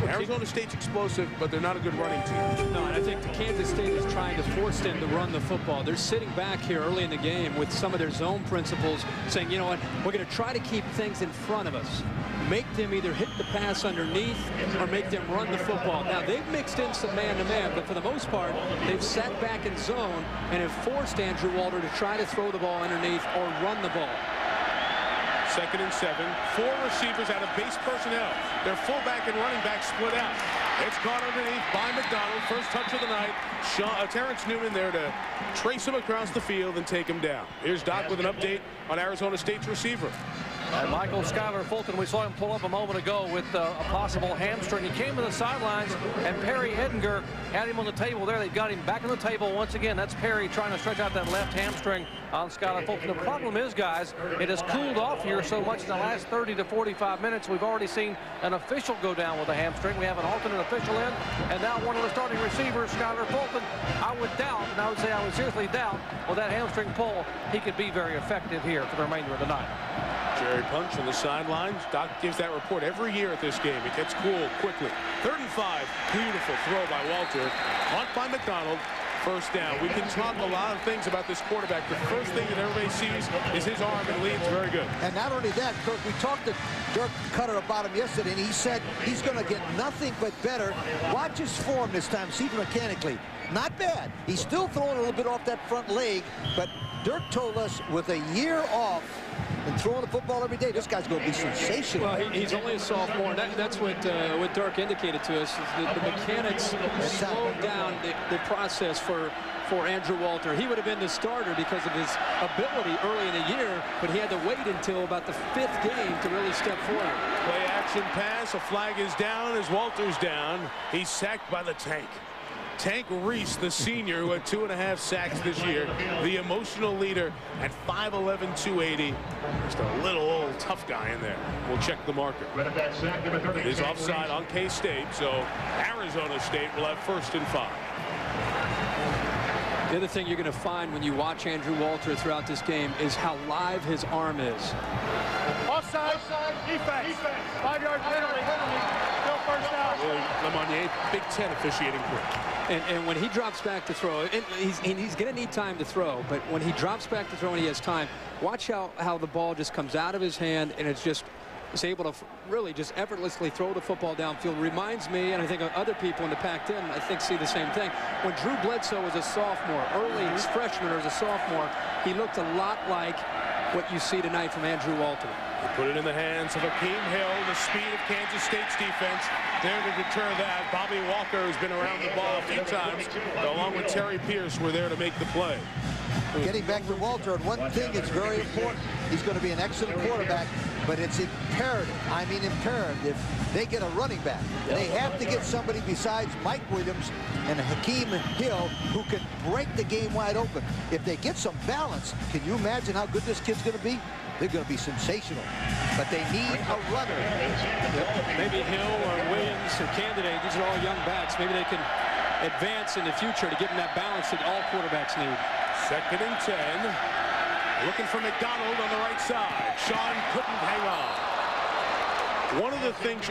Arizona State's explosive, but they're not a good running team. No, and I think Kansas State is trying to force them to run the football. They're sitting back here early in the game with some of their zone principles, saying, you know what, we're going to try to keep things in front of us. Make them either hit the pass underneath or make them run the football. Now, they've mixed in some man-to-man, but for the most part, they've sat back in zone and have forced Andrew Walter to try to throw the ball underneath or run the ball. 2nd and 7. 4 receivers out of base personnel. Their fullback and running back split out. It's caught underneath by McDonald. First touch of the night. Terrence Newman there to trace him across the field and take him down. Here's Doc with an update on Arizona State's receiver. And Michael Skyler Fulton, we saw him pull up a moment ago with a possible hamstring. He came to the sidelines, and Perry Edinger had him on the table there. They got him back on the table once again. That's Perry trying to stretch out that left hamstring on Skyler Fulton. The problem is, guys, it has cooled off here so much in the last 30 to 45 minutes. We've already seen an official go down with a hamstring. We have an alternate official in, and now one of the starting receivers, Skyler Fulton. I would doubt, and I would say I would seriously doubt, with that hamstring pull, he could be very effective here for the remainder of the night. Jerry Punch on the sidelines. Doc gives that report every year at this game. It gets cool quickly. 3rd and 5. Beautiful throw by Walter. Caught by McDonald. First down. We can talk a lot of things about this quarterback. The first thing that everybody sees is his arm, and leads very good. And not only that, Kirk, we talked to Dirk Cutter about him yesterday, and he said he's going to get nothing but better. Watch his form this time, see mechanically. Not bad. He's still throwing a little bit off that front leg, but Dirk told us with a year off and throwing the football every day, this guy's going to be sensational. Well, he's only a sophomore, and that's what Dirk indicated to us. Is the mechanics slowed down the process for Andrew Walter. He would have been the starter because of his ability early in the year, but he had to wait until about the 5th game to really step forward. Play action pass. A flag is down as Walter's down. He's sacked by the Tank. Tank Reese, the senior, who had 2.5 sacks this year, the emotional leader at 5'11", 280. Just a little old tough guy in there. We'll check the marker. It is offside on K-State, so Arizona State will have 1st and 5. The other thing you're going to find when you watch Andrew Walter throughout this game is how live his arm is. Offside. Defense. 5-yard penalty. Still first down. Lemonnier, Big Ten officiating crew. And when he drops back to throw, and he's going to need time to throw, but when he drops back to throw and he has time, watch how the ball just comes out of his hand, and it's able to really just effortlessly throw the football downfield. Reminds me, and I think other people in the Pac-10, I think, see the same thing. When Drew Bledsoe was a sophomore, early as freshman or as a sophomore, he looked a lot like what you see tonight from Andrew Walter. Put it in the hands of Akeem Hill, the speed of Kansas State's defense. There to deter that. Bobby Walker, who's been around the ball a few times, along with Terry Pierce, were there to make the play. Getting back to Walter, and one thing that's very important, he's going to be an excellent quarterback, but it's imperative, I mean imperative, they get a running back. They have to get somebody besides Mike Williams and Hakeem Hill who can break the game wide open. If they get some balance, can you imagine how good this kid's going to be? They're going to be sensational, but they need a runner. Maybe Hill or Williams or Candidate, these are all young backs. Maybe they can advance in the future to give them that balance that all quarterbacks need. 2nd and 10. Looking for McDonald on the right side. Sean couldn't hang on. One of the things